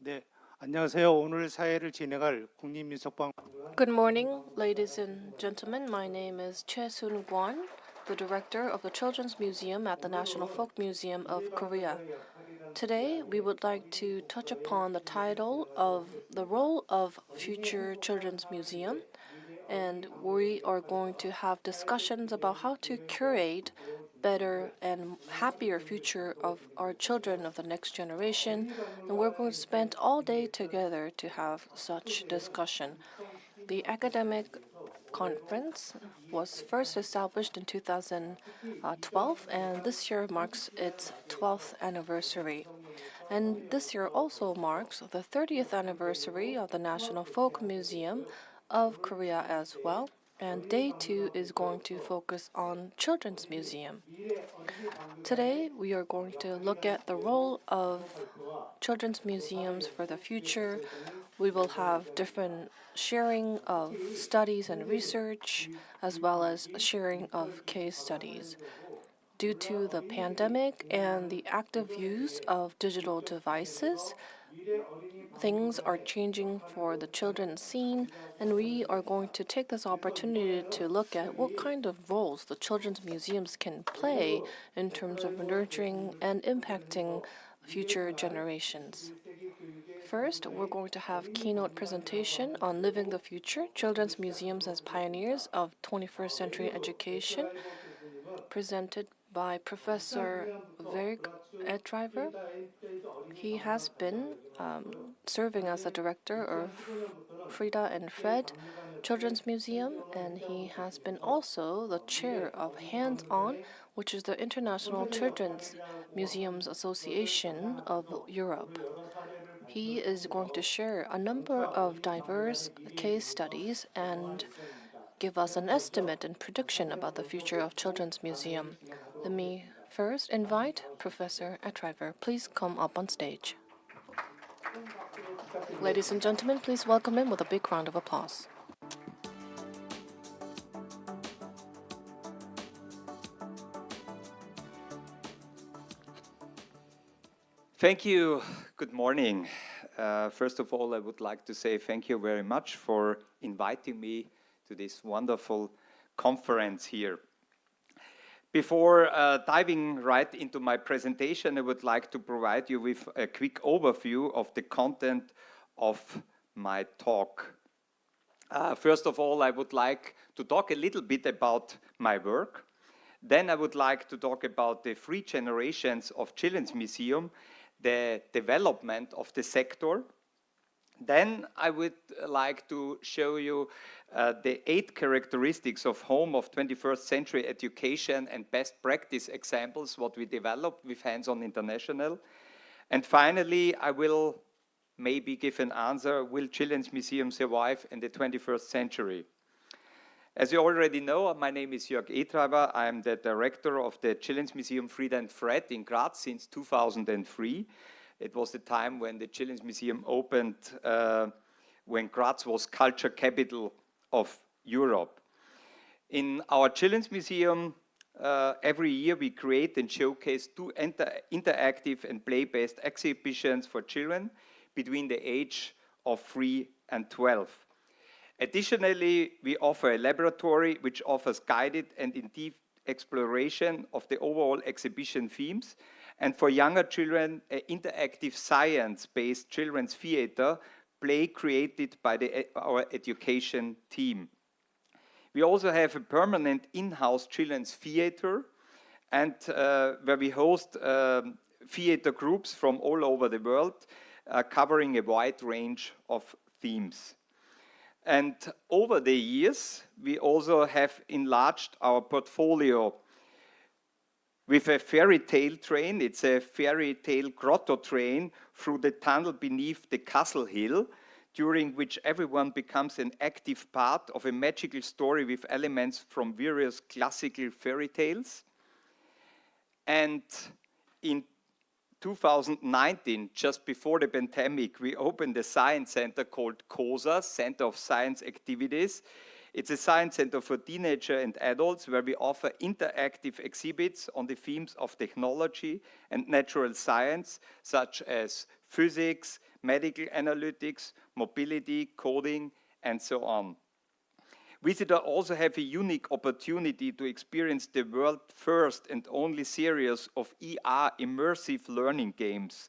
네, 안녕하세요. 오늘 사회를 진행할 국립민속박물관 Good morning, ladies and gentlemen. My name is Choi Soon-kwon, the director of the Children's Museum at the National Folk Museum of Korea. Today, we would like to touch upon the title of the role of future children's museum, and we are going to have discussions about how to curate better and happier future of our children of the next generation, and we're going to spend all day together to have such discussion. The academic conference was first established in 2012, and this year marks its 12th anniversary. And this year also marks the 30th anniversary of the National Folk Museum of Korea as well. And day 2 is going to focus on Children's Museum. Today, we are going to look at the role of children's museums for the future. We will have different sharing of studies and research, as well as sharing of case studies. Due to the pandemic and the active use of digital devices, things are changing for the children's scene, and we are going to take this opportunity to look at what kind of roles the children's museums can play in terms of nurturing and impacting future generations. First, we're going to have keynote presentation on Living the Future, Children's Museums as Pioneers of 21st Century Education, presented by Professor Verg Edriver. He has been serving as the director of Frida and Fred Children's Museum, and he has been also the chair of Hands On, which is the International Children's Museums Association of Europe. He is going to share a number of diverse case studies and give us an estimate and prediction about the future of Children's Museum. Let me first invite Professor Edriver. Please come up on stage. Ladies and gentlemen, please welcome him with a big round of applause. Thank you. Good morning. First of all, I would like to say thank you very much for inviting me to this wonderful conference here. Before diving right into my presentation, I would like to provide you with a quick overview of the content of my talk. First of all, I would like to talk a little bit about my work. Then I would like to talk about the 3 generations of Children's Museum, the development of the sector. Then I would like to show you the 8 characteristics of home of 21st century education and best practice examples, what we developed with Hands On International. And finally, I will maybe give an answer, will Children's Museum survive in the 21st century? As you already know, my name is Jörg Edriver. I am the director of the Children's Museum Frida and Fred in Graz since 2003. It was the time when the Children's Museum opened, when Graz was culture capital of Europe. In our Children's Museum, every year we create and showcase 2 interactive and play-based exhibitions for children between the age of 3 and 12. Additionally, we offer a laboratory which offers guided and in-depth exploration of the overall exhibition themes, and for younger children, an interactive science-based children's theater play created by our education team. We also have a permanent in-house children's theater, and where we host theater groups from all over the world, covering a wide range of themes. And over the years, we also have enlarged our portfolio with a fairy tale train. It's a fairy tale grotto train through the tunnel beneath the Castle Hill, during which everyone becomes an active part of a magical story with elements from various classical fairy tales. And in 2019, just before the pandemic, we opened a science center called COSA, Center of Science Activities. It's a science center for teenagers and adults where we offer interactive exhibits on the themes of technology and natural science, such as physics, medical analytics, mobility, coding, and so on. Visitors also have a unique opportunity to experience the world's first and only series of ER immersive learning games.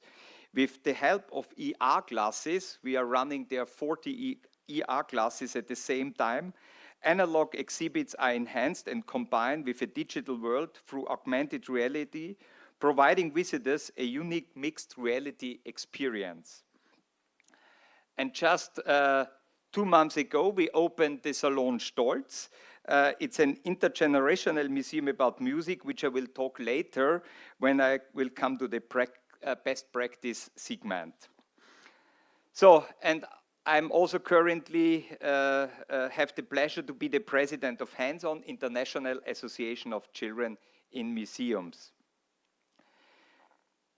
With the help of ER classes, we are running there 40 ER classes at the same time. Analog exhibits are enhanced and combined with a digital world through augmented reality, providing visitors a unique mixed reality experience. And just 2 months ago, we opened the Salon Stolz. It's an intergenerational museum about music, which I will talk later when I will come to the best practice segment. So, and I'm also currently have the pleasure to be the president of Hands-On International Association of Children in Museums.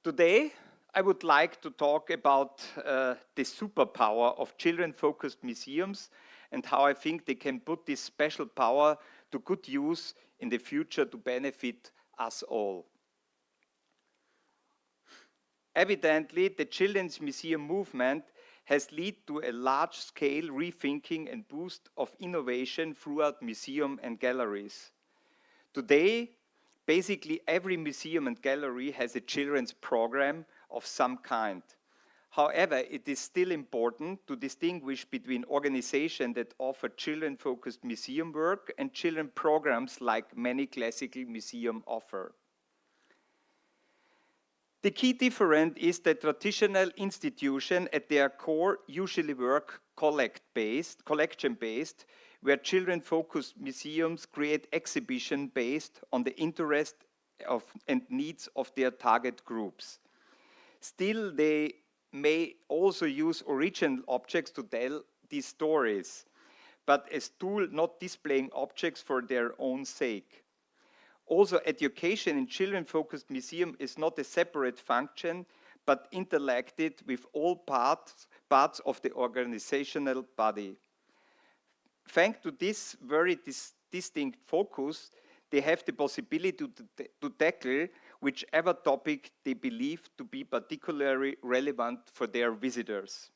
Today, I would like to talk about the superpower of children-focused museums and how I think they can put this special power to good use in the future to benefit us all. Evidently, the Children's Museum movement has led to a large-scale rethinking and boost of innovation throughout museums and galleries. Today, basically every museum and gallery has a children's program of some kind. However, it is still important to distinguish between organizations that offer children-focused museum work and children programs like many classical museums offer. The key difference is that traditional institutions at their core usually work collection-based, where children-focused museums create exhibition based on the interest and needs of their target groups. Still, they may also use original objects to tell these stories, but as tools not displaying objects for their own sake. Also, education in children-focused museum is not a separate function, but interacted with all parts of the organizational body. Thanks to this very distinct focus, they have the possibility to tackle whichever topic they believe to be particularly relevant for their visitors.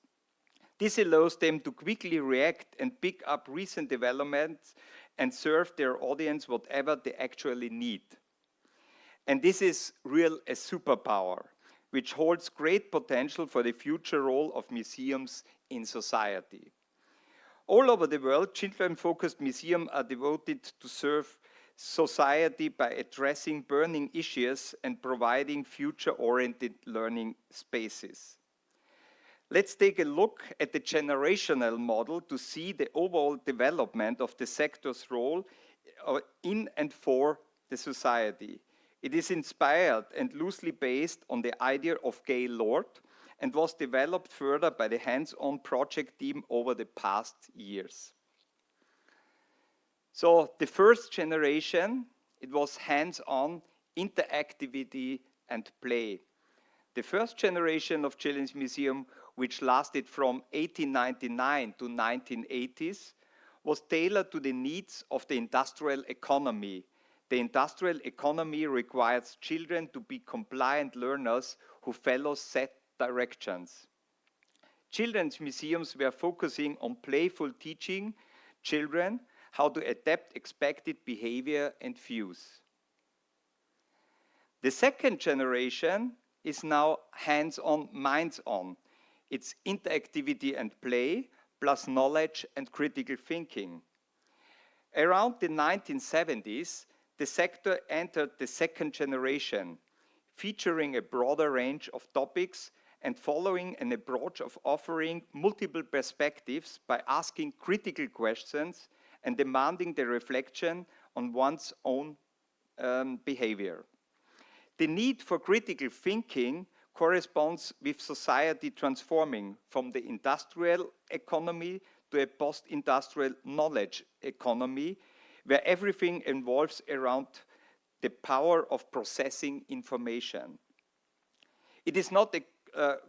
This allows them to quickly react and pick up recent developments and serve their audience whatever they actually need. And this is really a superpower, which holds great potential for the future role of museums in society. All over the world, children-focused museums are devoted to serve society by addressing burning issues and providing future-oriented learning spaces. Let's take a look at the generational model to see the overall development of the sector's role in and for the society. It is inspired and loosely based on the idea of Gail Lord and was developed further by the hands-on project team over the past years. So the first generation, it was hands-on, interactivity and play. The first generation of Children's Museum, which lasted from 1899 to 1980s, was tailored to the needs of the industrial economy. The industrial economy requires children to be compliant learners who follow set directions. Children's museums were focusing on playful teaching children how to adapt expected behavior and views. The second generation is now hands-on, minds-on. It's interactivity and play, plus knowledge and critical thinking. Around the 1970s, the sector entered the second generation, featuring a broader range of topics and following an approach of offering multiple perspectives by asking critical questions and demanding the reflection on one's own behavior. The need for critical thinking corresponds with society transforming from the industrial economy to a post-industrial knowledge economy, where everything involves around the power of processing information. It is not a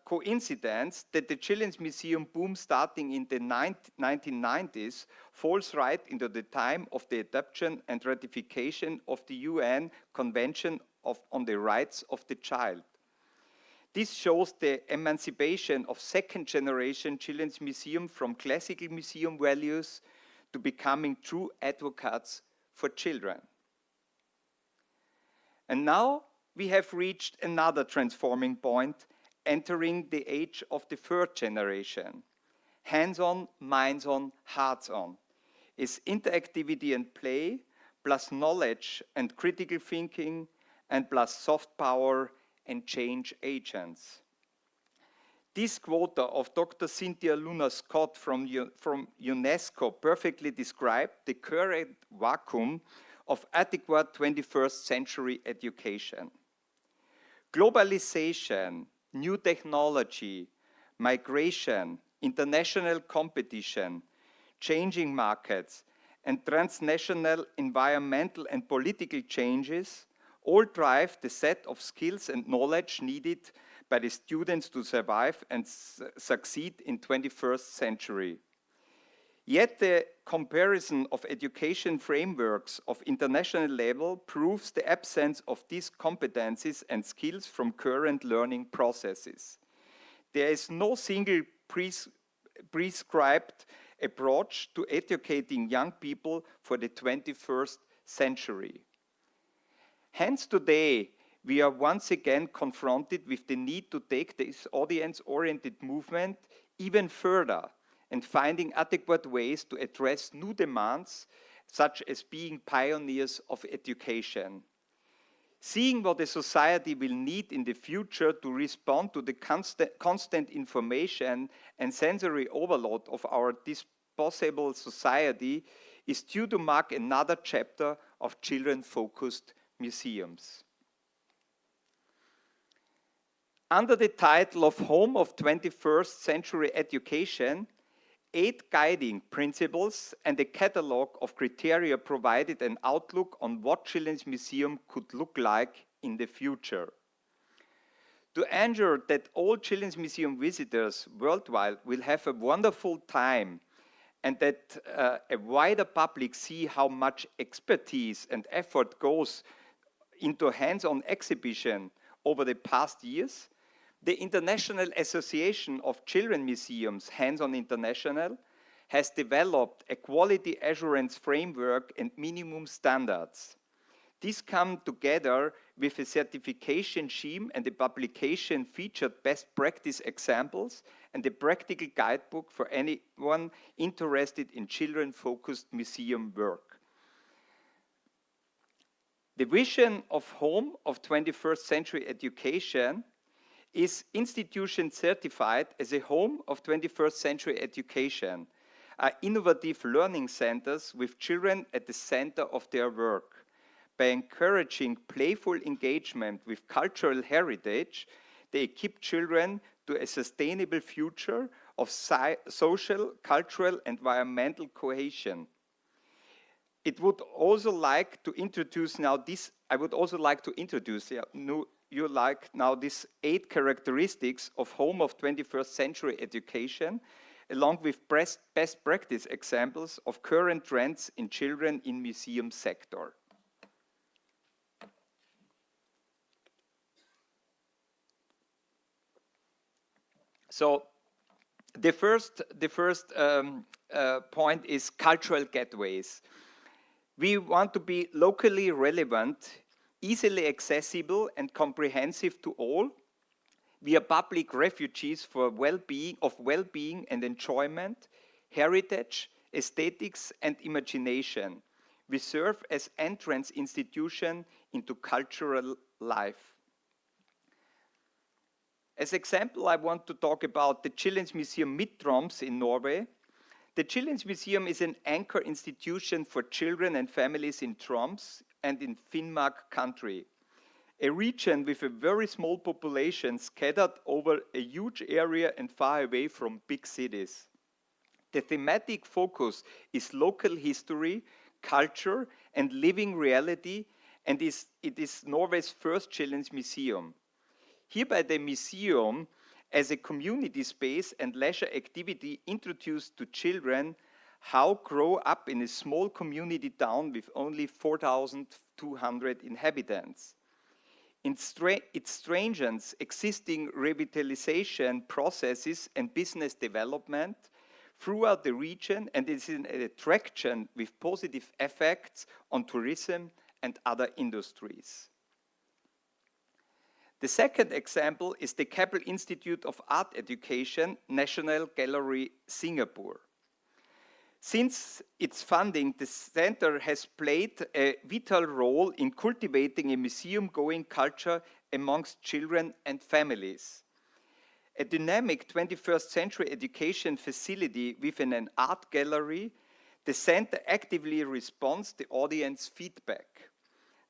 coincidence that the Children's Museum boom starting in the 1990s falls right into the time of the adoption and ratification of the UN Convention on the Rights of the Child. This shows the emancipation of second-generation children's museum from classical museum values to becoming true advocates for children. And now we have reached another transforming point, entering the age of the third generation. Hands-on, minds-on, hearts-on is interactivity and play, plus knowledge and critical thinking, and plus soft power and change agents. This quote of Dr. Cynthia Luna Scott from UNESCO perfectly described the current vacuum of adequate 21st century education. Globalization, new technology, migration, international competition, changing markets, and transnational environmental and political changes all drive the set of skills and knowledge needed by the students to survive and succeed in 21st century. Yet the comparison of education frameworks of international level proves the absence of these competencies and skills from current learning processes. There is no single prescribed approach to educating young people for the 21st century. Hence today, we are once again confronted with the need to take this audience-oriented movement even further and finding adequate ways to address new demands, such as being pioneers of education. Seeing what a society will need in the future to respond to the constant information and sensory overload of our disposable society is due to mark another chapter of children-focused museums. Under the title of Home of 21st Century Education, 8 guiding principles and a catalogue of criteria provided an outlook on what Children's Museum could look like in the future. To ensure that all Children's Museum visitors worldwide will have a wonderful time and that a wider public see how much expertise and effort goes into hands-on exhibition over the past years, the International Association of Children Museums, Hands-on International, has developed a quality assurance framework and minimum standards. These come together with a certification scheme and a publication featured best practice examples and a practical guidebook for anyone interested in children-focused museum work. The vision of Home of 21st Century Education is institution certified as a home of 21st century education, are innovative learning centers with children at the center of their work. By encouraging playful engagement with cultural heritage, they equip children to a sustainable future of social, cultural, and environmental cohesion. I would also like to introduce these 8 characteristics of Home of 21st Century Education, along with best practice examples of current trends in children in museum sector. So the first point is cultural gateways. We want to be locally relevant, easily accessible and comprehensive to all. We are public refuges for well-being and enjoyment, heritage, aesthetics and imagination. We serve as entrance institution into cultural life. As example, I want to talk about the Children's Museum Mid-Troms in Norway. The Children's Museum is an anchor institution for children and families in Troms and in Finnmark country, a region with a very small population scattered over a huge area and far away from big cities. The thematic focus is local history, culture, and living reality, and it is Norway's first children's museum. Hereby the museum, as a community space and leisure activity, introduced to children how grow up in a small community town with only 4,200 inhabitants. It strengthens existing revitalization processes and business development throughout the region, and is an attraction with positive effects on tourism and other industries. The second example is the Keppel Institute of Art Education, National Gallery, Singapore. Since its funding, the center has played a vital role in cultivating a museum-going culture amongst children and families. A dynamic 21st century education facility within an art gallery, the center actively responds to audience feedback.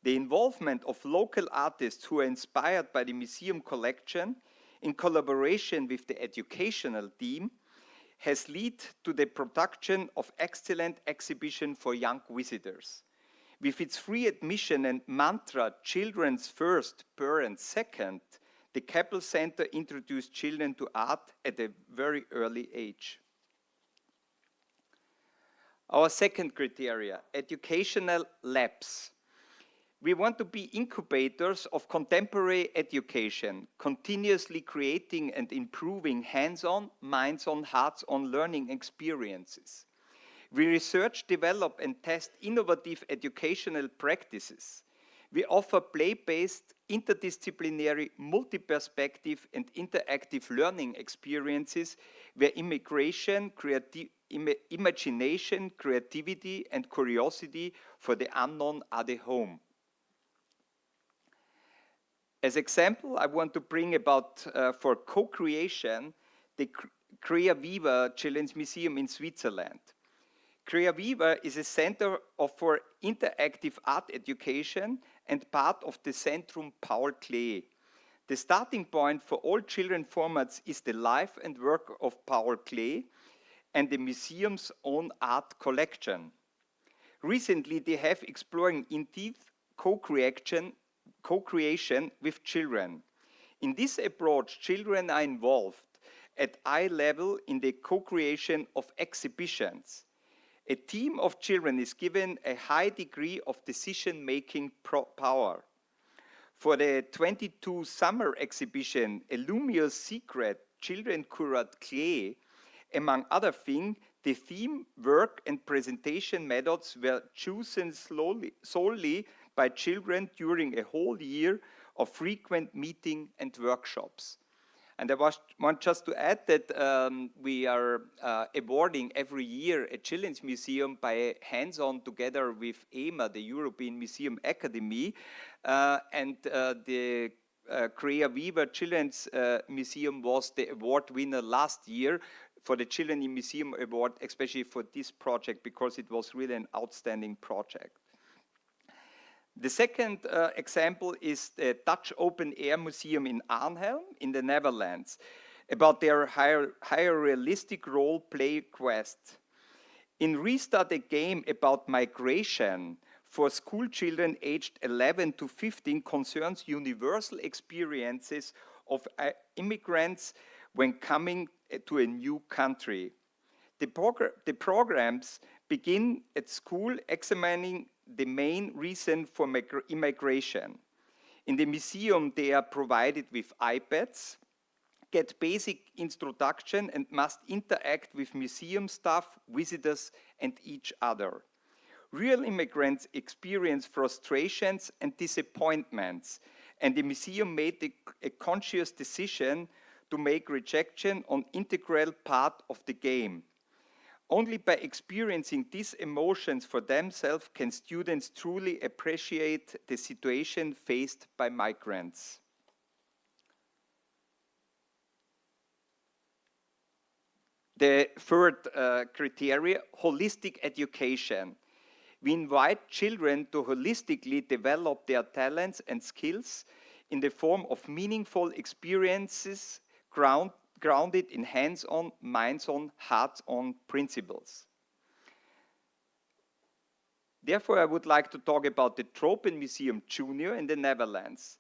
The involvement of local artists who are inspired by the museum collection in collaboration with the educational team has led to the production of excellent exhibition for young visitors. With its free admission and mantra, children's first, parents second, the Keppel Center introduced children to art at a very early age. Our second criteria, educational labs. We want to be incubators of contemporary education, continuously creating and improving hands-on, minds-on, hearts-on learning experiences. We research, develop, and test innovative educational practices. We offer play-based, interdisciplinary, multi-perspective, and interactive learning experiences where imagination, creativity, and curiosity for the unknown are the home. As example, I want to bring about for co-creation the Crea Viva Children's Museum in Switzerland. Crea Viva is a center for interactive art education and part of the Centrum Paul Klee. The starting point for all children formats is the life and work of Paul Klee and the museum's own art collection. Recently, they have exploring in-depth co-creation with children. In this approach, children are involved at eye level in the co-creation of exhibitions. A team of children is given a high degree of decision-making power. For the 22 summer exhibition, A Lumious Secret, Children Curate Clay, among other things, the theme, work, and presentation methods were chosen solely by children during a whole year of frequent meetings and workshops. And I want just to add that we are awarding every year a children's museum by hands-on together with EMA, the European Museum Academy, and the Crea Viva Children's Museum was the award winner last year for the Children in Museum Award, especially for this project, because it was really an outstanding project. The second example is the Dutch Open Air Museum in Arnhem in the Netherlands, about their higher realistic role-play quest. In Restart a Game about migration for school children aged 11 to 15 concerns universal experiences of immigrants when coming to a new country. The programs begin at school examining the main reason for immigration. In the museum, they are provided with iPads, get basic introduction, and must interact with museum staff, visitors, and each other. Real immigrants experience frustrations and disappointments, and the museum made a conscious decision to make rejection an integral part of the game. Only by experiencing these emotions for themselves can students truly appreciate the situation faced by migrants. The third criteria, holistic education. We invite children to holistically develop their talents and skills in the form of meaningful experiences grounded in hands-on, minds-on, hearts-on principles. Therefore, I would like to talk about the Tropen Museum Junior in the Netherlands.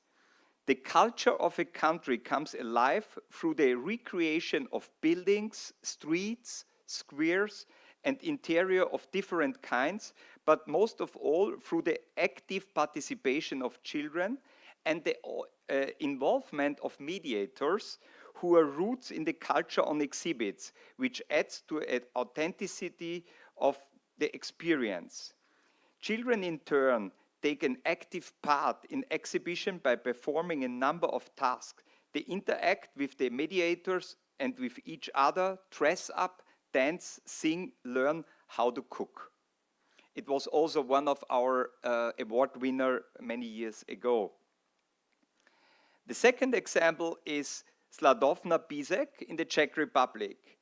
The culture of a country comes alive through the recreation of buildings, streets, squares, and interior of different kinds, but most of all through the active participation of children and the involvement of mediators who are roots in the culture on exhibits, which adds to an authenticity of the experience. Children in turn take an active part in exhibition by performing a number of tasks. They interact with the mediators and with each other, dress up, dance, sing, learn how to cook. It was also one of our award winner many years ago. The second example is Sladovna Písek in the Czech Republic.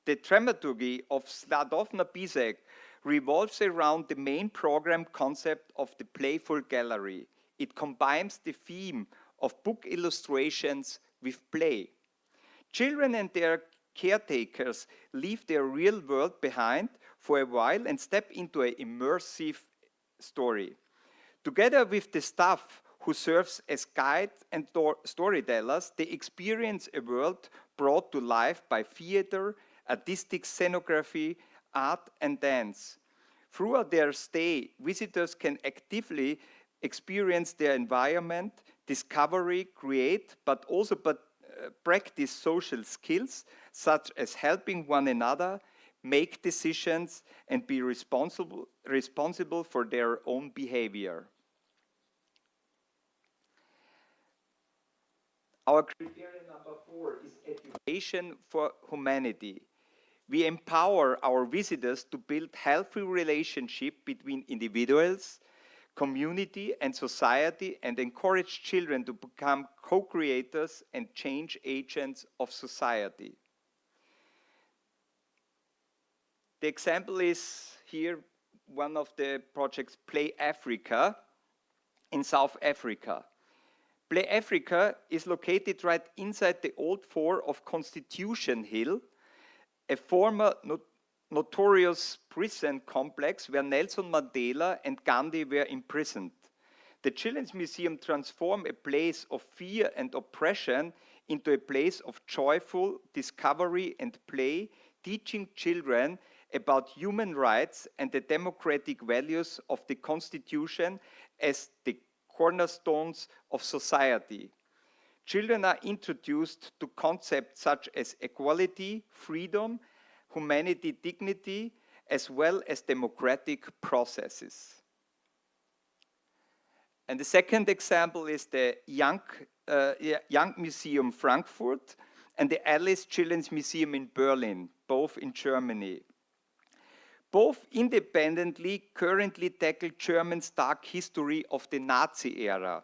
The dramaturgy of Sladovna Písek revolves around the main program concept of the playful gallery. It combines the theme of book illustrations with play. Children and their caretakers leave their real world behind for a while and step into an immersive story. Together with the staff who serves as guides and storytellers, they experience a world brought to life by theater, artistic scenography, art and dance. Throughout their stay, visitors can actively experience their environment, discovery, create, but also practice social skills such as helping one another, make decisions, and be responsible for their own behavior. Our criterion number 4 is education for humanity. We empower our visitors to build healthy relationships between individuals, community, and society, and encourage children to become co-creators and change agents of society. The example is here one of the projects, Play Africa, in South Africa. Play Africa is located right inside the old fort of Constitution Hill, a former notorious prison complex where Nelson Mandela and Gandhi were imprisoned. The Children's Museum transformed a place of fear and oppression into a place of joyful discovery and play, teaching children about human rights and the democratic values of the Constitution as the cornerstones of society. Children are introduced to concepts such as equality, freedom, humanity, dignity, as well as democratic processes. And the second example is the Young Museum Frankfurt and the Alice Children's Museum in Berlin, both in Germany. Both independently currently tackle German's dark history of the Nazi era.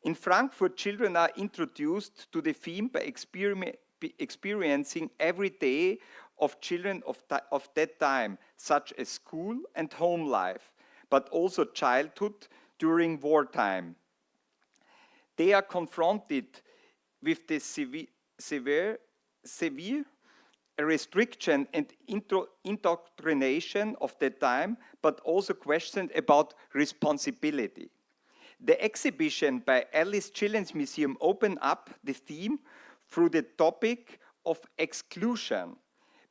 In Frankfurt, children are introduced to the theme by experiencing every day of children of that time, such as school and home life, but also childhood during wartime. They are confronted with the severe restriction and indoctrination of that time, but also questions about responsibility. The exhibition by Alice Children's Museum opened up the theme through the topic of exclusion.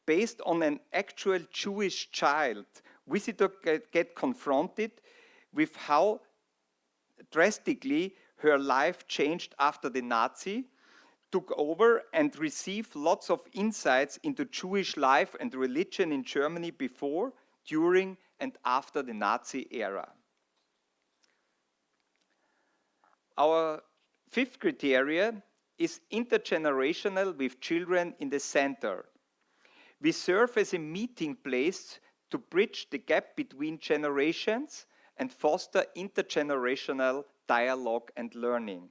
Based on an actual Jewish child, visitors get confronted with how drastically her life changed after the Nazi took over and received lots of insights into Jewish life and religion in Germany before, during, and after the Nazi era. Our fifth criteria is intergenerational with children in the center. We serve as a meeting place to bridge the gap between generations and foster intergenerational dialogue and learning.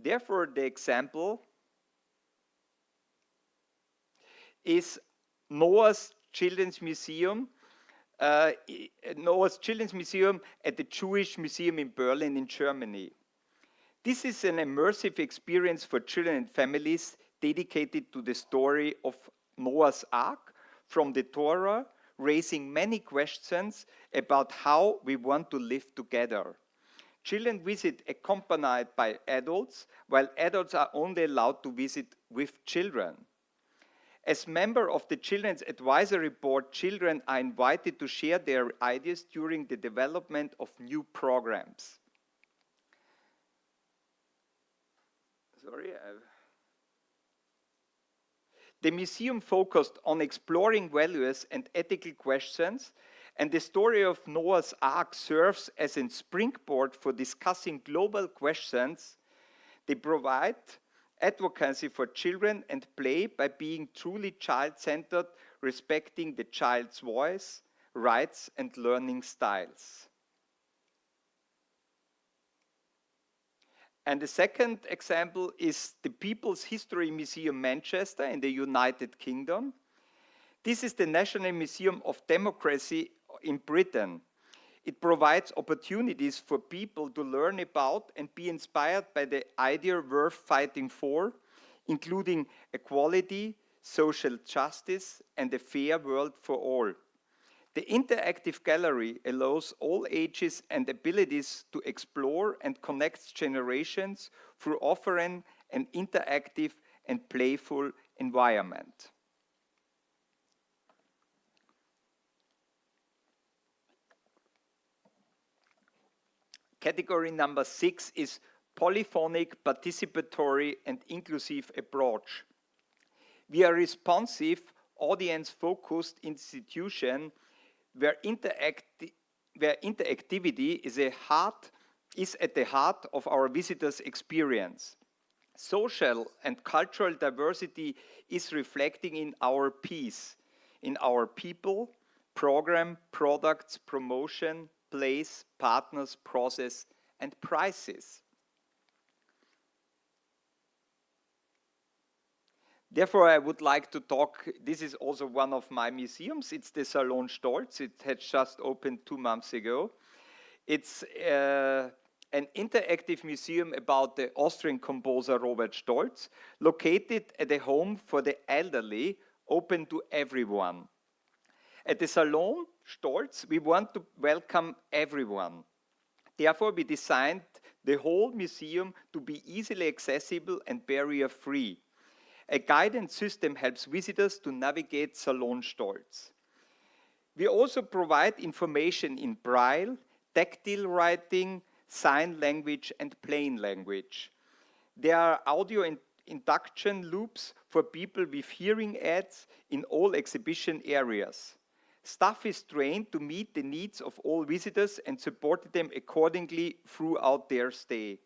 Therefore, the example is Noah's Children's Museum, Noah's Children's Museum at the Jewish Museum in Berlin in Germany. This is an immersive experience for children and families dedicated to the story of Noah's Ark from the Torah, raising many questions about how we want to live together. Children visit accompanied by adults, while adults are only allowed to visit with children. As member of the Children's Advisory Board, children are invited to share their ideas during the development of new programs. The museum focused on exploring values and ethical questions, and the story of Noah's Ark serves as a springboard for discussing global questions. They provide advocacy for children and play by being truly child-centered, respecting the child's voice, rights, and learning styles. And the second example is the People's History Museum Manchester in the United Kingdom. This is the National Museum of Democracy in Britain. It provides opportunities for people to learn about and be inspired by the idea worth fighting for, including equality, social justice, and a fair world for all. The interactive gallery allows all ages and abilities to explore and connects generations through offering an interactive and playful environment. Category number 6 is polyphonic, participatory, and inclusive approach. We are a responsive, audience-focused institution where interactivity is at the heart of our visitors' experience. Social and cultural diversity is reflecting in our piece, in our people, program, products, promotion, place, partners, process, and prices. Therefore, I would like to talk, this is also one of my museums, it's the Salon Stolz, it had just opened 2 months ago. It's an interactive museum about the Austrian composer Robert Stolz, located at a home for the elderly, open to everyone. At the Salon Stolz, we want to welcome everyone. Therefore, we designed the whole museum to be easily accessible and barrier-free. A guidance system helps visitors to navigate Salon Stolz. We also provide information in Braille, tactile writing, sign language, and plain language. There are audio induction loops for people with hearing aids in all exhibition areas. Staff is trained to meet the needs of all visitors and support them accordingly throughout their stay.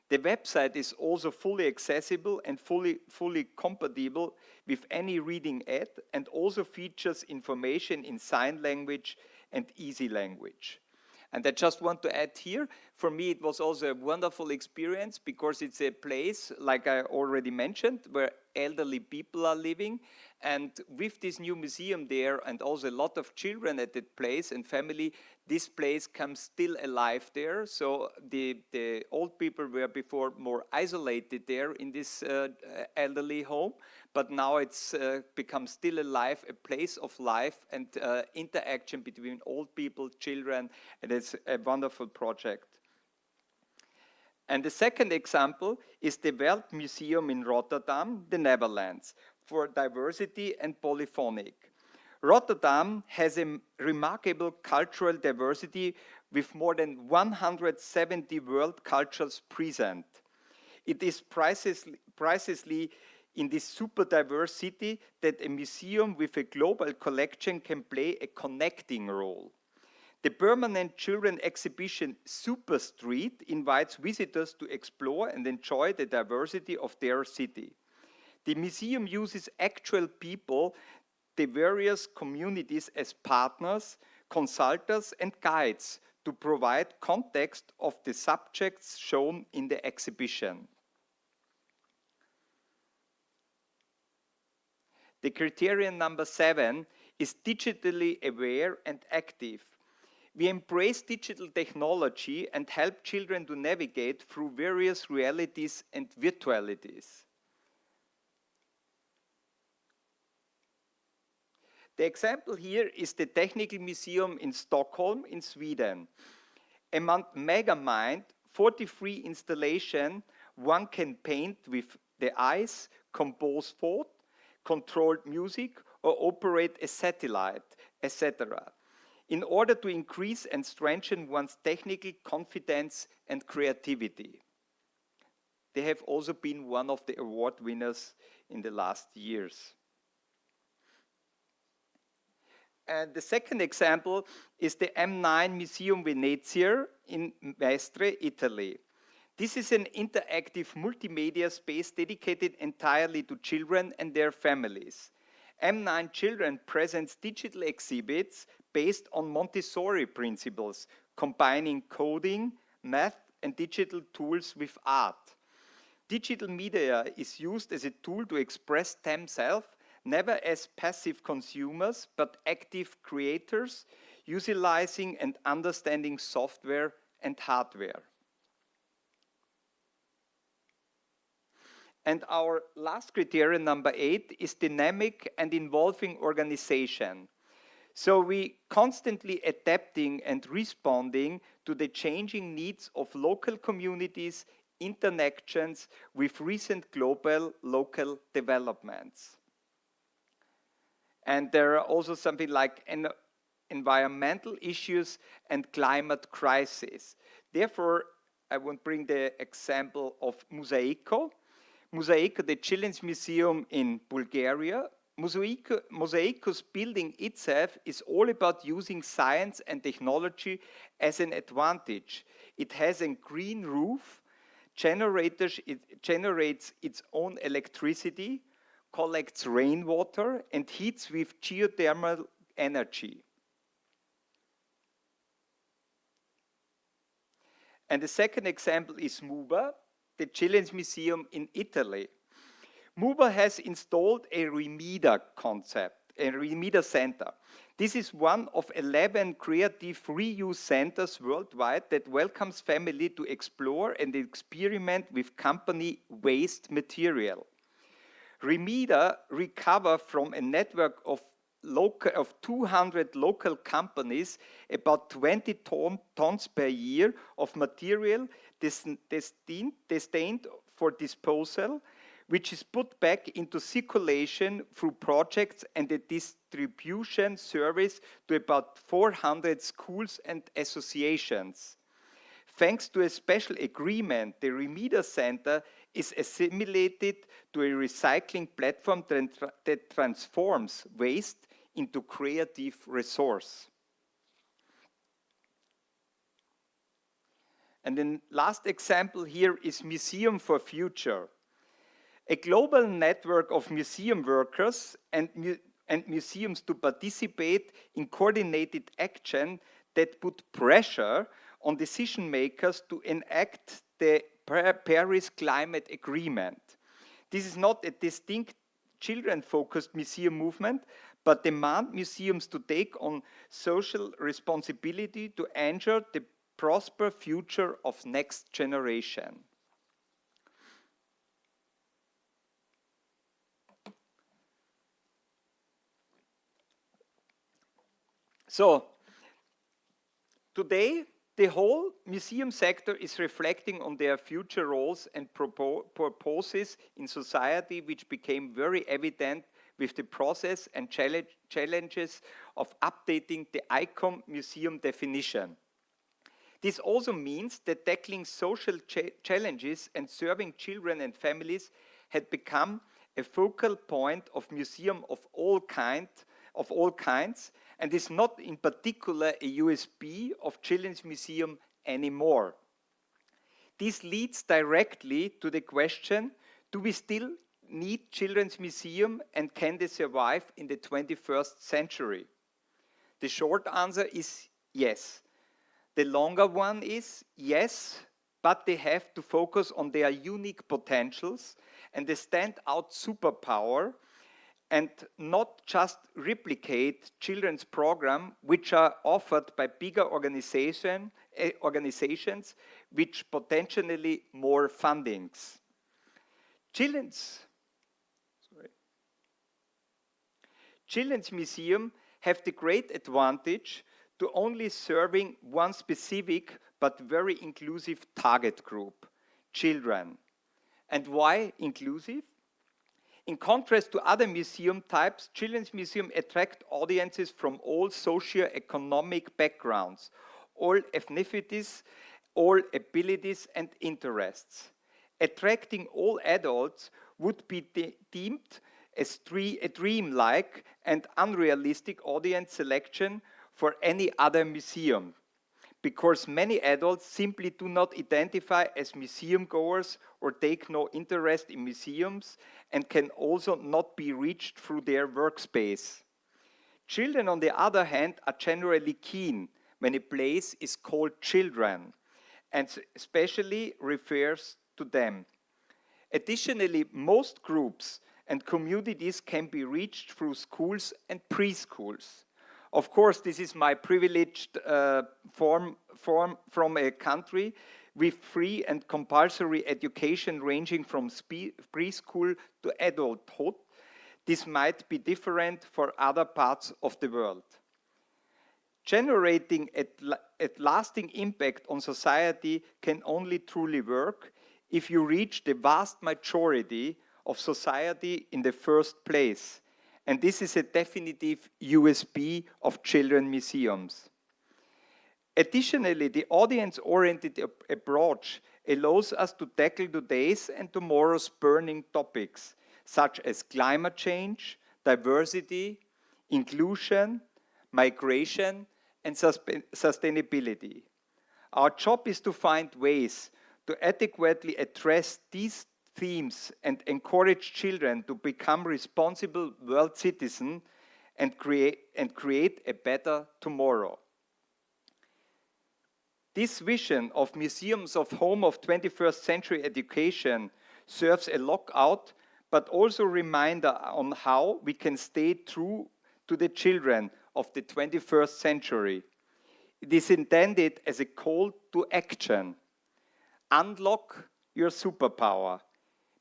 The website is also fully accessible and fully compatible with any reading aid, and also features information in sign language and easy language. And I just want to add here, for me it was also a wonderful experience because it's a place, like I already mentioned, where elderly people are living. And with this new museum there and also a lot of children at that place and family, this place comes still alive there. So the old people were before more isolated there in this elderly home, but now it's become still alive, a place of life and interaction between old people, children, and it's a wonderful project. And the second example is the Weltmuseum in Rotterdam, the Netherlands, for diversity and polyphonic. Rotterdam has a remarkable cultural diversity with more than 170 world cultures present. It is precisely in this super diverse city that a museum with a global collection can play a connecting role. The permanent children exhibition Super Street invites visitors to explore and enjoy the diversity of their city. The museum uses actual people, the various communities, as partners, consultants, and guides to provide context of the subjects shown in the exhibition. The criterion number 7 is digitally aware and active. We embrace digital technology and help children to navigate through various realities and virtualities. The example here is the Technical Museum in Stockholm in Sweden. Among Megamind 43 installation, one can paint with the eyes, compose thought, control music, or operate a satellite, etc., in order to increase and strengthen one's technical confidence and creativity. They have also been one of the award winners in the last years. And the second example is the M9 Museum Venezia in Mestre, Italy. This is an interactive multimedia space dedicated entirely to children and their families. M9 Children presents digital exhibits based on Montessori principles, combining coding, math, and digital tools with art. Digital media is used as a tool to express themselves, never as passive consumers, but active creators, utilizing and understanding software and hardware. And our last criterion, number 8, is dynamic and involving organization. So we constantly adapting and responding to the changing needs of local communities, interactions with recent global local developments. And there are also something like environmental issues and climate crisis. Therefore, I want to bring the example of Mosaico. Mosaico, the Children's Museum in Bulgaria. Mosaico's building itself is all about using science and technology as an advantage. It has a green roof, it generates its own electricity, collects rainwater, and heats with geothermal energy. And the second example is MUBA, the Children's Museum in Italy. MUBA has installed a Remida concept, a Remida center. This is one of 11 creative reuse centers worldwide that welcomes families to explore and experiment with company waste material. Remida recover from a network of 200 local companies about 20 tons per year of material destined for disposal, which is put back into circulation through projects and a distribution service to about 400 schools and associations. Thanks to a special agreement, the Remida Center is assimilated to a recycling platform that transforms waste into creative resource. And the last example here is Museum for Future, a global network of museum workers and museums to participate in coordinated action that put pressure on decision makers to enact the Paris Climate Agreement. This is not a distinct children-focused museum movement, but demand museums to take on social responsibility to ensure the prosperous future of next generation. So, today, the whole museum sector is reflecting on their future roles and purposes in society, which became very evident with the process and challenges of updating the ICOM museum definition. This also means that tackling social challenges and serving children and families had become a focal point of museum of all kinds, and is not in particular a USP of Children's Museum anymore. This leads directly to the question, do we still need Children's Museum and can they survive in the 21st century? The short answer is yes. The longer one is yes, but they have to focus on their unique potentials and the standout superpower, and not just replicate children's programs which are offered by bigger organizations which potentially more fundings. Children's Museum have the great advantage to only serving one specific but very inclusive target group, children. And why inclusive? In contrast to other museum types, Children's Museum attract audiences from all socio-economic backgrounds, all ethnicities, all abilities and interests. attracting all adults would be deemed as a dreamlike and unrealistic audience selection for any other museum, because many adults simply do not identify as museum goers or take no interest in museums and can also not be reached through their workspace. Children, on the other hand, are generally keen when a place is called children and especially refers to them. Additionally, most groups and communities can be reached through schools and preschools. Of course, this is my privileged form from a country with free and compulsory education ranging from preschool to adulthood. This might be different for other parts of the world. Generating a lasting impact on society can only truly work if you reach the vast majority of society in the first place. And this is a definitive USP of children museums. Additionally, the audience-oriented approach allows us to tackle today's and tomorrow's burning topics, such as climate change, diversity, inclusion, migration, and sustainability. Our job is to find ways to adequately address these themes and encourage children to become responsible world citizens and create a better tomorrow. This vision of museums of home of 21st century education serves a lookout, but also a reminder on how we can stay true to the children of the 21st century. It is intended as a call to action. Unlock your superpower.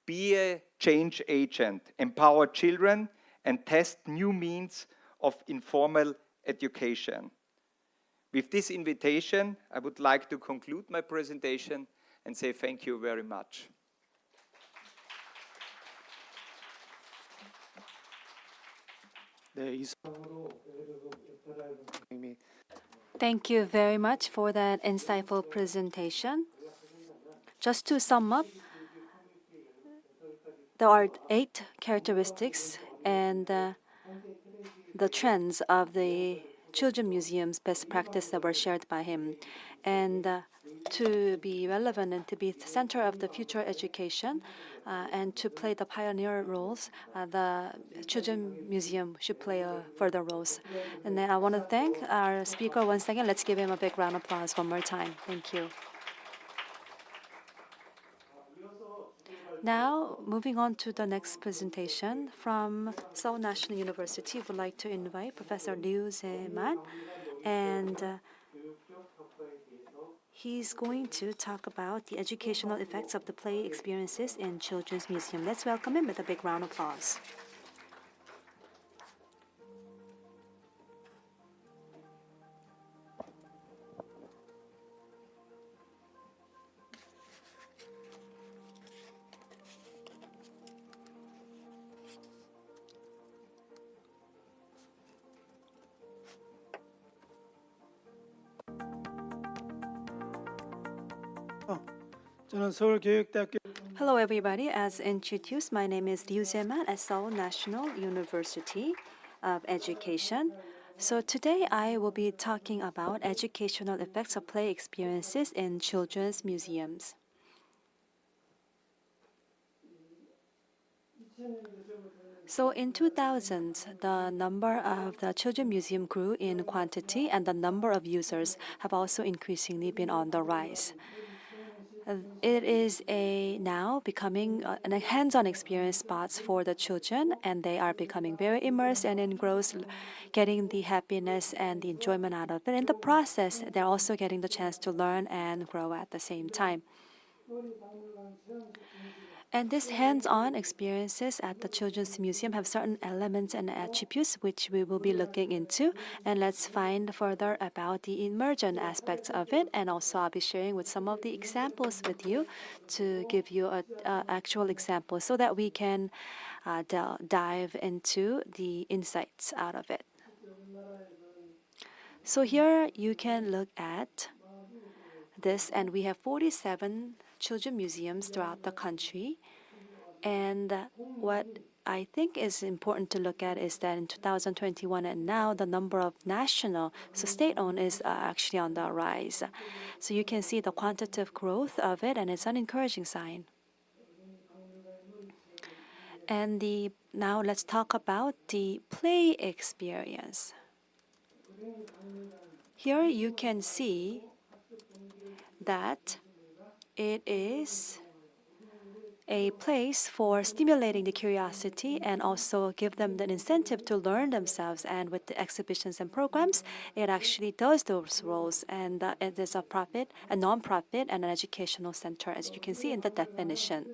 Be a change agent. Empower children and test new means of informal education. With this invitation, I would like to conclude my presentation and say thank you very much. 네, 이상으로 선생님이 Thank you very much for that insightful presentation. Just to sum up, there are 8 characteristics and the trends of the Children Museum's best practice that were shared by him. And to be relevant and to be the center of the future education and to play the pioneer roles, the Children Museum should play further roles. And then I want to thank our speaker once again. Let's give him a big round of applause one more time. Thank you. Now, moving on to the next presentation from Seoul National University, would like to invite Professor Liu Se-man, and he's going to talk about the educational effects of the play experiences in Children's Museum. Let's welcome him with a big round of applause. 저는 서울교육대학교 Hello, everybody. As introduced, my name is Liu Se-man at Seoul National University of Education. So today I will be talking about educational effects of play experiences in children's museums. So in 2000, the number of the Children's Museum grew in quantity, and the number of users have also increasingly been on the rise. It is now becoming a hands-on experience spots for the children, and they are becoming very immersed and engrossed, getting the happiness and the enjoyment out of it. In the process, they're also getting the chance to learn and grow at the same time. And these hands-on experiences at the Children's Museum have certain elements and attributes which we will be looking into. And let's find further about the immersion aspects of it. And also I'll be sharing with some of the examples with you to give you an actual example so that we can dive into the insights out of it. So here you can look at this, and we have 47 children museums throughout the country. And what I think is important to look at is that in 2021 and now, the number of national, so state-owned, is actually on the rise. So you can see the quantitative growth of it, and it's an encouraging sign. And now let's talk about the play experience. Here you can see that it is a place for stimulating the curiosity and also give them the incentive to learn themselves. And with the exhibitions and programs, it actually does those roles. And it is a non-profit, and an educational center, as you can see in the definition.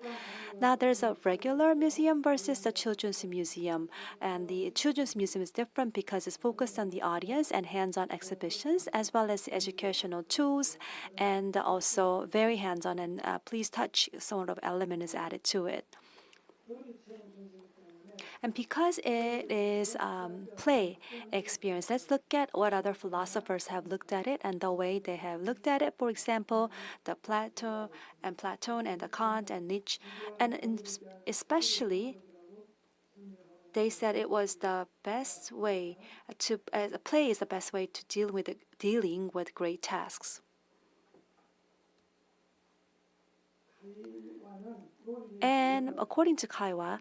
Now, there's a regular museum versus the children's museum. And the children's museum is different because it's focused on the audience and hands-on exhibitions, as well as educational tools, and also very hands-on and please touch sort of element is added to it. And because it is play experience, let's look at what other philosophers have looked at it and the way they have looked at it. For example, the Plato and the Kant and Nietzsche, and especially they said it was the best way to play is the best way to dealing with great tasks. And according to Kaiwa,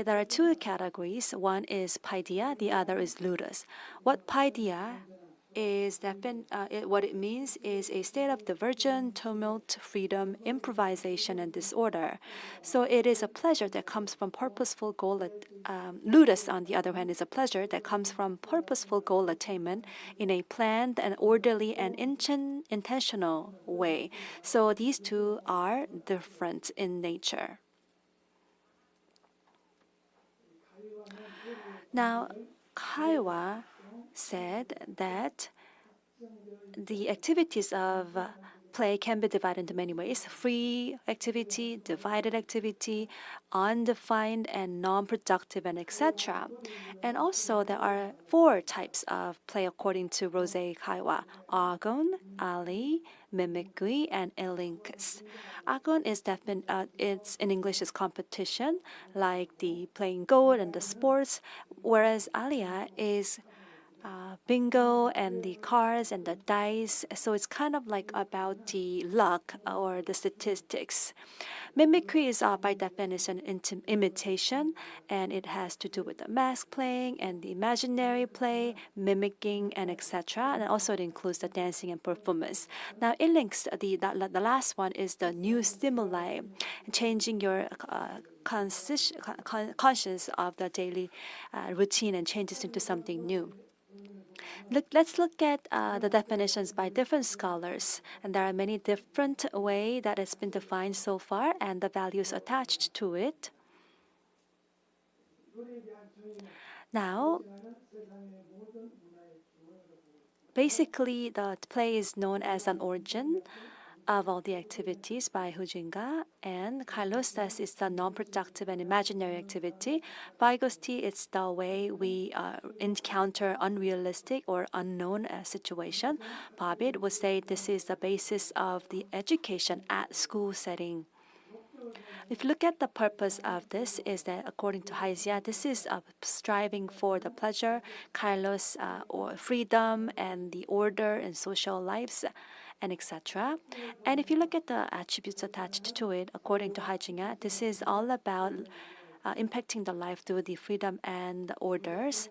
there are two categories. One is paideia, the other is ludus. What paideia is what it means is a state of diversion, tumult, freedom, improvisation, and disorder. So it is a pleasure that comes from purposeful goal. Ludus, on the other hand, is a pleasure that comes from purposeful goal attainment in a planned and orderly and intentional way. So these two are different in nature. Now, Kaiwa said that the activities of play can be divided into many ways: free activity, divided activity, undefined and non-productive, and etc. And also there are 4 types of play according to Rose Kaiwa: Argon, Ali, mimicry, and elinkus. Argon is it's in English is competition, like the playing goat and the sports, whereas alia is bingo and the cards and the dice. So it's kind of like about the luck or the statistics. Mimicry is by definition imitation, and it has to do with the mask playing and the imaginary play, mimicking, and etc. And also it includes the dancing and performance. Now it links the last one is the new stimuli, changing your conscience of the daily routine and changes into something new. Let's look at the definitions by different scholars. And there are many different ways that it's been defined so far and the values attached to it. Now, basically, the play is known as an origin of all the activities by Huijinga, and Kailostas is the non-productive and imaginary activity. Vygotsky, it's the way we encounter unrealistic or unknown situation. Bobbitt would say this is the basis of the education at school setting. If you look at the purpose of this, is that according to Haizia, this is striving for the pleasure, kailos, or freedom, and the order in social lives, and etc. And if you look at the attributes attached to it, according to Haijinga, this is all about impacting the life through the freedom and the orders.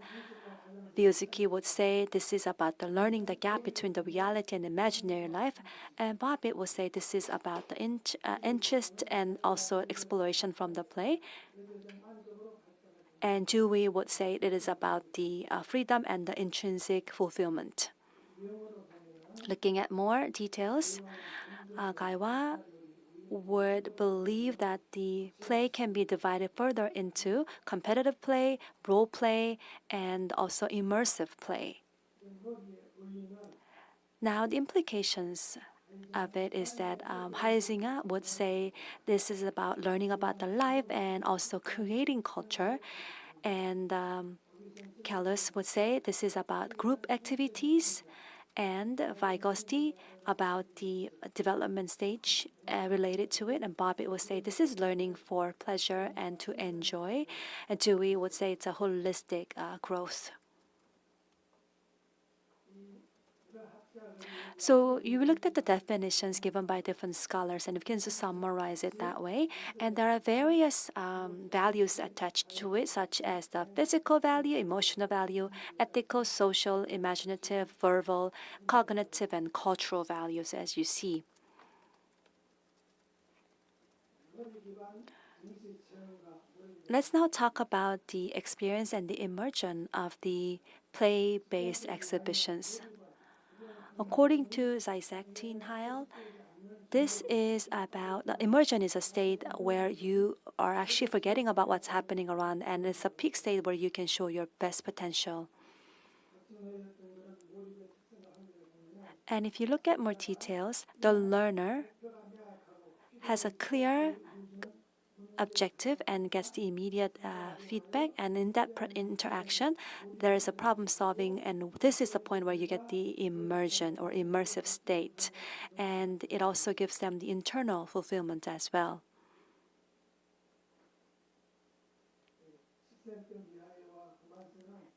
Vygotsky would say this is about the learning the gap between the reality and imaginary life, and Bobbitt would say this is about the interest and also exploration from the play. And Dewey would say it is about the freedom and the intrinsic fulfillment. Looking at more details, Kaiwa would believe that the play can be divided further into competitive play, role play, and also immersive play. Now, the implications of it is that Huizinga would say this is about learning about the life and also creating culture, and Kellis would say this is about group activities and Vygotsky about the development stage related to it. And Bobbitt would say this is learning for pleasure and to enjoy. And Dewey would say it's a holistic growth. So you looked at the definitions given by different scholars, and we can just summarize it that way. And there are various values attached to it, such as the physical value, emotional value, ethical, social, imaginative, verbal, cognitive, and cultural values, as you see. Let's now talk about the experience and the immersion of the play-based exhibitions. According to Zysek-Tinheil, this is about immersion is a state where you are actually forgetting about what's happening around, and it's a peak state where you can show your best potential. And if you look at more details, the learner has a clear objective and gets the immediate feedback, and in that interaction there is a problem solving, and this is the point where you get the immersion or immersive state, and it also gives them the internal fulfillment as well.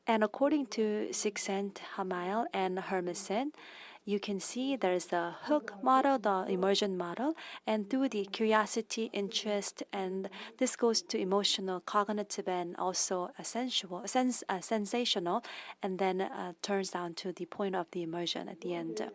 And according to Csikszentmihalyi and Hermansen, you can see there's the hook model, the immersion model, and through the curiosity, interest, and this goes to emotional, cognitive, and also sensational, and then turns down to the point of the immersion at the end.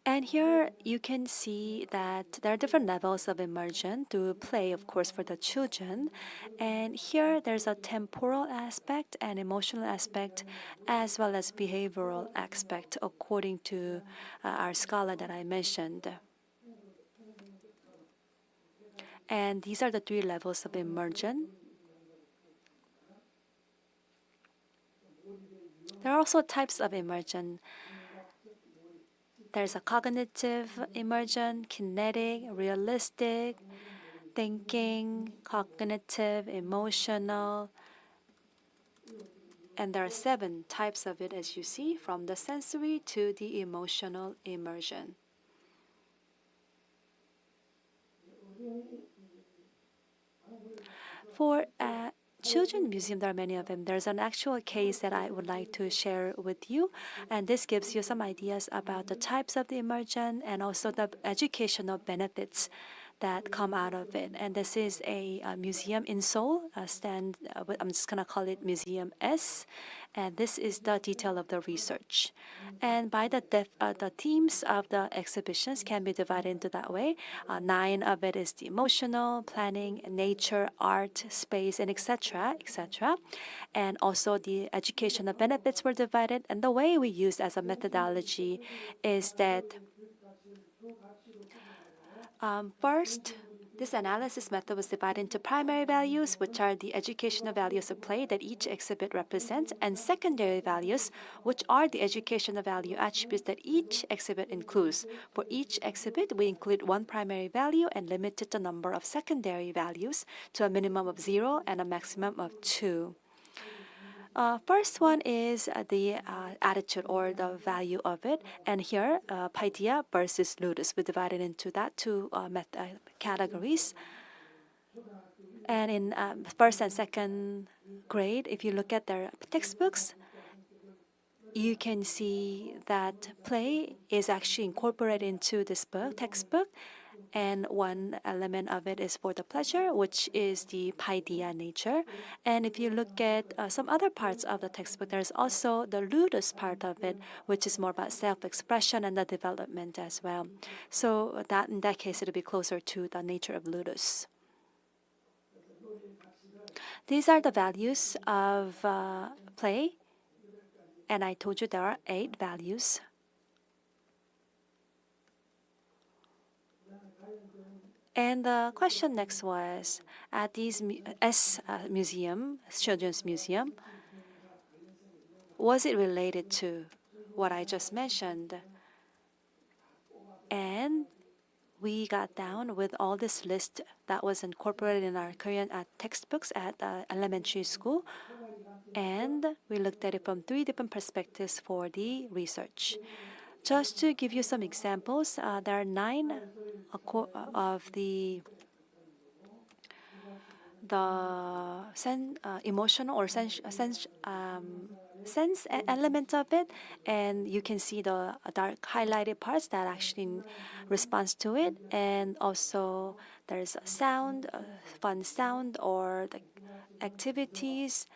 And here you can see that there are different levels of immersion through play, of course, for the children. And here there's a temporal aspect and emotional aspect, as well as behavioral aspect, according to our scholar that I mentioned. And these are the three levels of immersion. There are also types of immersion. There's a cognitive immersion, kinetic, realistic, thinking, cognitive, emotional, and there are 7 types of it, as you see, from the sensory to the emotional immersion. For Children's Museum, there are many of them. There's an actual case that I would like to share with you, and this gives you some ideas about the types of the immersion and also the educational benefits that come out of it. And this is a museum in Seoul, I'm just going to call it Museum S, and this is the detail of the research. And by the themes of the exhibitions can be divided into that way. 9 of it is the emotional, planning, nature, art, space, and etc., etc. And also the educational benefits were divided, and the way we use as a methodology is that first, this analysis method was divided into primary values, which are the educational values of play that each exhibit represents, and secondary values, which are the educational value attributes that each exhibit includes. For each exhibit, we include 1 primary value and limited the number of secondary values to a minimum of 0 and a maximum of 2. First one is the attitude or the value of it, and here paideia versus ludus. We divided into that 2 categories. And in first and second grade, if you look at their textbooks, you can see that play is actually incorporated into this textbook. And one element of it is for the pleasure, which is the paideia nature. And if you look at some other parts of the textbook, there's also the ludus part of it, which is more about self-expression and the development as well. So that in that case, it'll be closer to the nature of ludus. These are the values of play, and I told you there are 8 values. And the question next was, at these museum, Children's Museum, was it related to what I just mentioned? And we got down with all this list that was incorporated in our Korean textbooks at elementary school. And we looked at it from 3 different perspectives for the research. Just to give you some examples, there are 9 of the emotional or sense element of it, and you can see the dark highlighted parts that actually responds to it, and also there's a sound, a fun sound, or the activities.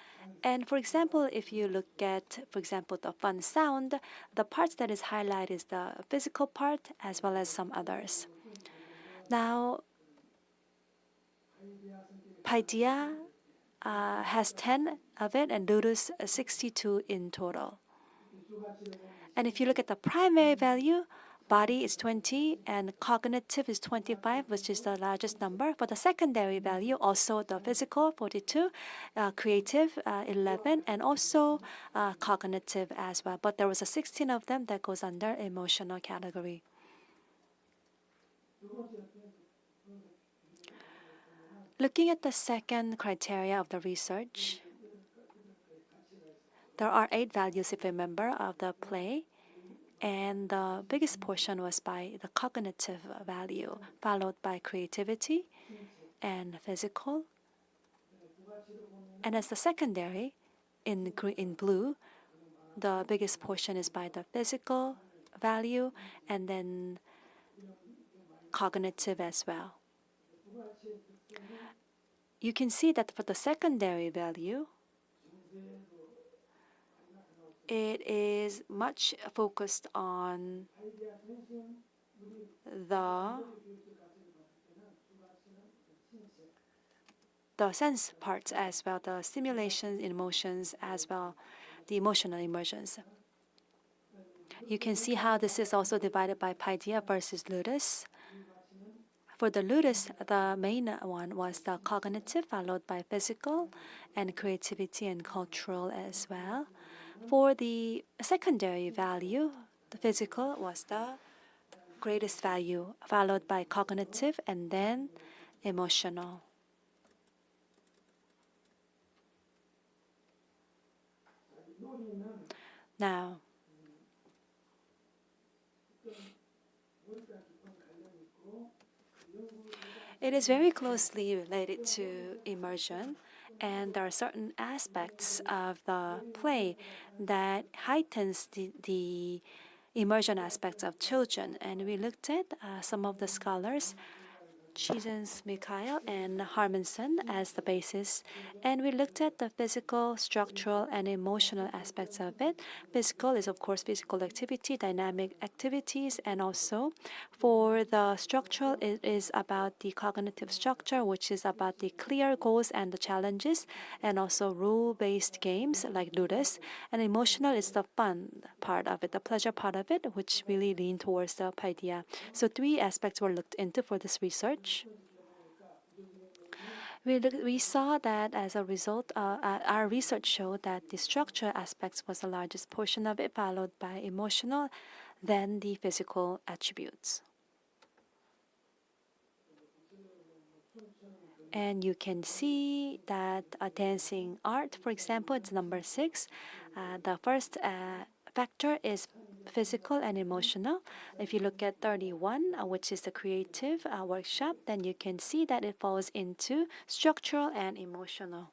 And for example, if you look at, for example, the fun sound, the parts that is highlighted is the physical part as well as some others. Now, Paideia has 10 of it, and Ludus 62 in total. And if you look at the primary value, body is 20 and cognitive is 25, which is the largest number. For the secondary value, also the physical 42, creative 11, and also cognitive as well. But there was a 16 of them that goes under emotional category. Looking at the second criteria of the research, there are 8 values, if you remember, of the play, and the biggest portion was by the cognitive value, followed by creativity and physical. And as the secondary, in blue, the biggest portion is by the physical value, and then cognitive as well. You can see that for the secondary value, it is much focused on the sense parts as well, the stimulations, emotions, as well, the emotional immersions. You can see how this is also divided by Paideia versus Ludus. For the Ludus, the main one was the cognitive, followed by physical and creativity and cultural as well. For the secondary value, the physical was the greatest value, followed by cognitive and then emotional. Now, it is very closely related to immersion, and there are certain aspects of the play that heightens the immersion aspects of children. And we looked at some of the scholars, Chizens, Mikhail, and Harmanson as the basis, and we looked at the physical, structural, and emotional aspects of it. Physical is, of course, physical activity, dynamic activities, and also for the structural, it is about the cognitive structure, which is about the clear goals and the challenges, and also rule-based games like Ludus. And emotional is the fun part of it, the pleasure part of it, which really lean towards the Paideia. So 3 aspects were looked into for this research. We saw that as a result, our research showed that the structural aspects was the largest portion of it, followed by emotional, then the physical attributes. And you can see that dancing art, for example, it's number 6. The first factor is physical and emotional. If you look at 31, which is the creative workshop, then you can see that it falls into structural and emotional.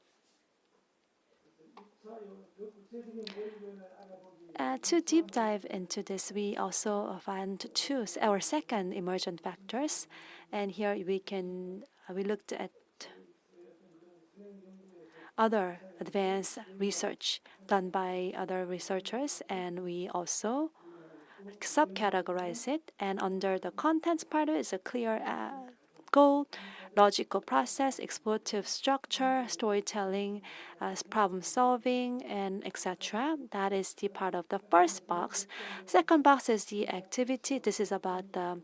To deep dive into this, we also found 2 our second immersion factors, and here we looked at other advanced research done by other researchers, and we also subcategorize it. And under the contents part of it is a clear goal, logical process, explorative structure, storytelling, problem solving, and etc. That is the part of the first box. Second box is the activity. This is about the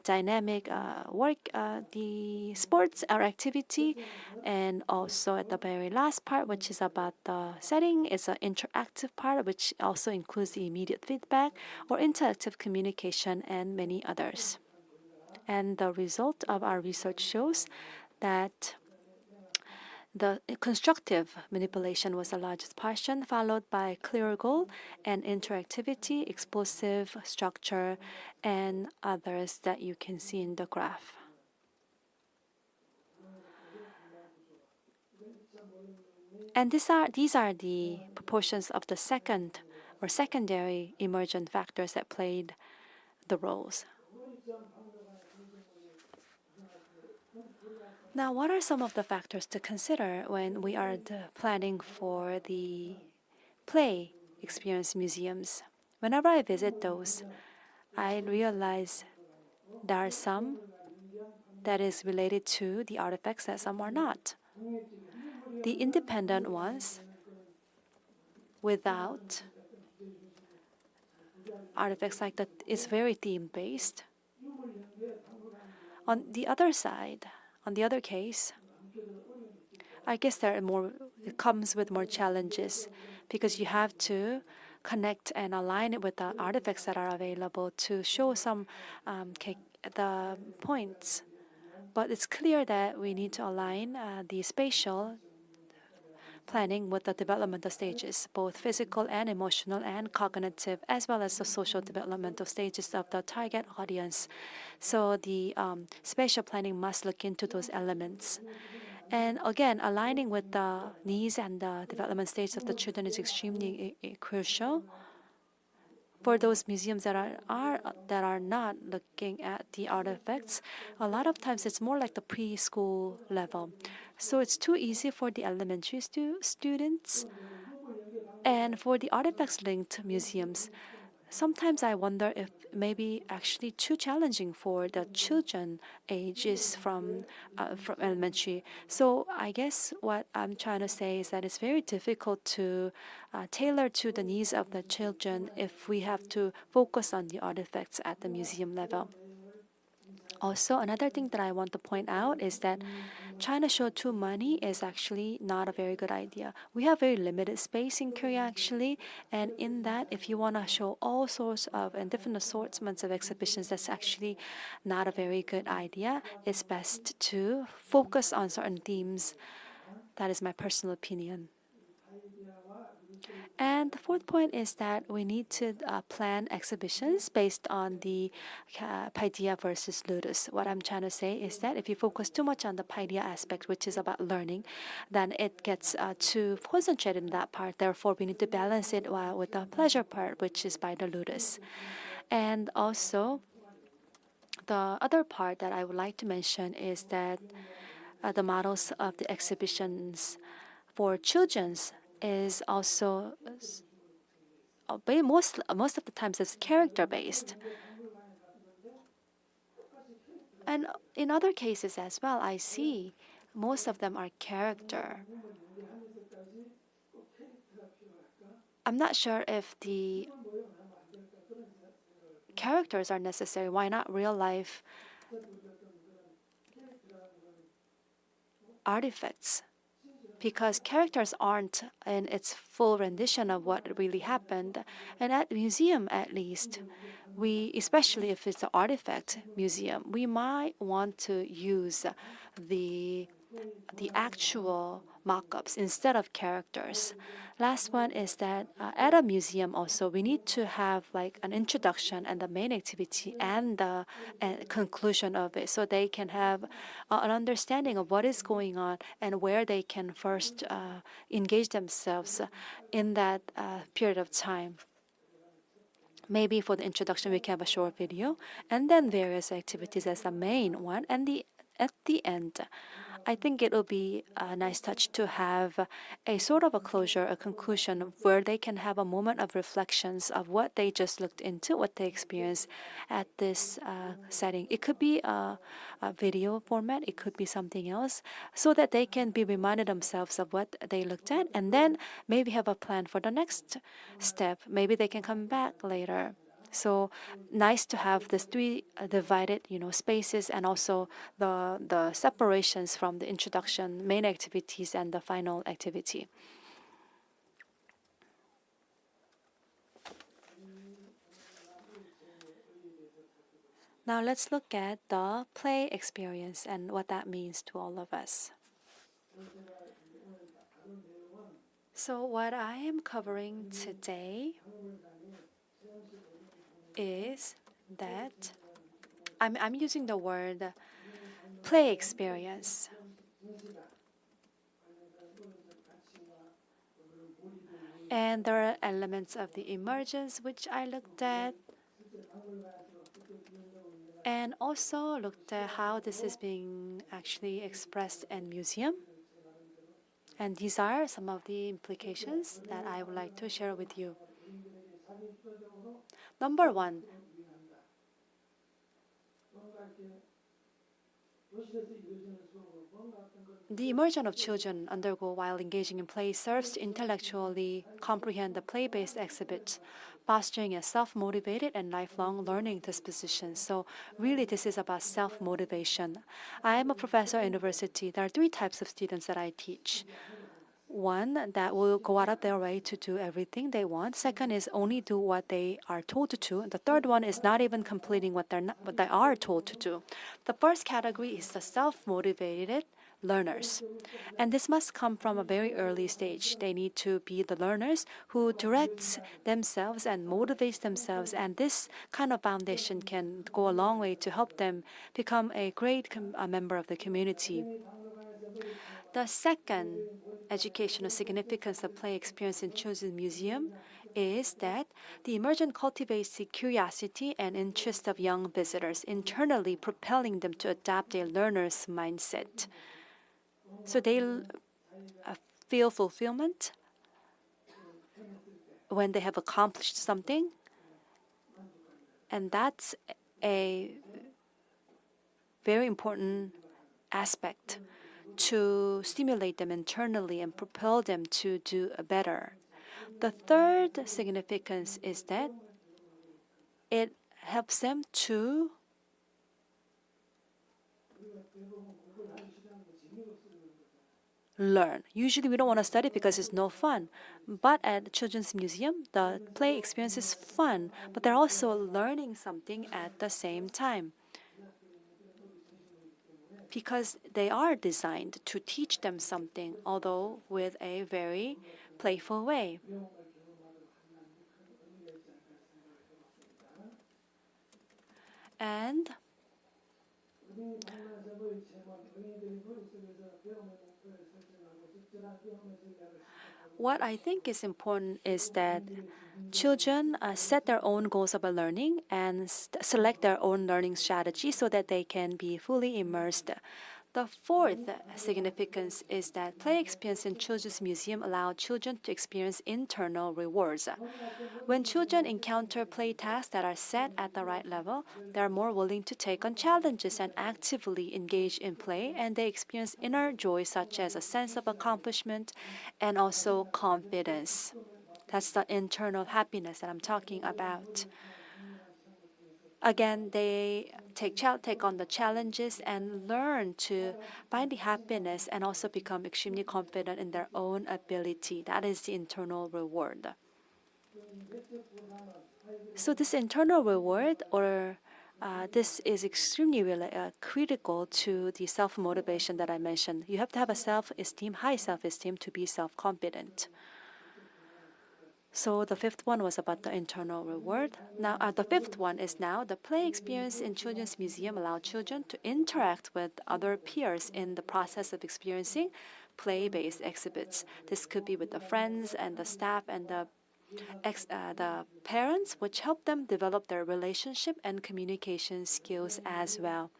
dynamic work, the sports or activity, and also at the very last part, which is about the setting, is an interactive part, which also includes the immediate feedback or interactive communication and many others. And the result of our research shows that The constructive manipulation was the largest portion, followed by clear goal and interactivity, explosive structure, and others that you can see in the graph. And these are the proportions of the second or secondary emergent factors that played the roles. Now, what are some of the factors to consider when we are planning for the play experience museums? Whenever I visit those, I realize there are some that is related to the artifacts and some are not. The independent ones without artifacts like that is very theme-based. On the other side, on the other case, I guess it comes with more challenges because you have to connect and align it with the artifacts that are available to show some the points. But it's clear that we need to align the spatial planning with the developmental stages, both physical and emotional and cognitive, as well as the social developmental stages of the target audience. So the spatial planning must look into those elements. And again, aligning with the needs and the development stage of the children is extremely crucial. For those museums that are not looking at the artifacts, a lot of times it's more like the preschool level. So it's too easy for the elementary students. And for the artifacts-linked museums, sometimes I wonder if maybe actually too challenging for the children ages from elementary. So I guess what I'm trying to say is that it's very difficult to tailor to the needs of the children if we have to focus on the artifacts at the museum level. Also, another thing that I want to point out is that trying to show too many is actually not a very good idea. We have very limited space in Korea actually, and in that, if you want to show all sorts of and different assortments of exhibitions, that's actually not a very good idea. It's best to focus on certain themes. That is my personal opinion. And the fourth point is that we need to plan exhibitions based on the Paideia versus Ludus. What I'm trying to say is that if you focus too much on the Paideia aspect, which is about learning, then it gets too concentrated in that part. Therefore, we need to balance it with the pleasure part, which is by the Ludus. And also, the other part that I would like to mention is that the models of the exhibitions for children's is also most of the times it's character based, and in other cases as well I see most of them are character. I'm not sure if the characters are necessary. Why not real life artifacts? Because characters aren't in its full rendition of what really happened. And at the museum, at least, especially if it's an artifact museum, we might want to use the actual mock-ups instead of characters. Last one is that at a museum also we need to have like an introduction and the main activity and the conclusion of it, so they can have an understanding of what is going on and where they can first engage themselves in that period of time. Maybe for the introduction we can have a short video and then various activities as the main one, and at the end I think it will be a nice touch to have a sort of a closure, a conclusion where they can have a moment of reflections of what they just looked into, what they experienced at this setting. It could be a video format, it could be something else, so that they can be reminded themselves of what they looked at and then maybe have a plan for the next step. Maybe they can come back later. So nice to have this three divided, spaces, and also the separations from the introduction, main activities, and the final activity. Now let's look at the play experience and what that means to all of us. So what I am covering today is that I'm using the word play experience. And there are elements of the emergence which I looked at, and also looked at how this is being actually expressed in museum. And these are some of the implications that I would like to share with you. Number one, the immersion of children undergo while engaging in play serves to intellectually comprehend the play-based exhibits, fostering a self-motivated and lifelong learning disposition. So really this is about self-motivation. I am a professor at university. There are three types of students that I teach. One that will go out of their way to do everything they want. Second is only do what they are told to do. And the third one is not even completing what they are told to do. The first category is the self-motivated learners. And this must come from a very early stage. They need to be the learners who directs themselves and motivates themselves. And this kind of foundation can go a long way to help them become a great member of the community. The second educational significance of play experience in children's museum is that the immersion cultivates the curiosity and interest of young visitors, internally propelling them to adopt a learner's mindset. So they feel fulfillment when they have accomplished something, and that's a very important aspect to stimulate them internally and propel them to do better. The third significance is that it helps them to learn. Usually we don't want to study because it's no fun. But at the Children's Museum, the play experience is fun, but they're also learning something at the same time, because they are designed to teach them something, although with a very playful way. And what I think is important is that children set their own goals of learning and select their own learning strategy so that they can be fully immersed. The fourth significance is that play experience in Children's Museum allow children to experience internal rewards. When children encounter play tasks that are set at the right level, they are more willing to take on challenges and actively engage in play, and they experience inner joy such as a sense of accomplishment and also confidence. That's the internal happiness that I'm talking about. Again, they take on the challenges and learn to find the happiness and also become extremely confident in their own ability. That is the internal reward. So this internal reward, or this is extremely critical to the self-motivation that I mentioned. You have to have a self-esteem, high self-esteem, to be self-confident. So the fifth one was about the internal reward. Now, the fifth one is now the play experience in Children's Museum allow children to interact with other peers in the process of experiencing play-based exhibits. This could be with the friends and the staff and the parents, which help them develop their relationship and communication skills as well.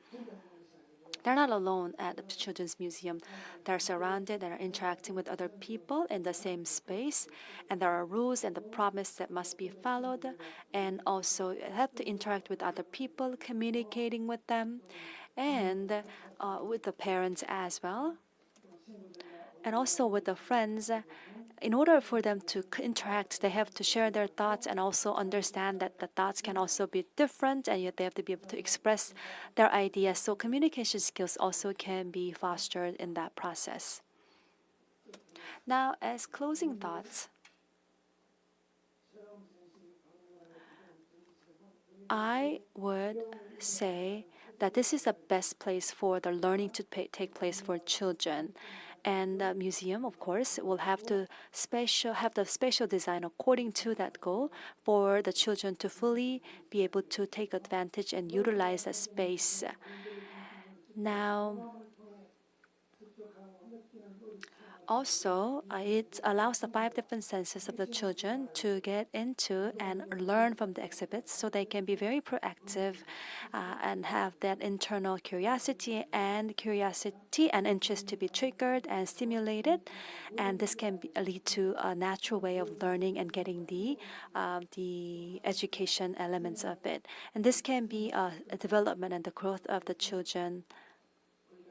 They're not alone at the Children's Museum. They're surrounded and are interacting with other people in the same space, and there are rules and the promise that must be followed, and also have to interact with other people, communicating with them, and with the parents as well, and also with the friends. In order for them to interact, they have to share their thoughts and also understand that the thoughts can also be different, and yet they have to be able to express their ideas. So communication skills also can be fostered in that process. Now, as closing thoughts, I would say that this is the best place for the learning to take place for children. And the museum, of course, will have the special design according to that goal for the children to fully be able to take advantage and utilize the space. Now, also, it allows the 5 different senses of the children to get into and learn from the exhibits so they can be very proactive and have that internal curiosity and interest to be triggered and stimulated. And this can lead to a natural way of learning and getting the education elements of it. And this can be a development and the growth of the children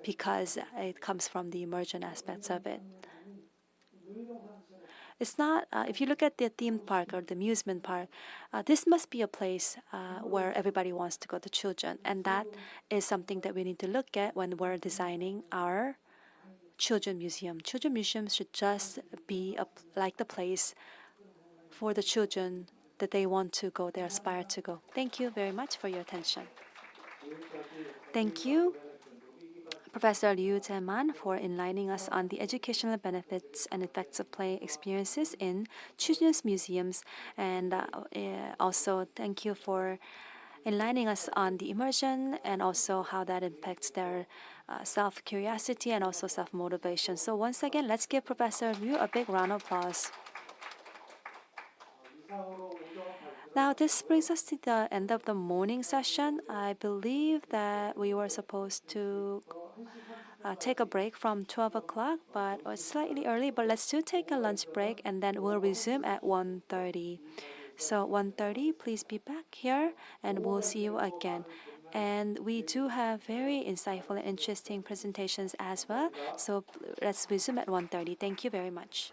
because it comes from the immersion aspects of it. It's not, if you look at the theme park or the amusement park, this must be a place where everybody wants to go, the children. And that is something that we need to look at when we're designing our children museum. Children museums should just be like the place for the children that they want to go, they aspire to go. Thank you very much for your attention. Thank you, Professor Liu Jae-man, for enlightening us on the educational benefits and effects of play experiences in children's museums. And also, thank you for enlightening us on the immersion and also how that impacts their self-curiosity and also self-motivation. So once again, let's give Professor Liu a big round of applause. Now, this brings us to the end of the morning session. I believe that we were supposed to take a break from 12 o'clock, but it's slightly early. But let's take a lunch break, and then we'll resume at 1:30. So 1:30, please be back here, and we'll see you again. And we do have very insightful and interesting presentations as well. So let's resume at 1:30. Thank you very much.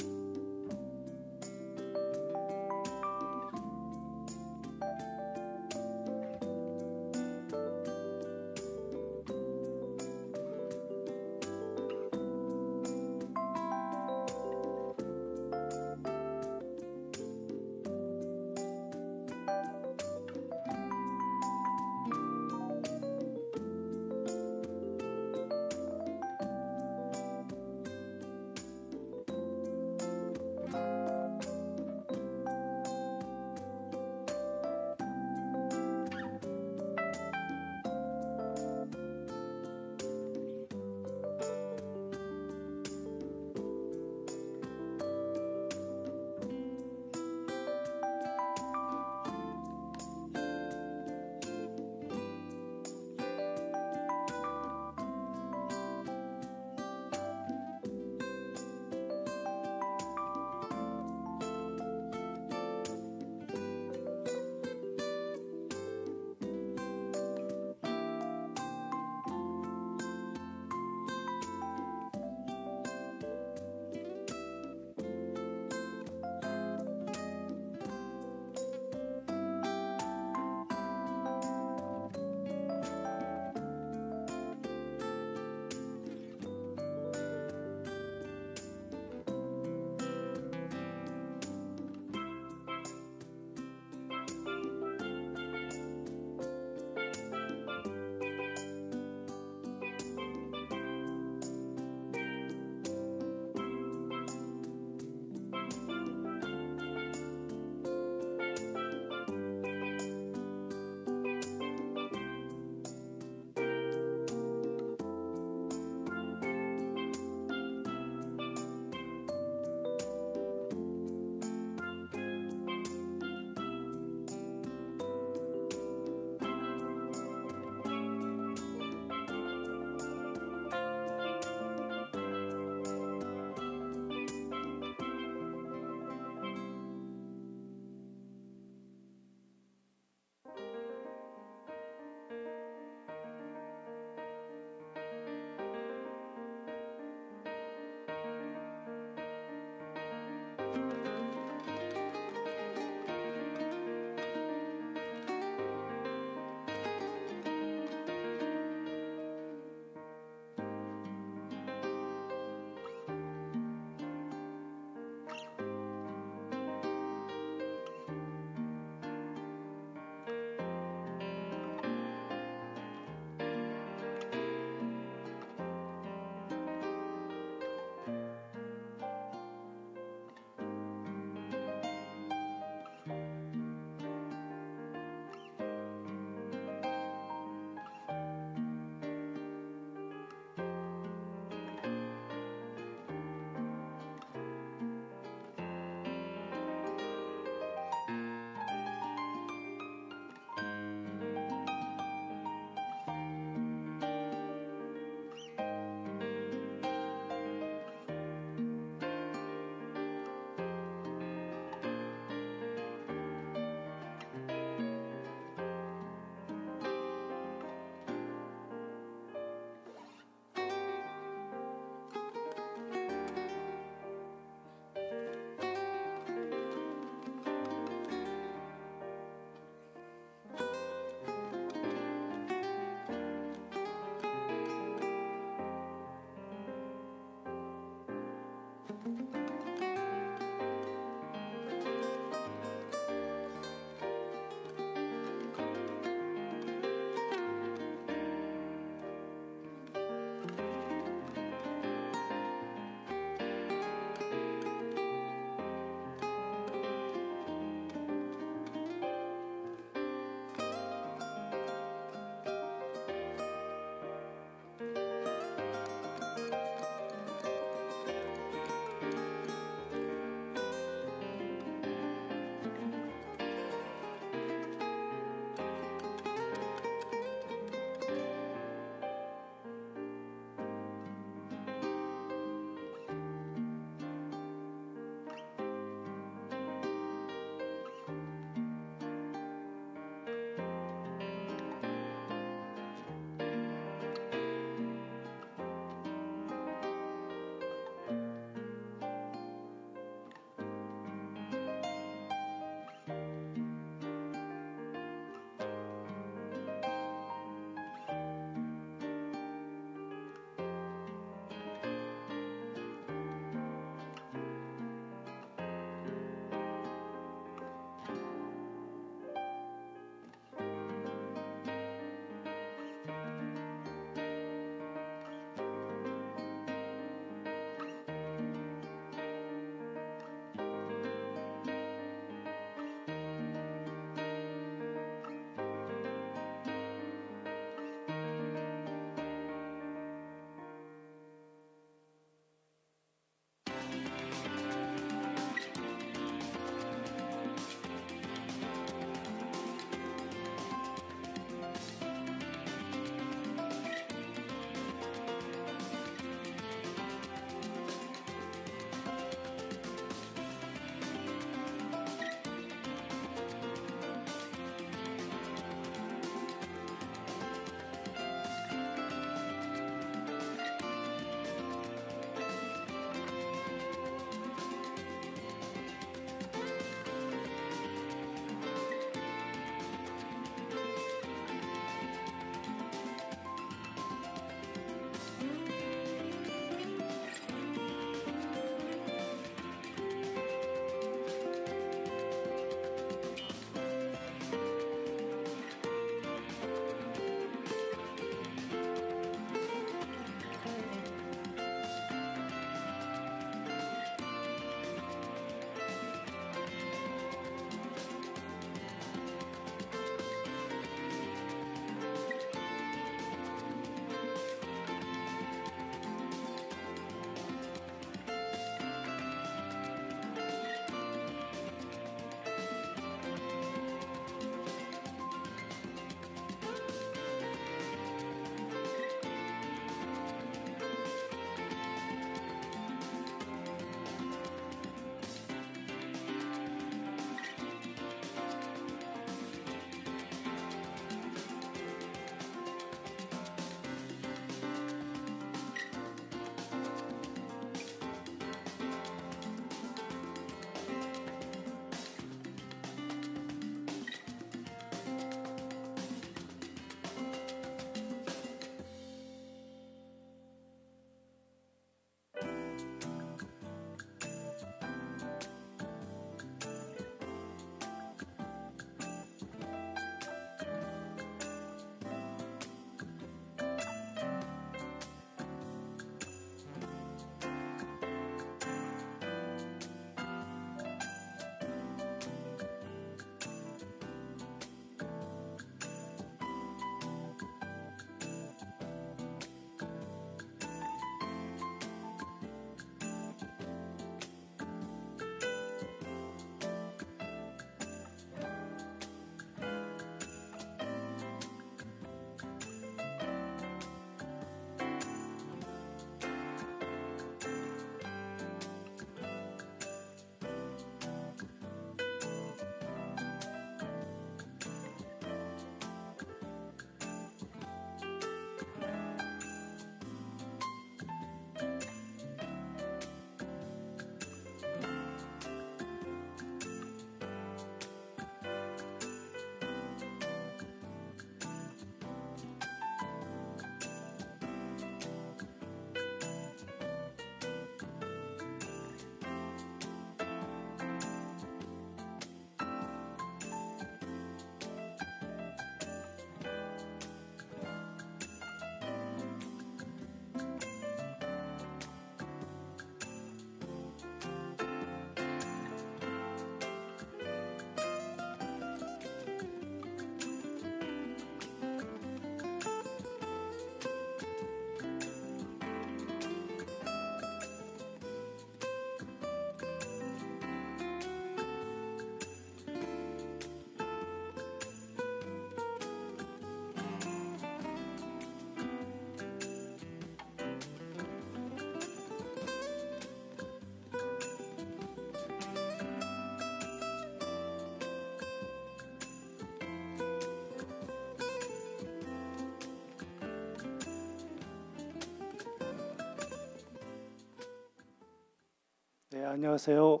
안녕하세요.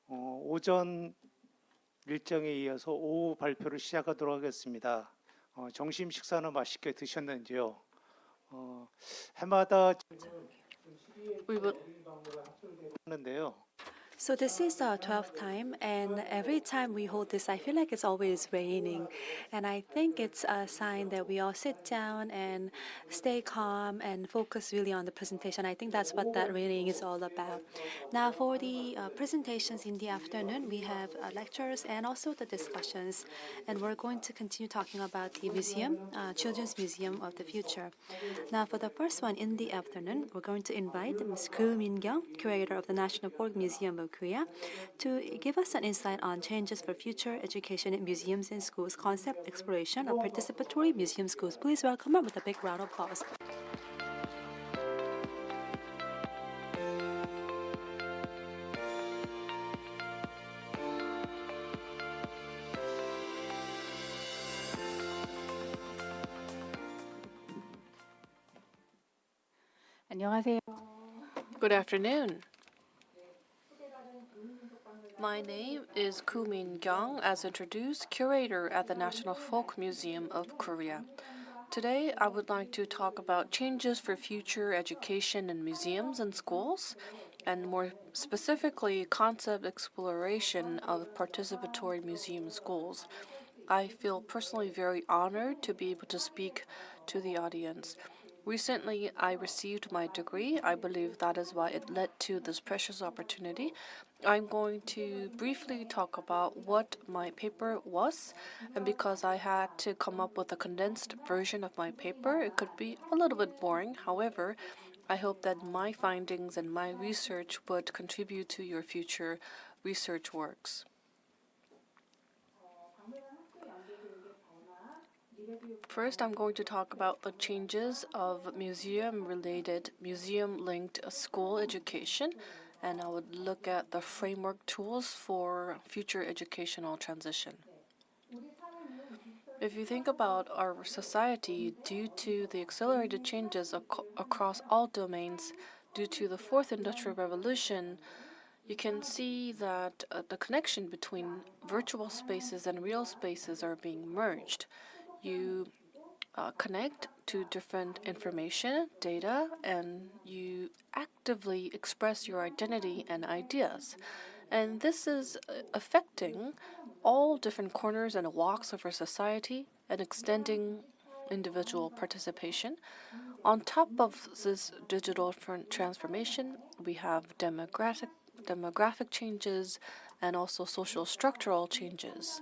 오전 일정에 이어서 오후 발표를 시작하도록 하겠습니다. 점심 식사는 맛있게 드셨는지요? 해마다 We would 하는데요. So this is the 12th time, and every time we hold this, I feel like it's always raining. And I think it's a sign that we all sit down and stay calm and focus really on the presentation. I think that's what that raining is all about. Now for the presentations in the afternoon, we have lectures and also the discussions. And we're going to continue talking about the museum, Children's Museum of the Future. Now for the first one in the afternoon, we're going to invite Ms. Koo Min-kyung, curator of the National Folk Museum of Korea, to give us an insight on changes for future education in museums and schools, concept exploration of participatory museum schools. Please welcome her with a big round of applause. 안녕하세요. Good afternoon. My name is Koo Min-kyung, as introduced, curator at the National Folk Museum of Korea. Today, I would like to talk about changes for future education in museums and schools, and more specifically, concept exploration of participatory museum schools. I feel personally very honored to be able to speak to the audience. Recently, I received my degree. I believe that is why it led to this precious opportunity. I'm going to briefly talk about what my paper was, and because I had to come up with a condensed version of my paper, it could be a little bit boring. However, I hope that my findings and my research would contribute to your future research works. First, I'm going to talk about the changes of museum-related, museum-linked school education, and I would look at the framework tools for future educational transition. If you think about our society, due to the accelerated changes across all domains, due to the Fourth Industrial Revolution, you can see that the connection between virtual spaces and real spaces are being merged. You connect to different information, data, and you actively express your identity and ideas. And this is affecting all different corners and walks of our society and extending individual participation. On top of this digital transformation, we have demographic changes and also social structural changes.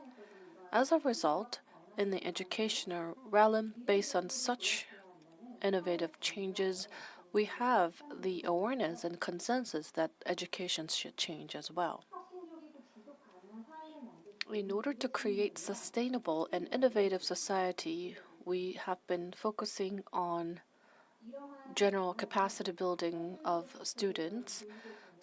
As a result, in the educational realm, based on such innovative changes, we have the awareness and consensus that education should change as well. In order to create sustainable and innovative society, we have been focusing on general capacity building of students.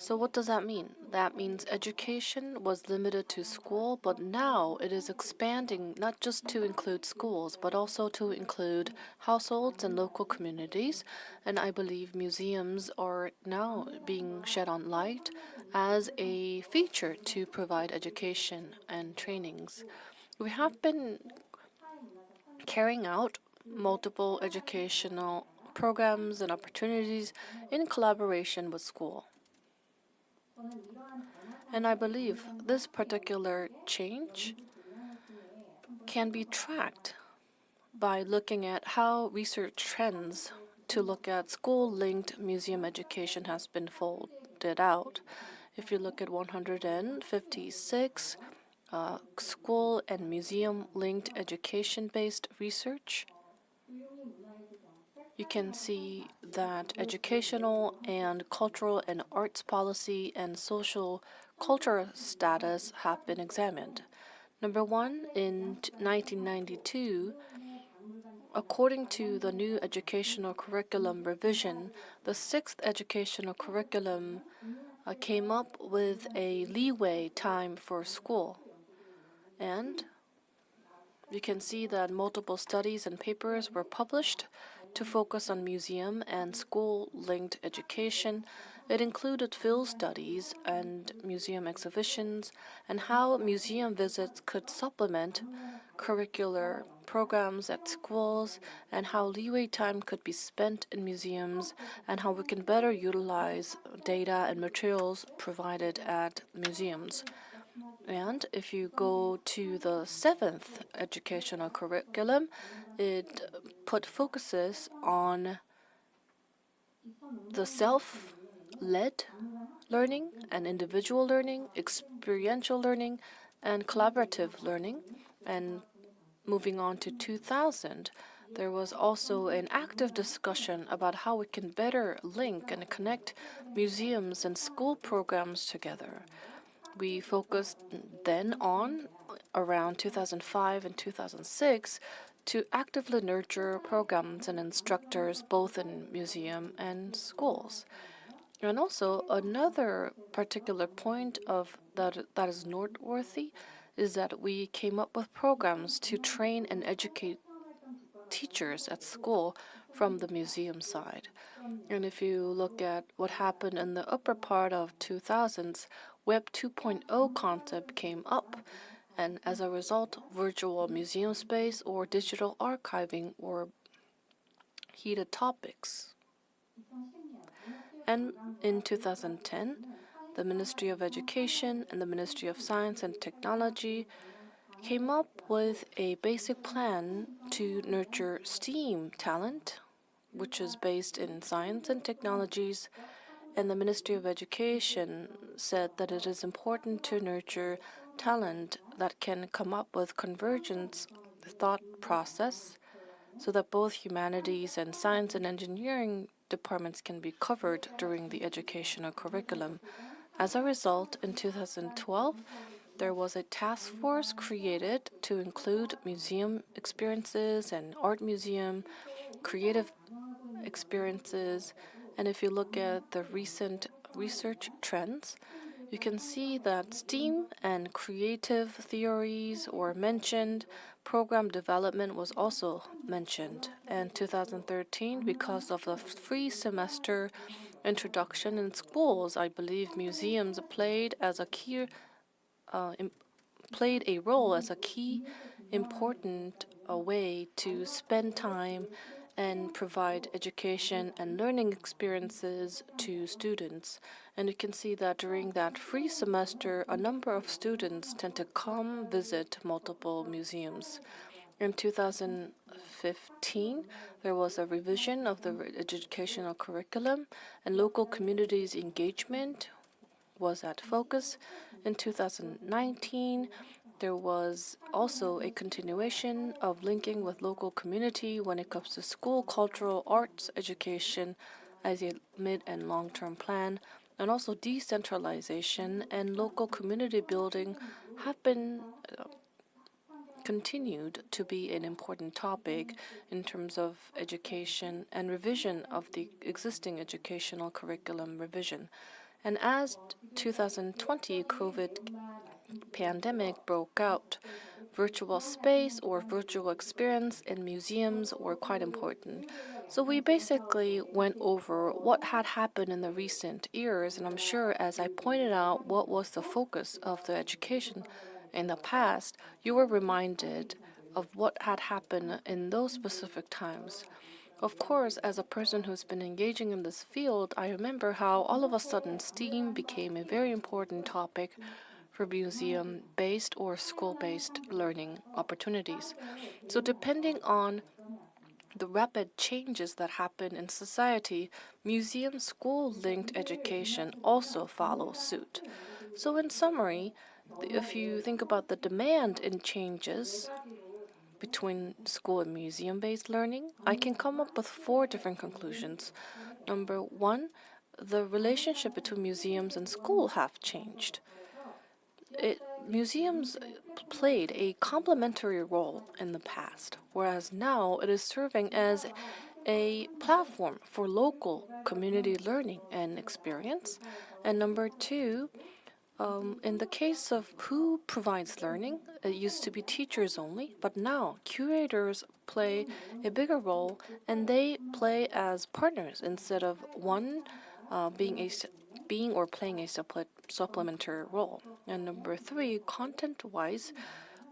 So what does that mean? That means education was limited to school, but now it is expanding not just to include schools, but also to include households and local communities. And I believe museums are now being shed on light as a feature to provide education and trainings. We have been carrying out multiple educational programs and opportunities in collaboration with school. And I believe this particular change can be tracked by looking at how research trends to look at school-linked museum education has been folded out. If you look at 156 school and museum-linked education-based research, you can see that educational and cultural and arts policy and social culture status have been examined. Number one, in 1992, according to the new educational curriculum revision, the sixth educational curriculum came up with a leeway time for school. And you can see that multiple studies and papers were published to focus on museum and school-linked education. It included field studies and museum exhibitions, and how museum visits could supplement curricular programs at schools, and how leeway time could be spent in museums, and how we can better utilize data and materials provided at museums. And if you go to the 7th educational curriculum, it put focuses on the self-led learning and individual learning, experiential learning, and collaborative learning. And moving on to 2000, there was also an active discussion about how we can better link and connect museums and school programs together. We focused then on, around 2005 and 2006, to actively nurture programs and instructors both in museum and schools. And also, another particular point of that is noteworthy is that we came up with programs to train and educate teachers at school from the museum side. And if you look at what happened in the upper part of 2000s, Web 2.0 concept came up, and as a result, virtual museum space or digital archiving were heated topics. And in 2010, the Ministry of Education and the Ministry of Science and Technology came up with a basic plan to nurture STEAM talent, which is based in science and technologies, and the Ministry of Education said that it is important to nurture talent that can come up with convergence thought process so that both humanities and science and engineering departments can be covered during the educational curriculum. As a result, in 2012, there was a task force created to include museum experiences and art museum, creative experiences, and if you look at the recent research trends, you can see that STEAM and creative theories were mentioned. Program development was also mentioned. And 2013, because of the free semester introduction in schools, I believe museums played a role as a key important way to spend time and provide education and learning experiences to students. And you can see that during that free semester, a number of students tend to come visit multiple museums. In 2015, there was a revision of the educational curriculum, and local communities' engagement was at focus. In 2019, there was also a continuation of linking with local community when it comes to school, cultural, arts, education as a mid and long-term plan, and also decentralization and local community building have been continued to be an important topic in terms of education and revision of the existing educational curriculum revision. And as 2020 COVID pandemic broke out, virtual space or virtual experience in museums were quite important. So we basically went over what had happened in the recent years, and I'm sure as I pointed out what was the focus of the education in the past, you were reminded of what had happened in those specific times. Of course, as a person who's been engaging in this field, I remember how all of a sudden STEAM became a very important topic for museum-based or school-based learning opportunities. So depending on the rapid changes that happen in society, museum school-linked education also follows suit. So in summary, if you think about the demand in changes between school and museum-based learning, I can come up with 4 different conclusions. Number 1, the relationship between museums and school have changed. Museums played a complementary role in the past, whereas now it is serving as a platform for local community learning and experience. And number 2, In the case of who provides learning, it used to be teachers only, but now curators play a bigger role, and they play as partners instead of one being or playing a supplementary role. And number three, content-wise,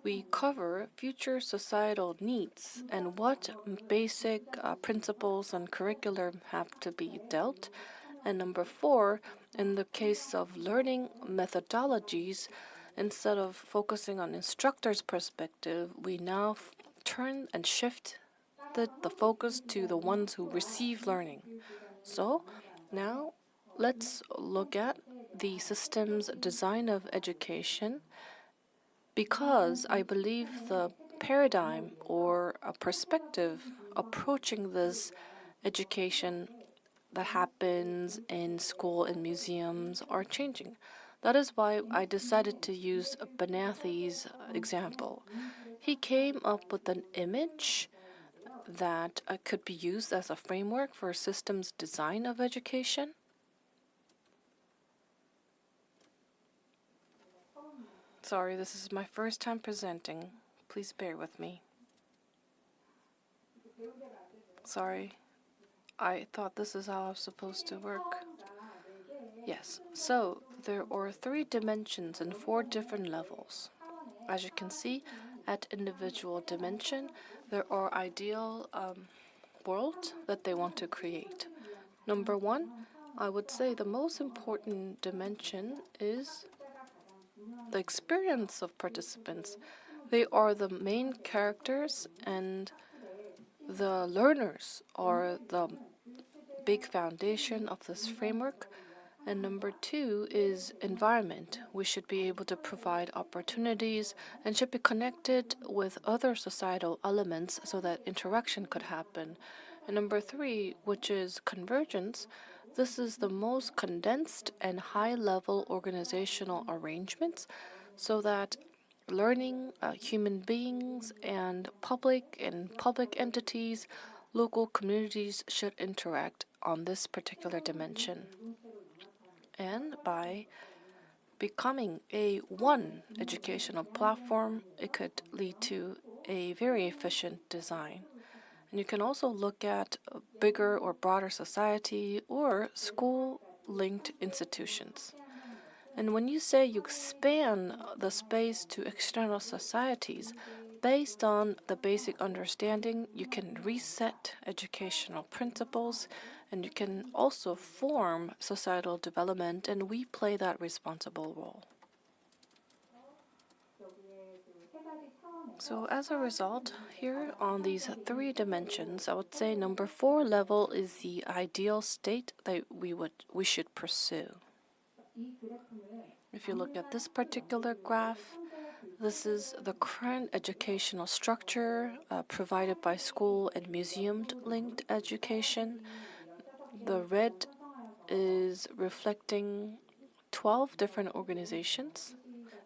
we cover future societal needs and what basic principles and curriculum have to be dealt. And number four, in the case of learning methodologies, instead of focusing on instructor's perspective, we now turn and shift the focus to the ones who receive learning. So now let's look at the system's design of education, because I believe the paradigm or a perspective approaching this education that happens in school and museums are changing. That is why I decided to use Benathi's example. He came up with an image that could be used as a framework for systems design of education. Sorry, this is my first time presenting. Please bear with me. Sorry. I thought this is how I was supposed to work. Yes, so there are 3 dimensions and 4 different levels. As you can see, at individual dimension, there are ideal worlds that they want to create. Number 1, I would say the most important dimension is the experience of participants. They are the main characters, and the learners are the big foundation of this framework. And number 2 is environment. We should be able to provide opportunities and should be connected with other societal elements so that interaction could happen. And number 3, which is convergence, this is the most condensed and high-level organizational arrangements so that learning, human beings, and public entities, local communities should interact on this particular dimension. And by becoming a one educational platform, it could lead to a very efficient design. And you can also look at a bigger or broader society or school-linked institutions. And when you say you expand the space to external societies, based on the basic understanding, you can reset educational principles, and you can also form societal development, and we play that responsible role. So as a result, here on these 3 dimensions, I would say number 4 level is the ideal state that we should pursue. If you look at this particular graph, this is the current educational structure provided by school and museum-linked education. The red is reflecting 12 different organizations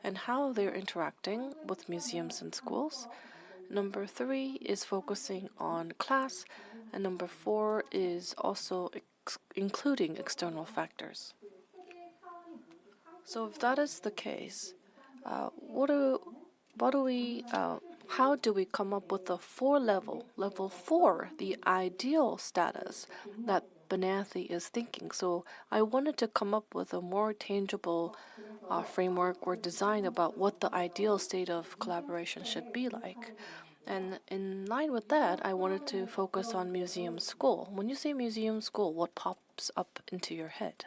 and how they're interacting with museums and schools. Number 3 is focusing on class, and number 4 is also including external factors. So if that is the case, how do we come up with a 4 level? Level 4, the ideal status that Benathi is thinking. So I wanted to come up with a more tangible framework or design about what the ideal state of collaboration should be like. And in line with that, I wanted to focus on museum school. When you say museum school, what pops up into your head?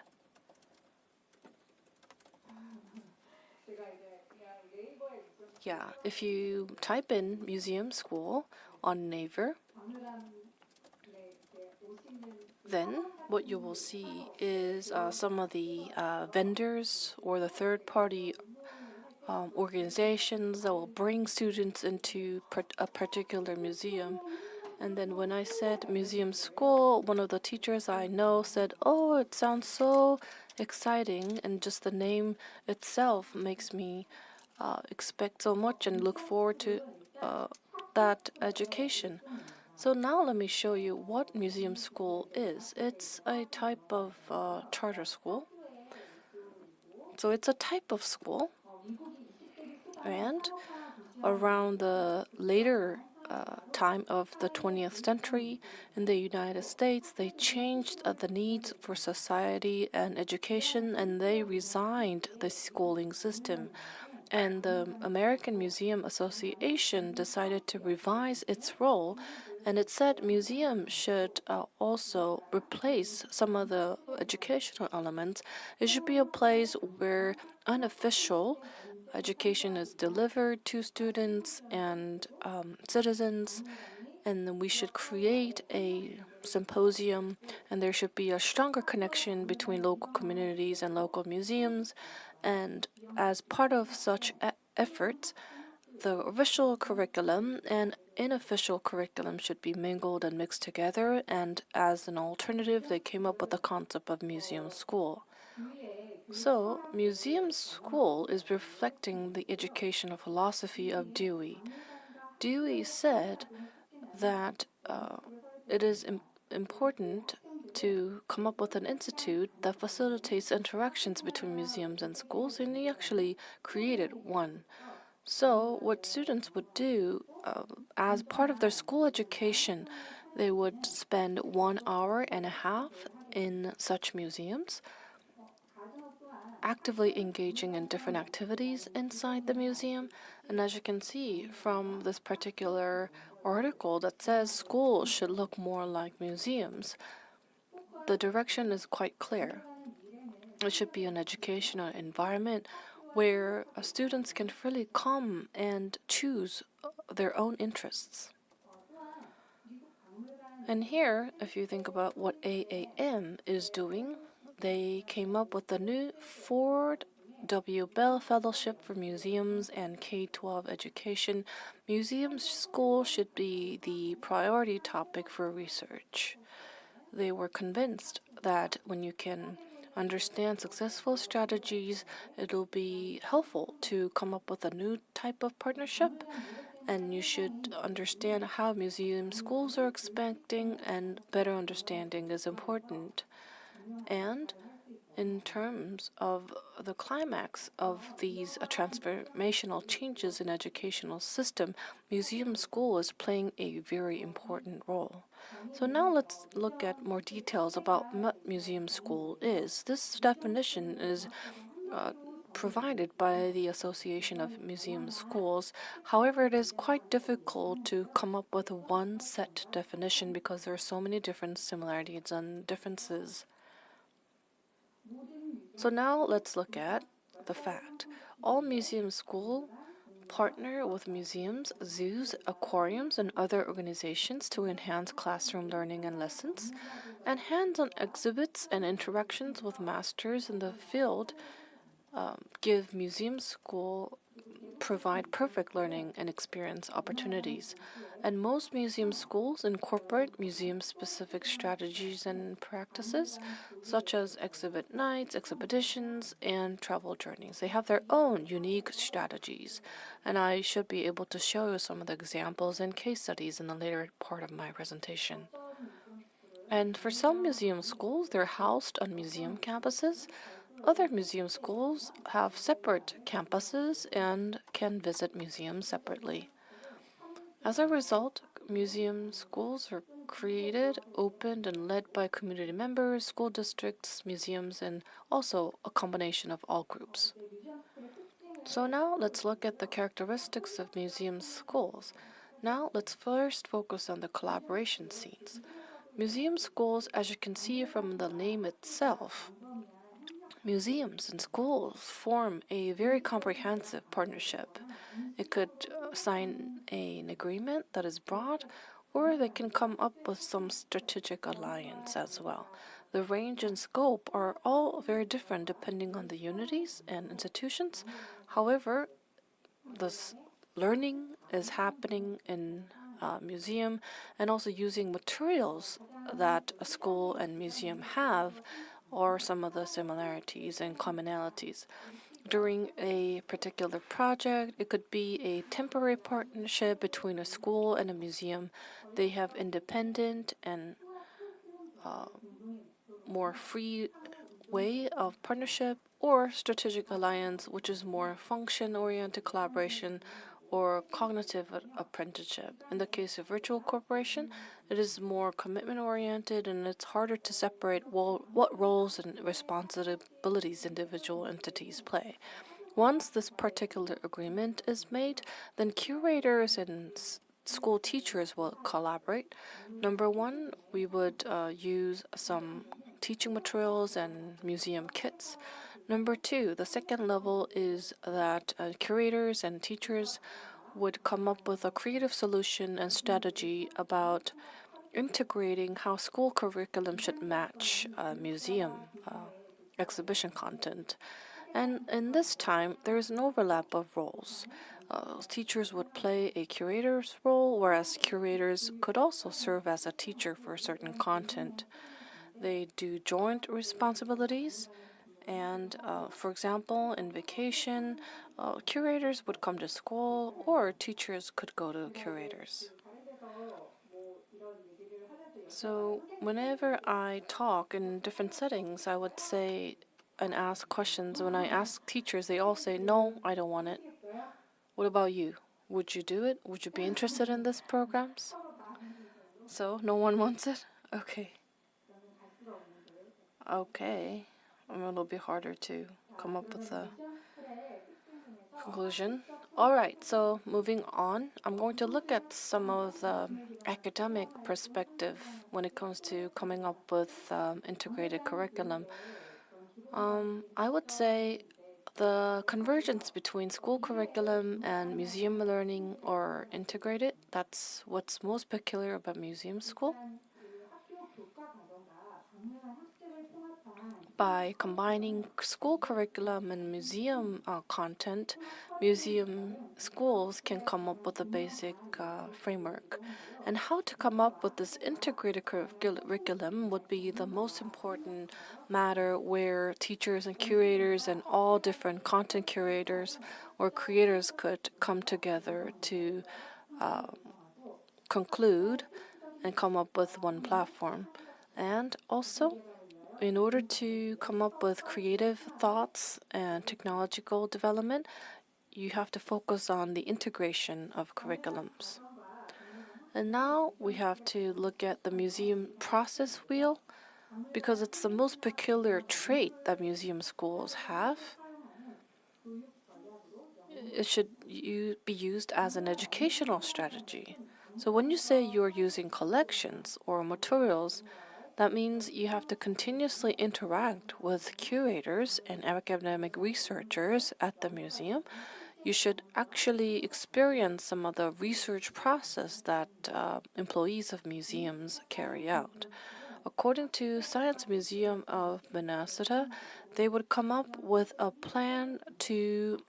Yeah, if you type in museum school on Naver, then what you will see is some of the vendors or the third-party organizations that will bring students into a particular museum. And then when I said museum school, one of the teachers I know said, "Oh, it sounds so exciting," and just the name itself makes me expect so much and look forward to that education. So now let me show you what museum school is. It's a type of charter school. So it's a type of school. And around the later time of the 20th century in the United States, they changed the needs for society and education, and they resigned the schooling system. And the American Museum Association decided to revise its role, and it said museums should also replace some of the educational elements. It should be a place where unofficial education is delivered to students and citizens, and then we should create a symposium, and there should be a stronger connection between local communities and local museums. And as part of such efforts, the official curriculum and unofficial curriculum should be mingled and mixed together, and as an alternative, they came up with the concept of museum school. So, museum school is reflecting the educational philosophy of Dewey. Dewey said that it is important to come up with an institute that facilitates interactions between museums and schools, and he actually created one. So, what students would do as part of their school education, they would spend 1 hour and a half in such museums, actively engaging in different activities inside the museum. And as you can see from this particular article that says schools should look more like museums, the direction is quite clear. It should be an educational environment where students can freely come and choose their own interests. And here, if you think about what AAM is doing, they came up with the new Ford W. Bell Fellowship for Museums and K-12 Education. Museum school should be the priority topic for research. They were convinced that when you can understand successful strategies, it'll be helpful to come up with a new type of partnership. And you should understand how museum schools are expanding, and better understanding is important. And in terms of the climax of these transformational changes in educational system, museum school is playing a very important role. So now let's look at more details about what museum school is. This definition is provided by the Association of Museum Schools. However, it is quite difficult to come up with one set definition because there are so many different similarities and differences. So now let's look at the fact. All museum schools partner with museums, zoos, aquariums, and other organizations to enhance classroom learning and lessons, and hands-on exhibits and interactions with masters in the field give museum school provide perfect learning and experience opportunities. And most museum schools incorporate museum-specific strategies and practices, such as exhibit nights, expeditions, and travel journeys. They have their own unique strategies, and I should be able to show you some of the examples and case studies in the later part of my presentation. And for some museum schools, they're housed on museum campuses. Other museum schools have separate campuses and can visit museums separately. As a result, museum schools are created, opened, and led by community members, school districts, museums, and also a combination of all groups. So now let's look at the characteristics of museum schools. Now let's first focus on the collaboration scenes. Museum schools, as you can see from the name itself, museums and schools form a very comprehensive partnership. It could sign an agreement that is broad, or they can come up with some strategic alliance as well. The range and scope are all very different depending on the unities and institutions. However, this learning is happening in a museum, and also using materials that a school and museum have or some of the similarities and commonalities. During a particular project, it could be a temporary partnership between a school and a museum. They have independent and more free way of partnership, or strategic alliance, which is more function-oriented collaboration or cognitive apprenticeship. In the case of virtual corporation, it is more commitment-oriented, and it's harder to separate what roles and responsibilities individual entities play. Once this particular agreement is made, then curators and school teachers will collaborate. Number one, we would use some teaching materials and museum kits. Number two, the second level is that curators and teachers would come up with a creative solution and strategy about integrating how school curriculum should match museum exhibition content. And in this time, there is an overlap of roles. Teachers would play a curator's role, whereas curators could also serve as a teacher for certain content. They do joint responsibilities, and for example, in vacation, curators would come to school, or teachers could go to curators. So whenever I talk in different settings, I would say and ask questions. When I ask teachers, they all say, "No, I don't want it." What about you? Would you do it? Would you be interested in these programs? So no one wants it? Okay. Okay. I'm a little bit harder to come up with a conclusion. All right, so moving on, I'm going to look at some of the academic perspective when it comes to coming up with integrated curriculum. I would say the convergence between school curriculum and museum learning are integrated. That's what's most peculiar about museum school. By combining school curriculum and museum content, museum schools can come up with a basic framework. And how to come up with this integrated curriculum would be the most important matter, where teachers and curators and all different content curators or creators could come together to conclude and come up with one platform. And also, in order to come up with creative thoughts and technological development, you have to focus on the integration of curriculums. And now we have to look at the museum process wheel, because it's the most peculiar trait that museum schools have. It should be used as an educational strategy. So when you say you're using collections or materials, that means you have to continuously interact with curators and academic researchers at the museum. You should actually experience some of the research process that employees of museums carry out. According to Science Museum of Minnesota, they would come up with a plan to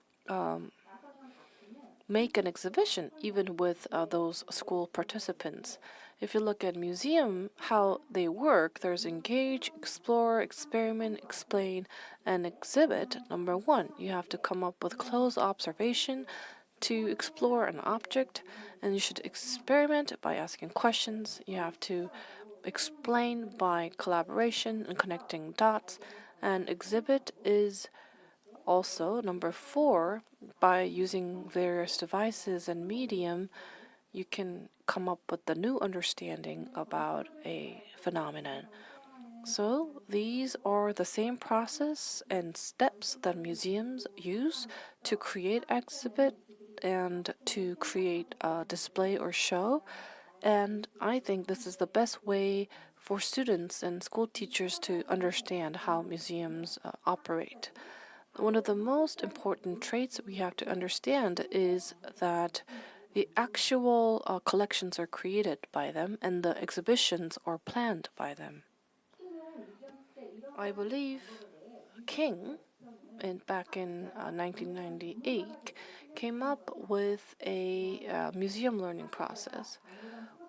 make an exhibition even with those school participants. If you look at museum, how they work, there's engage, explore, experiment, explain, and exhibit. Number one, you have to come up with close observation to explore an object, and you should experiment by asking questions. You have to explain by collaboration and connecting dots, and exhibit is also number four. By using various devices and medium, you can come up with a new understanding about a phenomenon. So these are the same process and steps that museums use to create exhibit and to create a display or show. And I think this is the best way for students and school teachers to understand how museums operate. One of the most important traits we have to understand is that the actual collections are created by them and the exhibitions are planned by them. I believe King, back in 1998, came up with a museum learning process.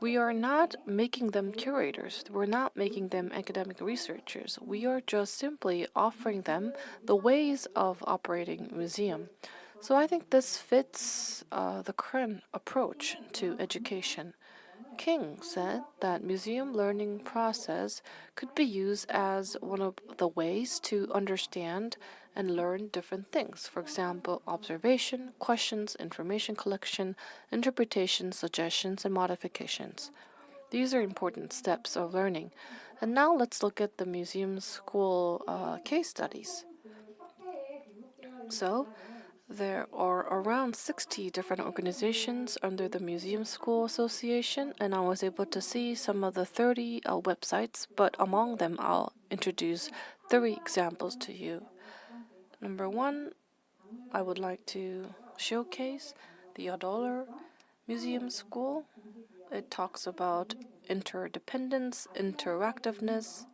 We are not making them curators. We're not making them academic researchers. We are just simply offering them the ways of operating a museum. So I think this fits the current approach to education. King said that museum learning process could be used as one of the ways to understand and learn different things. For example, observation, questions, information collection, interpretation, suggestions, and modifications. These are important steps of learning. And now let's look at the museum school case studies. So, there are around 60 different organizations under the Museum School Association, and I was able to see some of the 30 websites, but among them I'll introduce 3 examples to you. Number 1, I would like to showcase the Adoller Museum School. It talks about interdependence, interactiveness,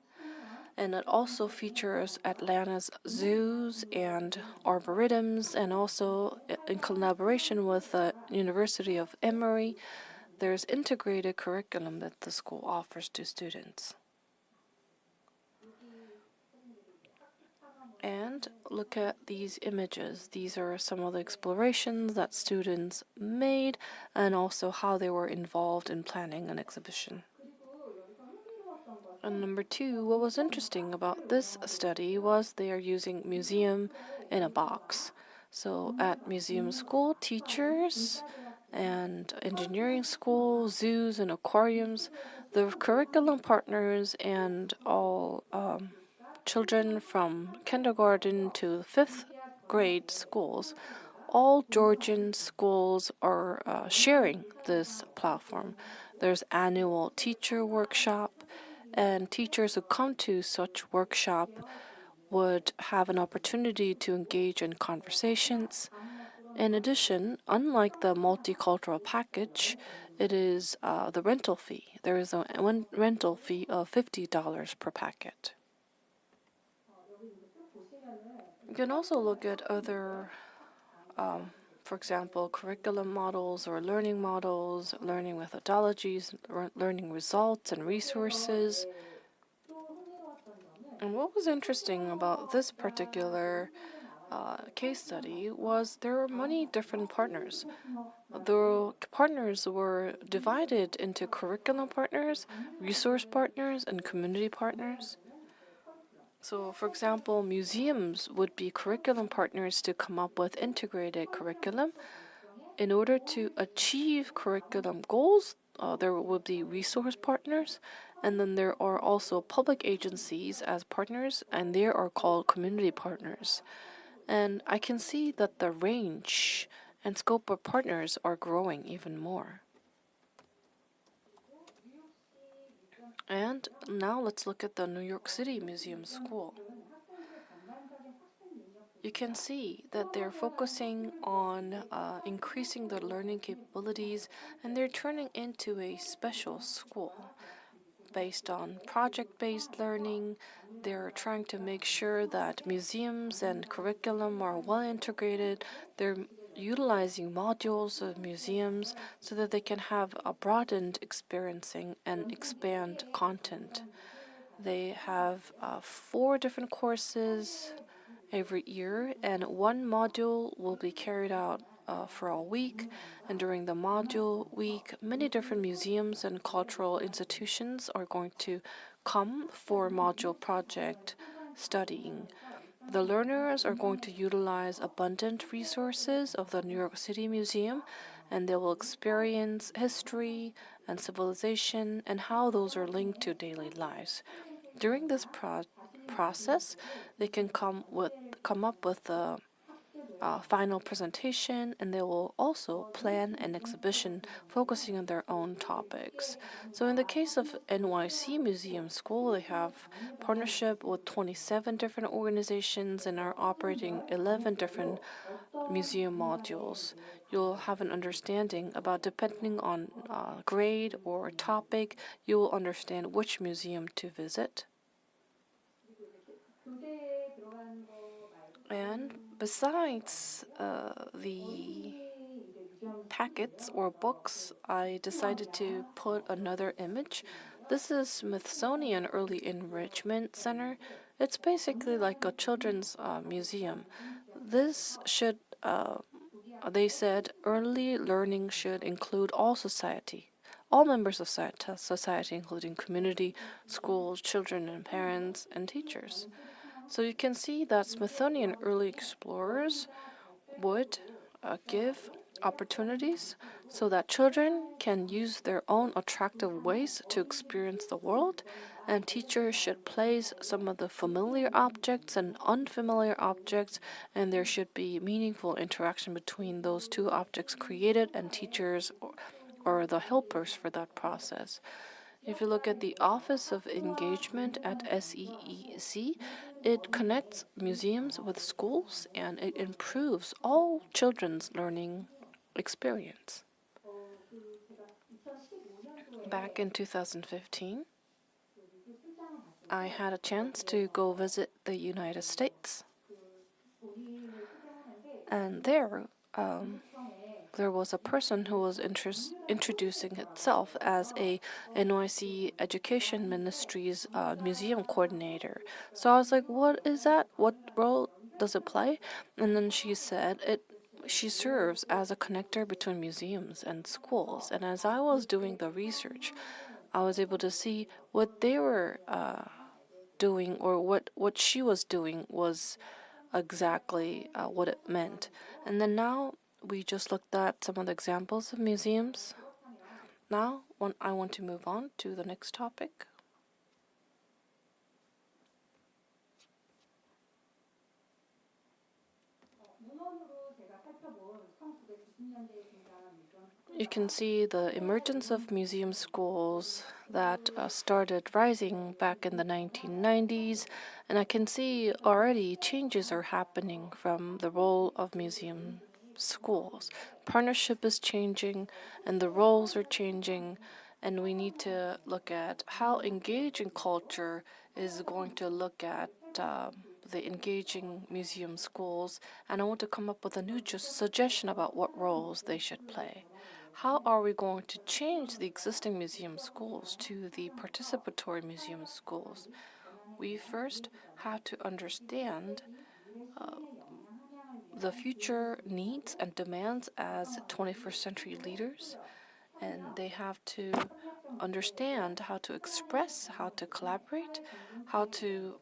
and it also features Atlanta's zoos and arboretums, and also in collaboration with the University of Emory, there's integrated curriculum that the school offers to students. And look at these images. These are some of the explorations that students made and also how they were involved in planning an exhibition. And number 2, what was interesting about this study was they are using museum in a box. So at museum school, teachers and engineering school, zoos and aquariums, the curriculum partners and all children from kindergarten to 5th grade schools, all Georgian schools are sharing this platform. There's annual teacher workshop, and teachers who come to such workshop would have an opportunity to engage in conversations. In addition, unlike the multicultural package, it is the rental fee. There is a rental fee of $50 per packet. You can also look at other, for example, curriculum models or learning models, learning methodologies, learning results and resources. And what was interesting about this particular case study was there were many different partners. The partners were divided into curriculum partners, resource partners, and community partners. So, for example, museums would be curriculum partners to come up with integrated curriculum. In order to achieve curriculum goals, there would be resource partners, and then there are also public agencies as partners, and they are called community partners. And I can see that the range and scope of partners are growing even more. And now let's look at the New York City Museum School. You can see that they're focusing on increasing their learning capabilities, and they're turning into a special school. Based on project-based learning, they're trying to make sure that museums and curriculum are well integrated. They're utilizing modules of museums so that they can have a broadened experiencing and expand content. They have 4 different courses every year, and 1 module will be carried out for a week. And during the module week, many different museums and cultural institutions are going to come for module project studying. The learners are going to utilize abundant resources of the New York City Museum, and they will experience history and civilization and how those are linked to daily lives. During this process, they can come up with a final presentation, and they will also plan an exhibition focusing on their own topics. So in the case of NYC Museum School, they have partnership with 27 different organizations and are operating 11 different museum modules. You'll have an understanding about, depending on grade or topic, you will understand which museum to visit. And besides the packets or books, I decided to put another image. This is Smithsonian Early Enrichment Center. It's basically like a children's museum. This should, they said, early learning should include all society, all members of society, including community, schools, children and parents, and teachers. So you can see that Smithsonian early explorers would give opportunities so that children can use their own attractive ways to experience the world, and teachers should place some of the familiar objects and unfamiliar objects, and there should be meaningful interaction between those two objects created and teachers or the helpers for that process. If you look at the Office of Engagement at SEEC, it connects museums with schools and it improves all children's learning experience. Back in 2015, I had a chance to go visit the United States. And there was a person who was introducing itself as a NYC Education Ministry's museum coordinator. So I was like, what is that? What role does it play? And then she said she serves as a connector between museums and schools. And as I was doing the research, I was able to see what they were doing, or what she was doing was exactly what it meant. And then now we just looked at some of the examples of museums. Now I want to move on to the next topic. You can see the emergence of museum schools that started rising back in the 1990s, and I can see already changes are happening from the role of museum schools. Partnership is changing, and the roles are changing, and we need to look at how engaging culture is going to look at the engaging museum schools, and I want to come up with a new suggestion about what roles they should play. How are we going to change the existing museum schools to the participatory museum schools? We first have to understand the future needs and demands as 21st century leaders, and they have to understand how to express, how to collaborate, how to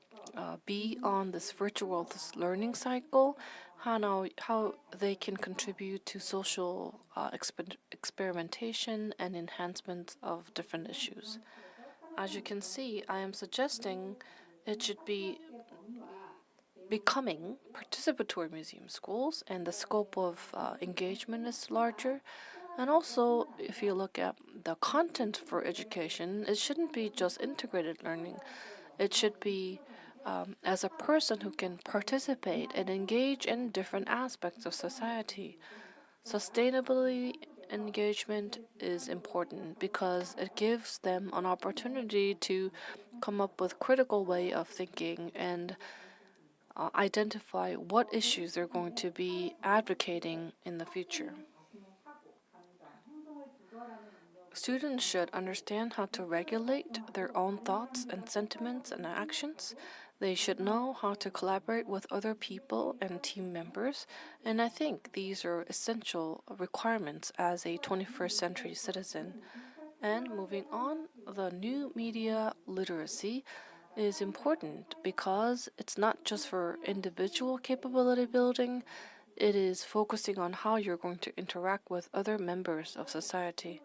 be on this virtual learning cycle, how they can contribute to social experimentation and enhancement of different issues. As you can see, I am suggesting it should be becoming participatory museum schools, and the scope of engagement is larger. And also, if you look at the content for education, it shouldn't be just integrated learning. It should be as a person who can participate and engage in different aspects of society. Sustainability engagement is important because it gives them an opportunity to come up with critical way of thinking and identify what issues they're going to be advocating in the future. Students should understand how to regulate their own thoughts and sentiments and actions. They should know how to collaborate with other people and team members, and I think these are essential requirements as a 21st century citizen. And moving on, the new media literacy is important because it's not just for individual capability building, it is focusing on how you're going to interact with other members of society.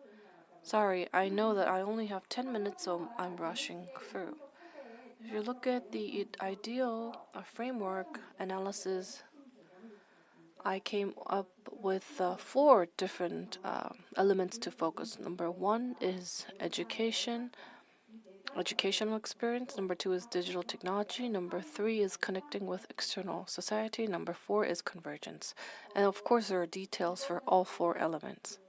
Sorry, I know that I only have 10 minutes, so I'm rushing through. If you look at the ideal framework analysis, I came up with 4 different elements to focus. Number 1 is educational experience. Number 2 is digital technology. Number 3 is connecting with external society. Number 4 is convergence. And of course, there are details for all 4 elements.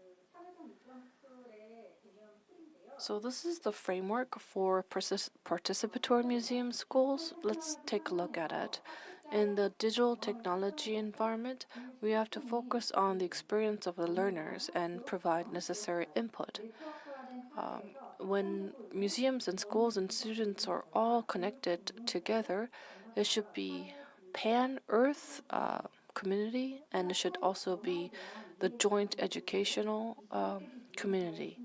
So this is the framework for participatory museum schools. Let's take a look at it. In the digital technology environment, we have to focus on the experience of the learners and provide necessary input. When museums and schools and students are all connected together, it should be pan-Earth community, and it should also be the joint educational community.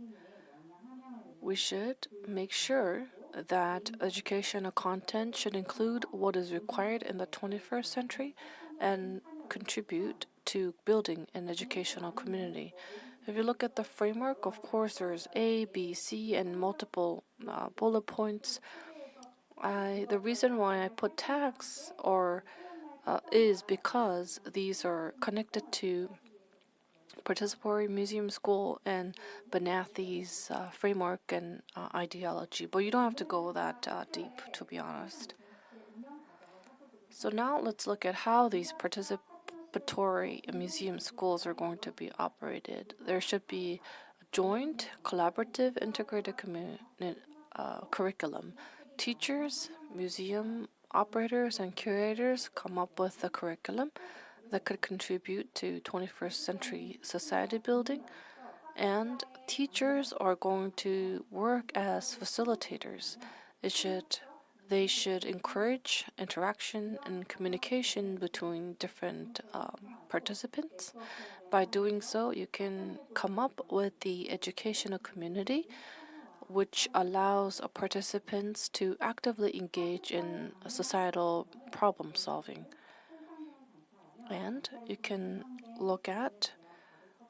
We should make sure that educational content should include what is required in the 21st century and contribute to building an educational community. If you look at the framework, of course, there's A, B, C, and multiple bullet points. The reason why I put tags is because these are connected to participatory museum school and Benathi's framework and ideology, but you don't have to go that deep, to be honest. So now let's look at how these participatory museum schools are going to be operated. There should be a joint, collaborative, integrated curriculum. Teachers, museum operators, and curators come up with a curriculum that could contribute to 21st century society building, and teachers are going to work as facilitators. They should encourage interaction and communication between different participants. By doing so, you can come up with the educational community which allows participants to actively engage in societal problem solving. And you can look at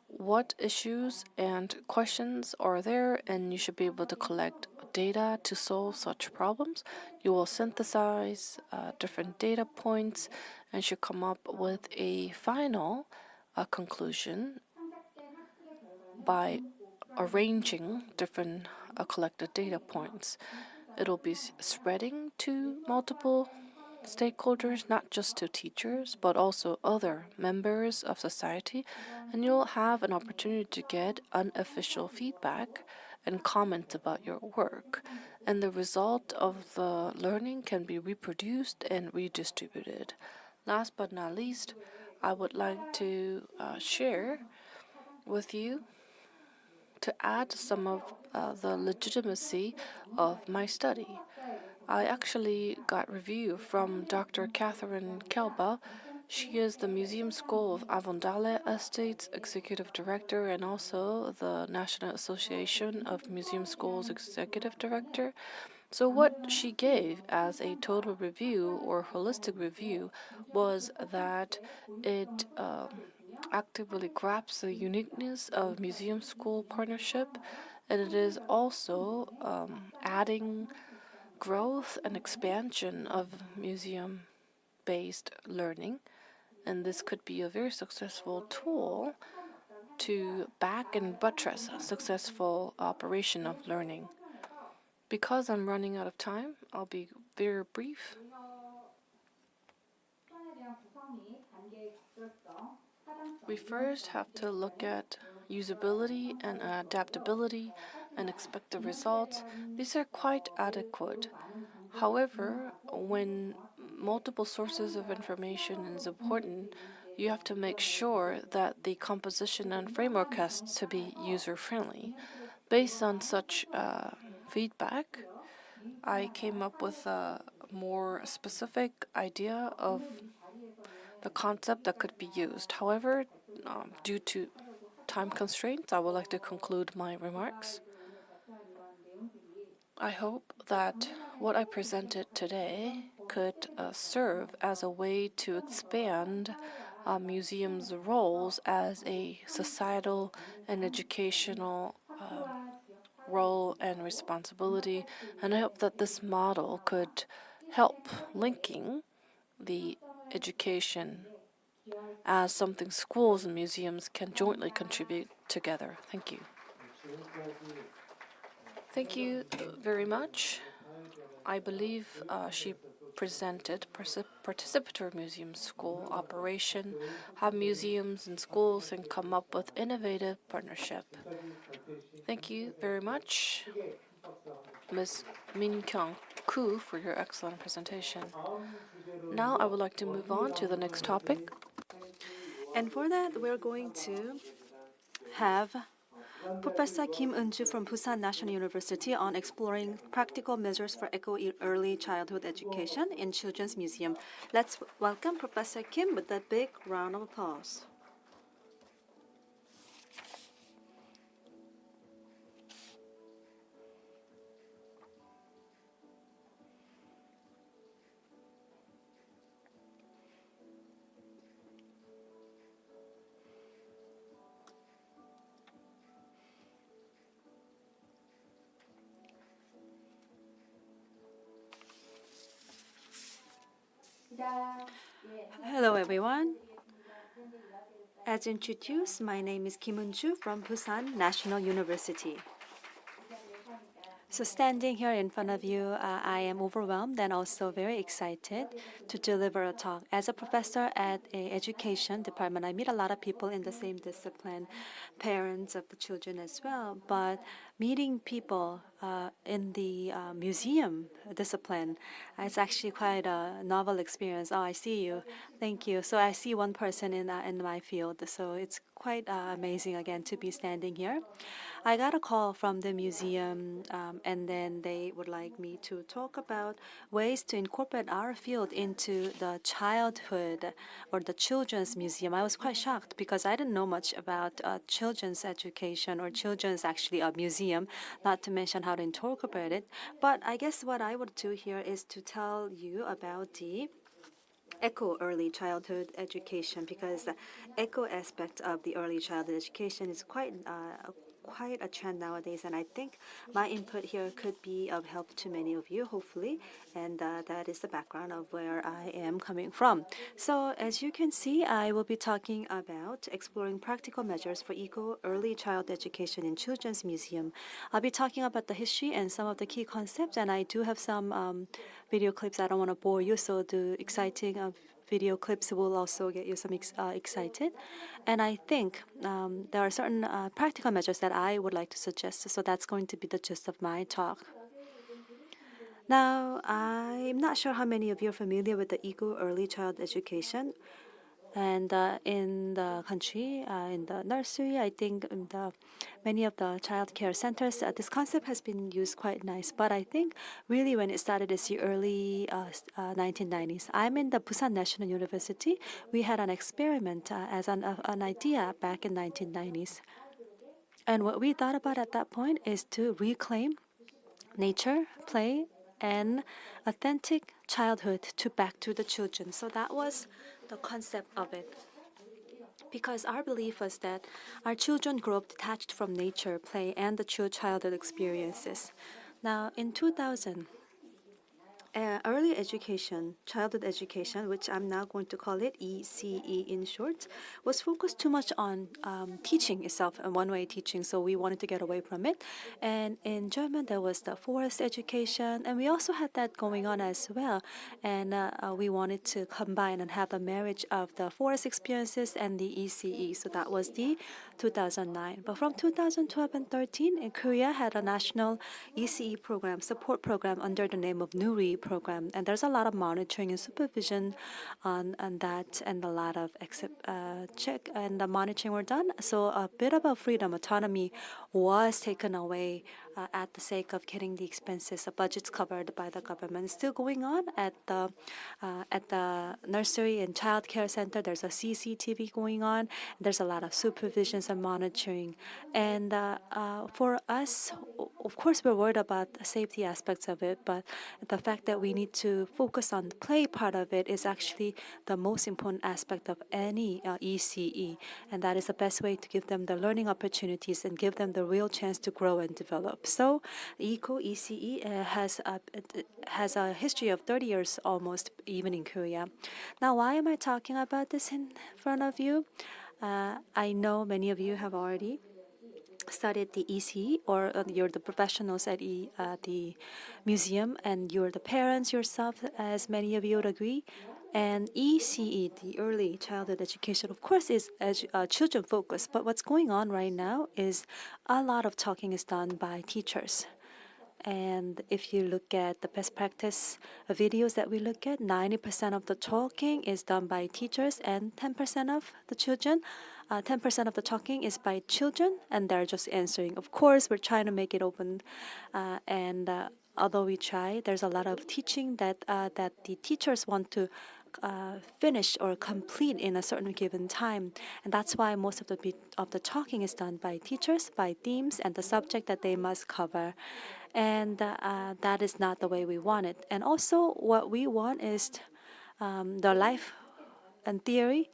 what issues and questions are there, and you should be able to collect data to solve such problems. You will synthesize different data points and should come up with a final conclusion by arranging different collected data points. It'll be spreading to multiple stakeholders, not just to teachers, but also other members of society, and you'll have an opportunity to get unofficial feedback and comments about your work. And the result of the learning can be reproduced and redistributed. Last but not least, I would like to share with you to add some of the legitimacy of my study. I actually got review from Dr. Catherine Kelba. She is the Museum School of Avondale Estates Executive Director and also the National Association of Museum Schools Executive Director. So what she gave as a total review or holistic review was that it actively grasps the uniqueness of museum school partnership, and it is also adding growth and expansion of museum-based learning, and this could be a very successful tool to back and buttress successful operation of learning. Because I'm running out of time, I'll be very brief. We first have to look at usability and adaptability and expected results. These are quite adequate. However, when multiple sources of information is important, you have to make sure that the composition and framework has to be user-friendly. Based on such feedback, I came up with a more specific idea of the concept that could be used. However, due to time constraints, I would like to conclude my remarks. I hope that what I presented today could serve as a way to expand museums' roles as a societal and educational role and responsibility, and I hope that this model could help linking the education as something schools and museums can jointly contribute together. Thank you. Thank you very much. I believe she presented participatory museum school operation, how museums and schools can come up with innovative partnership. Thank you very much, Ms. Min Kyung-koo, for your excellent presentation. Now I would like to move on to the next topic. And for that, we're going to have Professor Kim Eun-ju from Busan National University on exploring practical measures for early childhood education in Children's Museum. Let's welcome Professor Kim with a big round of applause. Hello, everyone. As introduced, my name is Kim Eun-ju from Busan National University. So standing here in front of you, I am overwhelmed and also very excited to deliver a talk. As a professor at a education department, I meet a lot of people in the same discipline, parents of the children as well. But meeting people in the museum discipline, it's actually quite a novel experience. Oh, I see you. Thank you. So I see one person in my field. So it's quite amazing again to be standing here. I got a call from the museum, and then they would like me to talk about ways to incorporate our field into the childhood or the children's museum. I was quite shocked because I didn't know much about children's education or children's actually a museum, not to mention how to incorporate it. But I guess what I would do here is to tell you about the eco early childhood education, because the eco aspect of the early childhood education is quite a trend nowadays, and I think my input here could be of help to many of you, hopefully, and that is the background of where I am coming from. So as you can see, I will be talking about exploring practical measures for eco early child education in Children's Museum. I'll be talking about the history and some of the key concepts, and I do have some video clips. I don't want to bore you, so the exciting video clips will also get you some excited. And I think there are certain practical measures that I would like to suggest. So that's going to be the gist of my talk. Now, I'm not sure how many of you are familiar with the eco early child education. And in the country, in the nursery, I think in many of the child care centers, this concept has been used quite nice. But I think really when it started is the early 1990s. I'm in the Busan National University. We had an experiment as an idea back in 1990s. And what we thought about at that point is to reclaim nature, play, and authentic childhood back to the children. So that was the concept of it. Because our belief was that our children grow up detached from nature, play, and the true childhood experiences. Now, in 2000, early education, childhood education, which I'm now going to call it ECE in short, was focused too much on teaching itself and one-way teaching, so we wanted to get away from it. And in German, there was the forest education, and we also had that going on as well. And we wanted to combine and have the marriage of the forest experiences and the ECE, so that was the 2009. But from 2012 and 13, in Korea had a national ECE program, support program under the name of NURI program, and there's a lot of monitoring and supervision on that, and a lot of check and the monitoring were done. So a bit of a freedom, autonomy was taken away at the sake of getting the expenses, the budgets covered by the government. It's still going on at the nursery and child care center. There's a CCTV going on. There's a lot of supervisions and monitoring. And for us, of course, we're worried about the safety aspects of it, but the fact that we need to focus on the play part of it is actually the most important aspect of any ECE, and that is the best way to give them the learning opportunities and give them the real chance to grow and develop. So, Eco ECE has a history of 30 years almost, even in Korea. Now, why am I talking about this in front of you? I know many of you have already studied the ECE, or you're the professionals at the museum, and you're the parents yourself, as many of you would agree. And ECE, the early childhood education, of course, is children focused. But what's going on right now is a lot of talking is done by teachers. And if you look at the best practice videos that we look at, 90% of the talking is done by teachers and 10% of the children. 10% of the talking is by children, and they're just answering. Of course, we're trying to make it open, and although we try, there's a lot of teaching that the teachers want to finish or complete in a certain given time, and that's why most of the talking is done by teachers, by themes and the subject that they must cover, and that is not the way we want it. And also, what we want is the life and theory.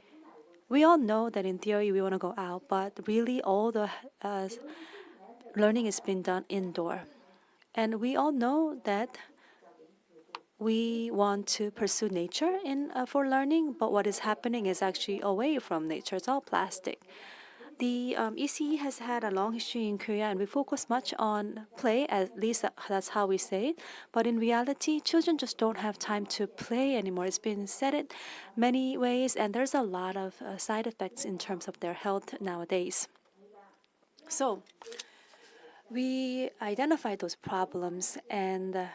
We all know that in theory we want to go out, but really all the learning is being done indoor, and we all know that we want to pursue nature for learning, but what is happening is actually away from nature. It's all plastic. The ECE has had a long history in Korea, and we focus much on play, at least that's how we say it. But in reality, children just don't have time to play anymore. It's been said it many ways, and there's a lot of side effects in terms of their health nowadays. So we identified those problems, and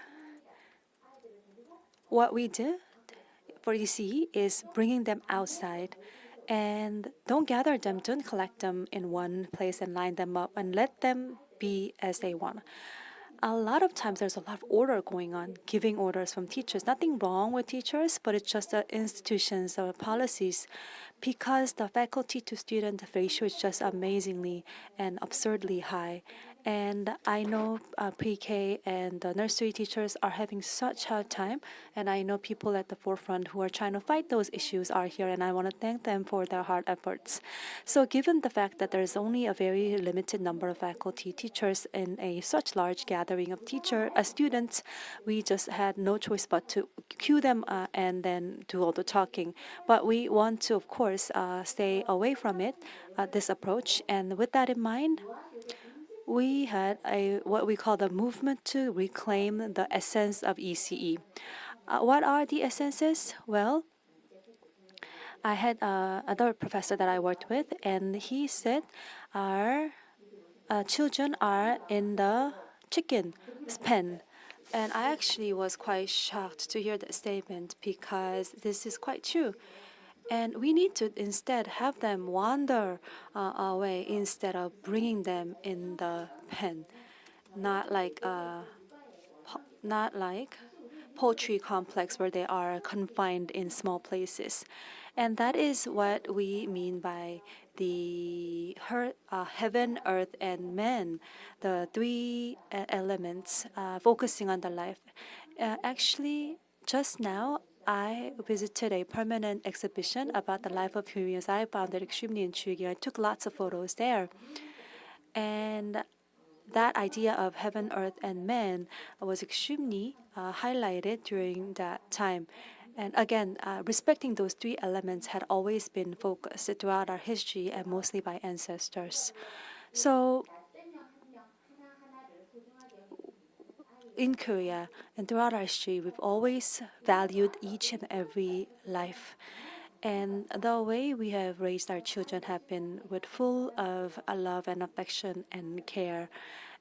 what we did for ECE is bringing them outside. And don't gather them, don't collect them in one place and line them up and let them be as they want. A lot of times there's a lot of order going on, giving orders from teachers. Nothing wrong with teachers, but it's just the institutions or policies, because the faculty to student ratio is just amazingly and absurdly high. And I know pre-K and the nursery teachers are having such hard time, and I know people at the forefront who are trying to fight those issues are here, and I want to thank them for their hard efforts. So given the fact that there is only a very limited number of faculty teachers in a such large gathering of students, we just had no choice but to cue them and then do all the talking. But we want to, of course, stay away from it, this approach. And with that in mind, we had what we call the movement to reclaim the essence of ECE. What are the essences? Well, I had another professor that I worked with, and he said our children are in the chicken pen. And I actually was quite shocked to hear that statement, because this is quite true. And we need to instead have them wander away instead of bringing them in the pen, not like poultry complex where they are confined in small places. And that is what we mean by the heaven, earth, and man, the three elements focusing on the life. Actually, just now, I visited a permanent exhibition about the life of Koreans. I found it extremely intriguing. I took lots of photos there. And that idea of heaven, earth, and man was extremely highlighted during that time. And again, respecting those three elements had always been focused throughout our history, and mostly by ancestors. So in Korea and throughout our history, we've always valued each and every life. And the way we have raised our children have been with full of love and affection and care.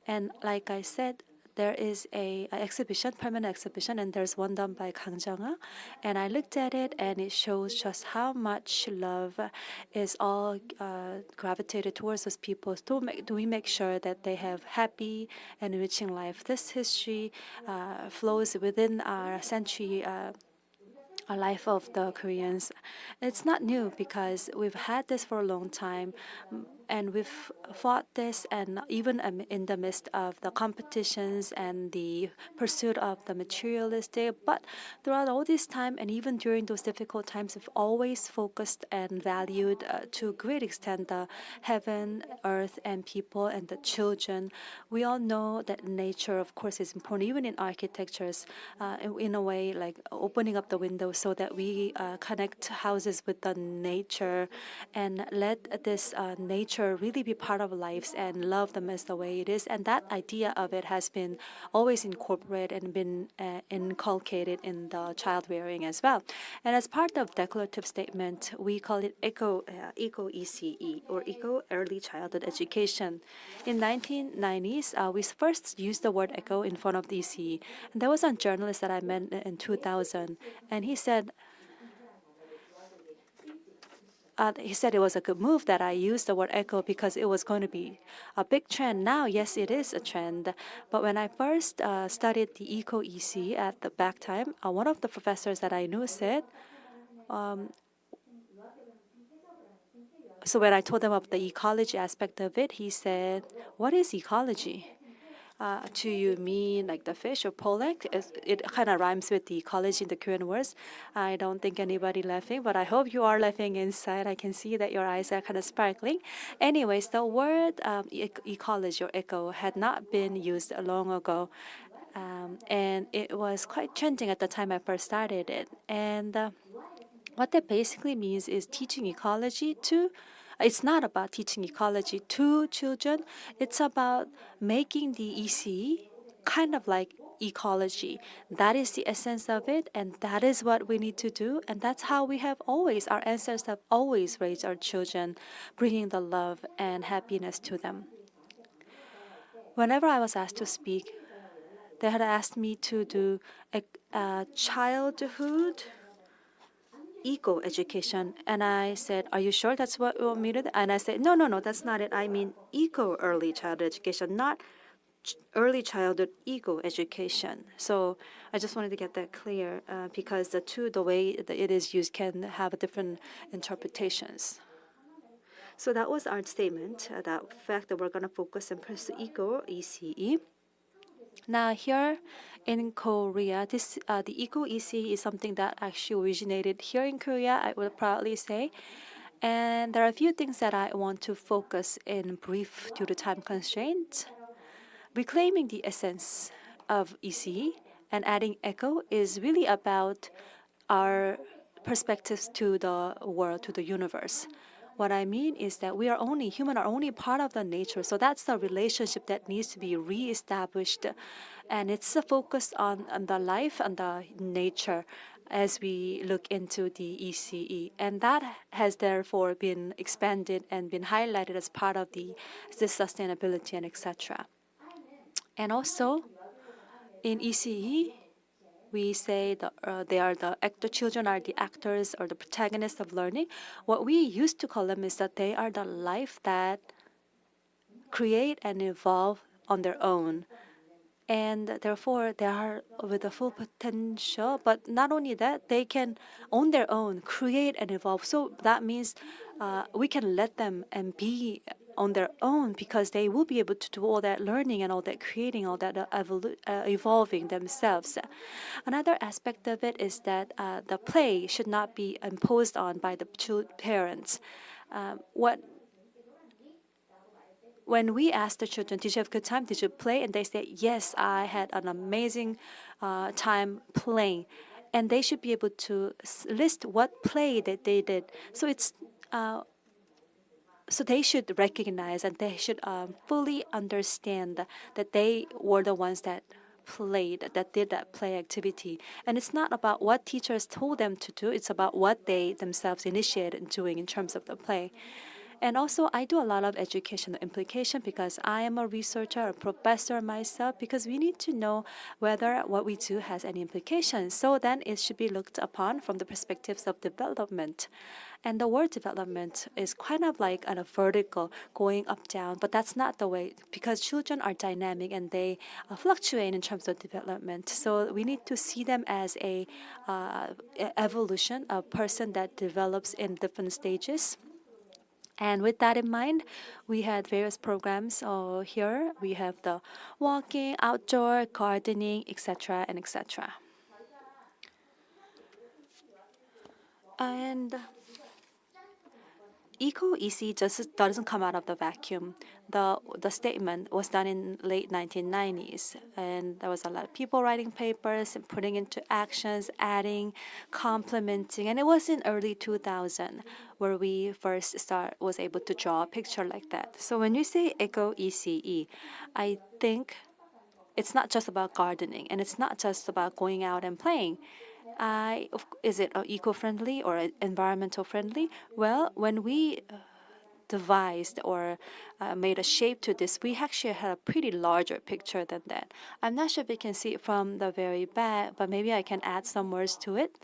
And like I said, there is a exhibition, permanent exhibition, and there's one done by Kang Jung-ah. And I looked at it, and it shows just how much love is all gravitated towards those people. Do we make sure that they have happy and enriching life? This history flows within our century. A life of the Koreans. It's not new, because we've had this for a long time, and we've fought this, and even in the midst of the competitions and the pursuit of the materialistic. But throughout all this time, and even during those difficult times, we've always focused and valued to a great extent the heaven, earth, and people, and the children. We all know that nature, of course, is important, even in architectures, in a way like opening up the windows so that we connect houses with the nature and let this nature really be part of lives and love them as the way it is. And that idea of it has been always incorporated and been inculcated in the child rearing as well. And as part of declarative statement, we call it eco ECE, or eco early childhood education. In 1990s, we first used the word eco in front of the ECE. And there was a journalist that I met in 2000, and he said it was a good move that I used the word eco, because it was going to be a big trend. Now, yes, it is a trend. But when I first studied the eco EC at the back time, one of the professors that I knew said, so when I told him about the ecology aspect of it, he said, "What is ecology? Do you mean like the fish or pollock?" It kind of rhymes with the ecology in the Korean words. I don't think anybody laughing, but I hope you are laughing inside. I can see that your eyes are kind of sparkling. Anyways, the word ecology or eco had not been used long ago. And it was quite trending at the time I first started it. And what that basically means is teaching ecology to. It's not about teaching ecology to children. It's about making the EC kind of like ecology. That is the essence of it, and that is what we need to do. And that's how we have always, our ancestors have always raised our children, bringing the love and happiness to them. Whenever I was asked to speak, they had asked me to do a childhood eco education, and I said, "Are you sure that's what you want me to do?" And I said, "No, no, no, that's not it. I mean eco early childhood education, not early childhood eco education." So I just wanted to get that clear because the way that it is used can have different interpretations. So that was our statement, that fact that we're going to focus and pursue eco ECE. Now here in Korea, the eco ECE is something that actually originated here in Korea, I would proudly say. And there are a few things that I want to focus in brief due to time constraints. Reclaiming the essence of ECE and adding eco is really about our perspectives to the world, to the universe. What I mean is that human are only part of the nature. So that's the relationship that needs to be reestablished. And it's a focus on the life and the nature as we look into the ECE. And that has therefore been expanded and been highlighted as part of the sustainability and etc. And also in ECE, we say the children are the actors or the protagonists of learning. What we used to call them is that they are the life that create and evolve on their own. And therefore, they are with the full potential. But not only that, they can, on their own, create and evolve. So that means we can let them and be on their own because they will be able to do all that learning and all that creating, all that evolving themselves. Another aspect of it is that the play should not be imposed on by the parents. When we ask the children, "Did you have a good time? Did you play?" and they say, "Yes, I had an amazing time playing," and they should be able to list what play that they did. So they should recognize and they should fully understand that they were the ones that that did that play activity. And it's not about what teachers told them to do, it's about what they themselves initiated doing in terms of the play. And also, I do a lot of educational implication because I am a researcher, a professor myself, because we need to know whether what we do has any implications. So then it should be looked upon from the perspectives of development. And the word development is kind of like a vertical, going up, down, but that's not the way because children are dynamic and they fluctuate in terms of development. So we need to see them as a evolution, a person that develops in different stages. And with that in mind, we had various programs here. We have the walking, outdoor, gardening, etc. and etc. And eco EC just doesn't come out of the vacuum. The statement was done in late 1990s, and there was a lot of people writing papers and putting into actions, adding, complementing, and it was in early 2000 where we first was able to draw a picture like that. So when you say eco ECE, I think it's not just about gardening, and it's not just about going out and playing. Is it eco-friendly or environmental friendly? Well, when we devised or made a shape to this, we actually had a pretty larger picture than that. I'm not sure if you can see it from the very back, but maybe I can add some words to it.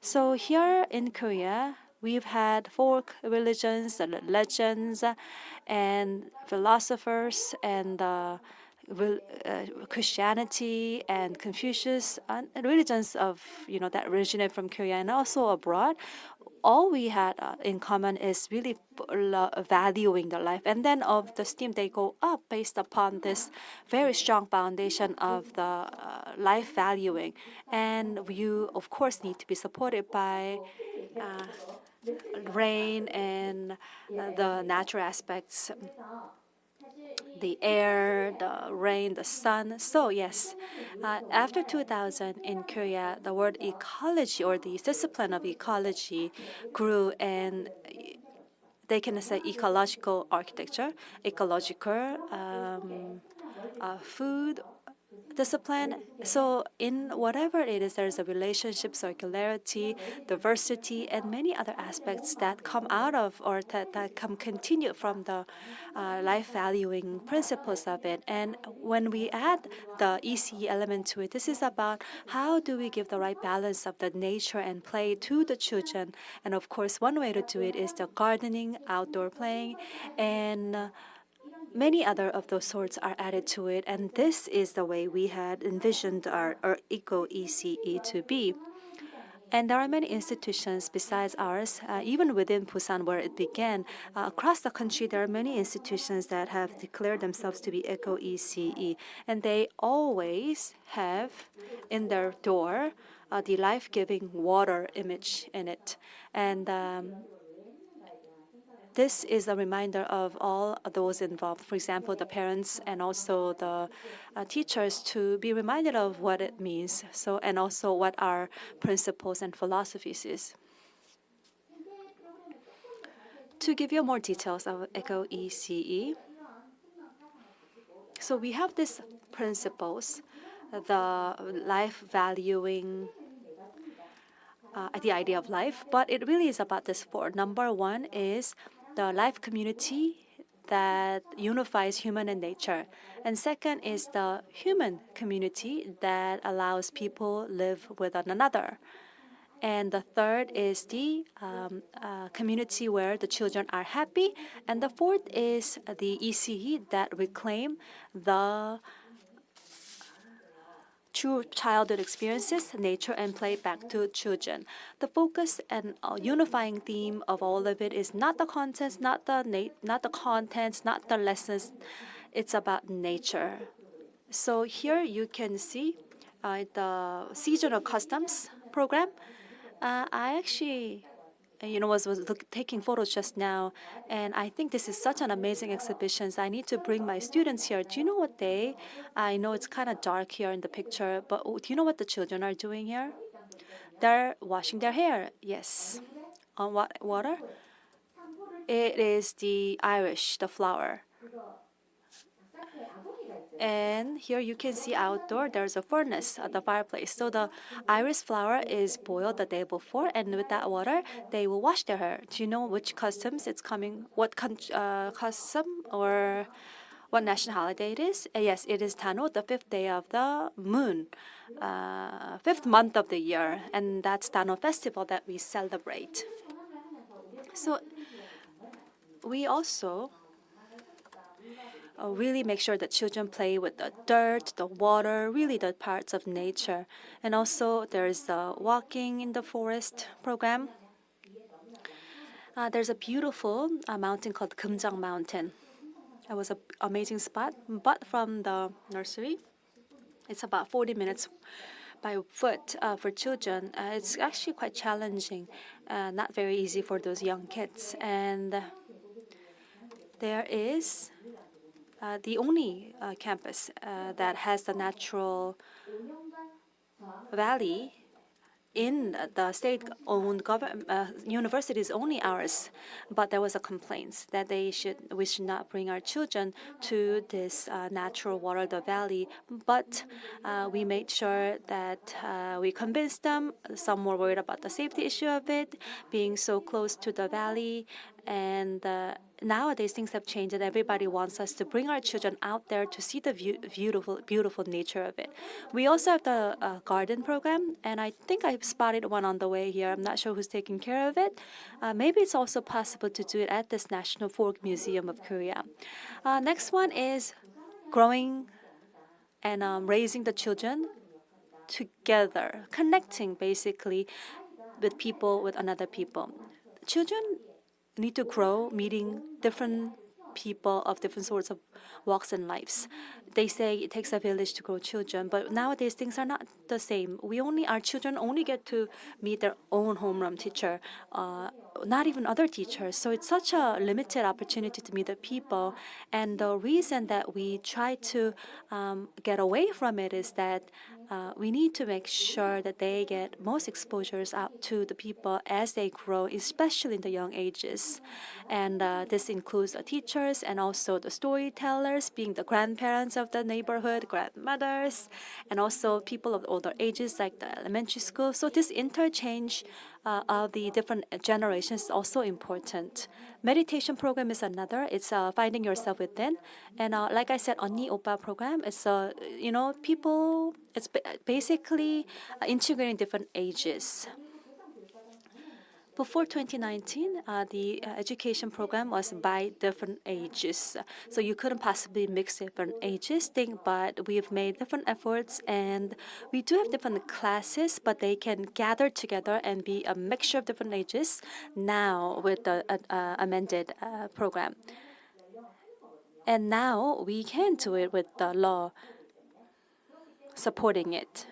So here in Korea, we've had folk religions, legends, and philosophers, and Christianity and Confucius and religions of that originate from Korea and also abroad. All we had in common is really valuing the life, and then of the steam they go up based upon this very strong foundation of the life valuing, and you of course need to be supported by rain and the natural aspects. the air, the rain, the sun. So yes, after 2000 in Korea, the word ecology or the discipline of ecology grew, and they can say ecological architecture, ecological food discipline. So in whatever it is, there's a relationship, circularity, diversity, and many other aspects that come out of or that come continue from the life valuing principles of it. And when we add the ECE element to it, this is about how do we give the right balance of the nature and play to the children. And of course, one way to do it is the gardening, outdoor playing, and many other of those sorts are added to it, and this is the way we had envisioned our Eco ECE to be. And there are many institutions besides ours, even within Busan where it began. Across the country, there are many institutions that have declared themselves to be Eco ECE, and they always have in their door the life-giving water image in it. And this is a reminder of all those involved, for example, the parents and also the teachers, to be reminded of what it means, so and also what our principles and philosophies is. To give you more details of Eco ECE, so we have these principles, the life valuing the idea of life, but it really is about this four. Number one is the life community that unifies human and nature. And second is the human community that allows people live with one another. And the third is the community where the children are happy. And the fourth is the ECE that reclaim the true childhood experiences, nature, and play back to children. The focus and unifying theme of all of it is not the contents, not the contents, not the lessons. It's about nature. So here you can see the seasonal customs program. I actually was taking photos just now, and I think this is such an amazing exhibition. So I need to bring my students here. Do you know what I know it's kind of dark here in the picture, but do you know what the children are doing here? They're washing their hair. Yes. On what water? It is the Irish, the flower. And here you can see outdoor, there's a furnace at the fireplace. So the iris flower is boiled the day before, and with that water, they will wash their hair. Do you know which customs it's coming, what custom or what national holiday it is? Yes, it is Tano, the 5th day of the moon, 5th month of the year. And that's Tano festival that we celebrate. So we also really make sure that children play with the dirt, the water, really the parts of nature. And also there's a walking in the forest program. There's a beautiful mountain called Kumjang Mountain. It was an amazing spot, but from the nursery, it's about 40 minutes by foot for children. It's actually quite challenging, not very easy for those young kids. And there is the only campus that has the natural valley in the state-owned university is only ours. But there was a complaint that we should not bring our children to this natural water, the valley. But we made sure that we convinced them. Some were worried about the safety issue of it, being so close to the valley. And nowadays things have changed, and everybody wants us to bring our children out there to see the beautiful nature of it. We also have the garden program, and I think I spotted one on the way here. I'm not sure who's taking care of it. Maybe it's also possible to do it at this National Folk Museum of Korea. Next one is growing and raising the children together, connecting basically with people, with another people. Children need to grow, meeting different people of different sorts of walks and lives. They say it takes a village to grow children, but nowadays things are not the same. Our children only get to meet their own homeroom teacher, not even other teachers. So it's such a limited opportunity to meet the people. And the reason that we try to get away from it is that we need to make sure that they get most exposures out to the people as they grow, especially in the young ages. And this includes the teachers and also the storytellers, being the grandparents of the neighborhood, grandmothers, and also people of older ages like the elementary school. So this interchange of the different generations is also important. Meditation program is another. It's finding yourself within, and like I said, Onni Oppa program. It's people. It's basically integrating different ages. Before 2019, the education program was by different ages. So you couldn't possibly mix different ages, but we've made different efforts, and we do have different classes, but they can gather together and be a mixture of different ages now with the amended program. And now we can do it with the law supporting it.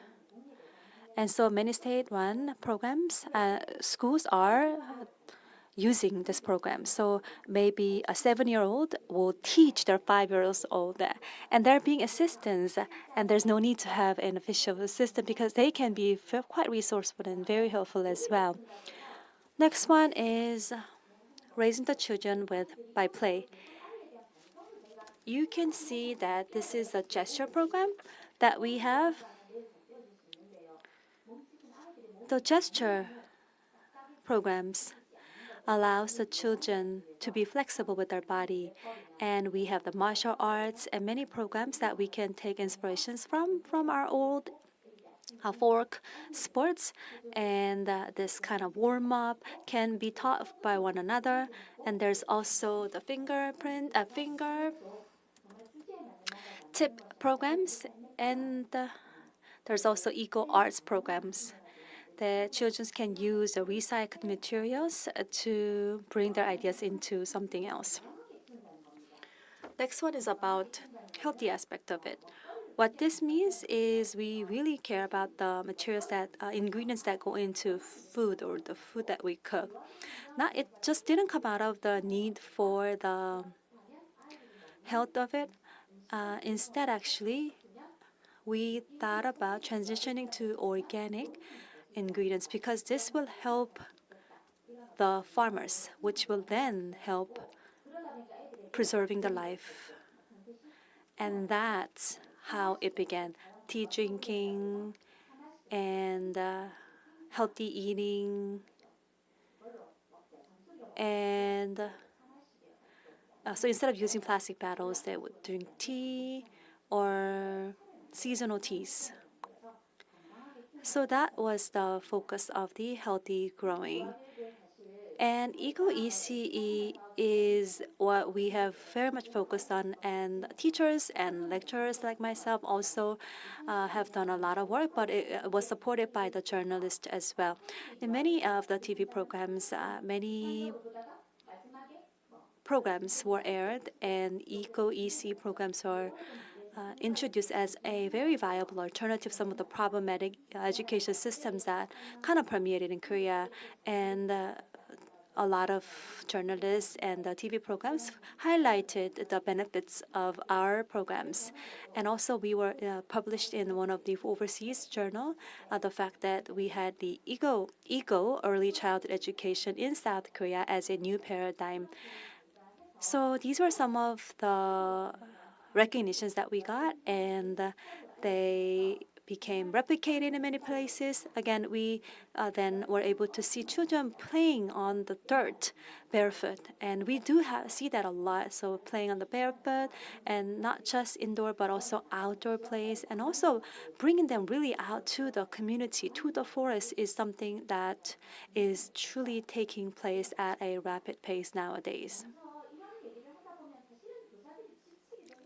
And so many state-run programs, schools are using this program. So maybe a 7-year-old will teach their 5-year-old that, and they're being assistants, and there's no need to have an official assistant because they can be quite resourceful and very helpful as well. Next one is raising the children by play. You can see that this is a gesture program that we have. The gesture programs allows the children to be flexible with their body, and we have the martial arts and many programs that we can take inspirations from our old folk sports, and this kind of warm-up can be taught by one another. And there's also the finger tip programs, and there's also eco arts programs. The children can use the recycled materials to bring their ideas into something else. Next one is about healthy aspect of it. What this means is we really care about the materials ingredients that go into food or the food that we cook. It just didn't come out of the need for the health of it. Instead, actually, we thought about transitioning to organic ingredients because this will help the farmers, which will then help preserving the life. And that's how it began. Tea drinking and healthy eating. And so instead of using plastic bottles, they would drink tea or seasonal teas. So that was the focus of the healthy growing. And eco-ECE is what we have very much focused on, and teachers and lecturers like myself also have done a lot of work, but it was supported by the journalists as well. In many of the TV programs, many programs were aired, and eco-ECE programs were introduced as a very viable alternative to some of the problematic education systems that kind of permeated in Korea. And a lot of journalists and the TV programs highlighted the benefits of our programs. And also we were published in one of the overseas journal, the fact that we had the EGO, early childhood education in South Korea as a new paradigm. So these were some of the recognitions that we got, and they became replicated in many places. Again, we then were able to see children playing on the dirt barefoot, and we do see that a lot. So playing on the barefoot, and not just indoor but also outdoor plays, and also bringing them really out to the community, to the forest, is something that is truly taking place at a rapid pace nowadays.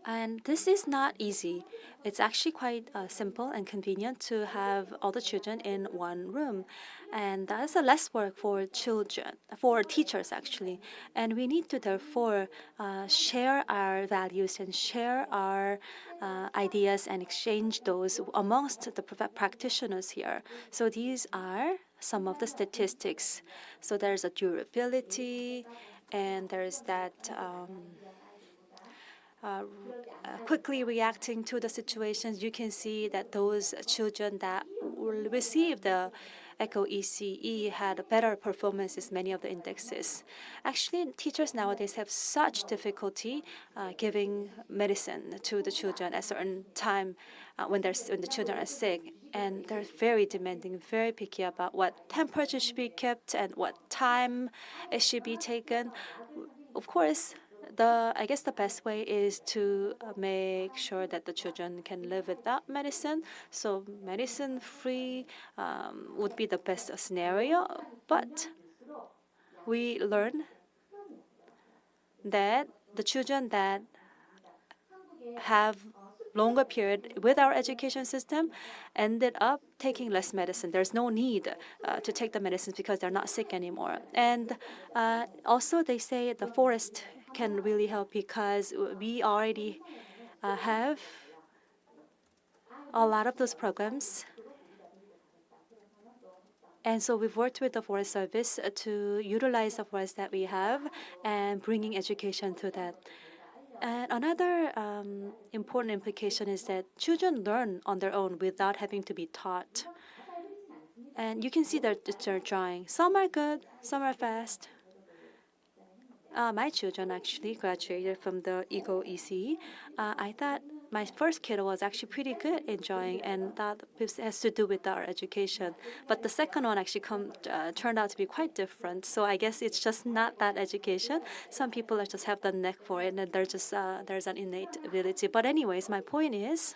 And this is not easy. It's actually quite simple and convenient to have all the children in one room. And that's a less work for children, for teachers actually. And we need to therefore share our values and share our ideas and exchange those amongst the practitioners here. So these are some of the statistics. So there's a durability, and there's that quickly reacting to the situations. You can see that those children that will receive the ECHO ECE had better performances, many of the indexes. Actually, teachers nowadays have such difficulty giving medicine to the children at a certain time when the children are sick. And they're very demanding, very picky about what temperature should be kept and what time it should be taken. Of course, I guess the best way is to make sure that the children can live without medicine. So medicine free would be the best scenario. But we learn that the children that have longer period with our education system ended up taking less medicine. There's no need to take the medicines because they're not sick anymore. And also they say the forest can really help because we already have a lot of those programs. And so we've worked with the Forest Service to utilize the forest that we have and bringing education to that. And another important implication is that children learn on their own without having to be taught. And you can see that they're trying. Some are good, some are fast. My children actually graduated from the ECHO ECE. I thought my first kid was actually pretty good in drawing, and that has to do with our education. But the second one actually turned out to be quite different. So I guess it's just not that education. Some people just have the knack for it, and there's an innate ability. But anyways, my point is,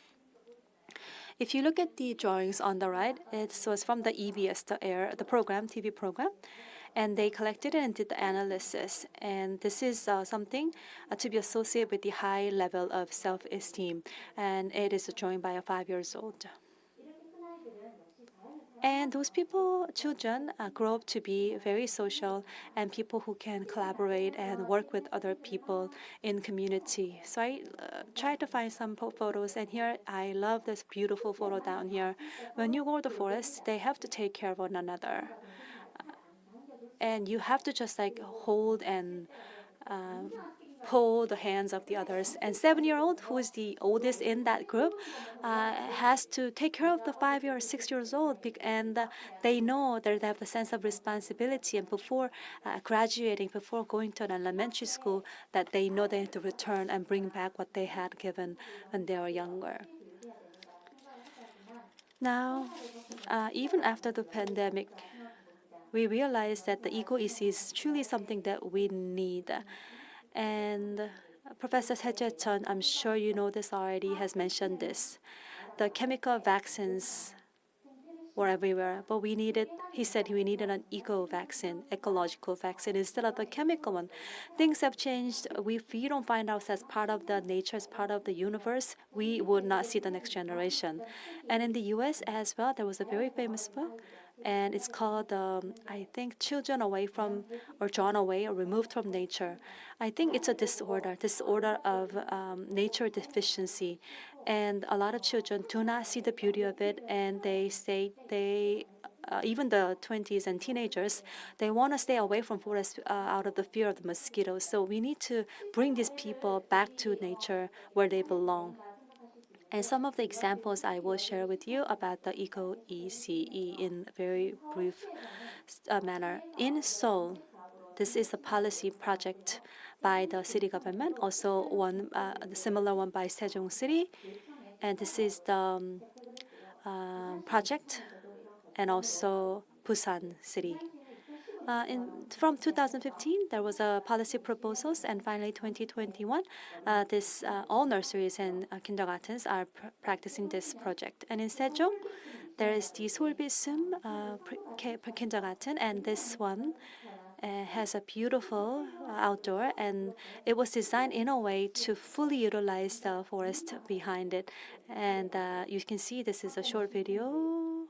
if you look at the drawings on the right, it was from the EBS, the program, TV program. And they collected it and did the analysis. And this is something to be associated with the high level of self-esteem. And it is a drawing by a 5-year-old. And those children, grow up to be very social and people who can collaborate and work with other people in community. So I tried to find some photos, and here I love this beautiful photo down here. When you go to the forest, they have to take care of one another. And you have to just like hold and pull the hands of the others. And 7-year-old, who is the oldest in that group, has to take care of the 5 or 6 years old, and they know that they have the sense of responsibility. And before graduating, before going to an elementary school, that they know they have to return and bring back what they had given when they were younger. Now, even after the pandemic, we realized that the ECHO-EC is truly something that we need. And Professor Seje-chun, I'm sure you know this already, has mentioned this. The chemical vaccines were everywhere, but he said we needed an eco-vaccine, ecological vaccine, instead of the chemical one. Things have changed. If we don't find ourselves as part of the nature, as part of the universe, we would not see the next generation. And in the US as well, there was a very famous book, and it's called, I think, Children Away from, or Drawn Away, or Removed from Nature. I think it's a disorder of nature deficiency. And a lot of children do not see the beauty of it, and they say even the 20s and teenagers, they want to stay away from forests out of the fear of the mosquitoes. So we need to bring these people back to nature where they belong. And some of the examples I will share with you about the ECHO ECE in a very brief manner. In Seoul, this is a policy project by the city government, also the similar one by Sejong City. And this is the project, and also Busan City. From 2015, there was a policy proposals, and finally 2021, all nurseries and kindergartens are practicing this project. And in Sejong, there is the Seoul Bisum kindergarten, and this one has a beautiful outdoor, and it was designed in a way to fully utilize the forest behind it. And you can see this is a short video.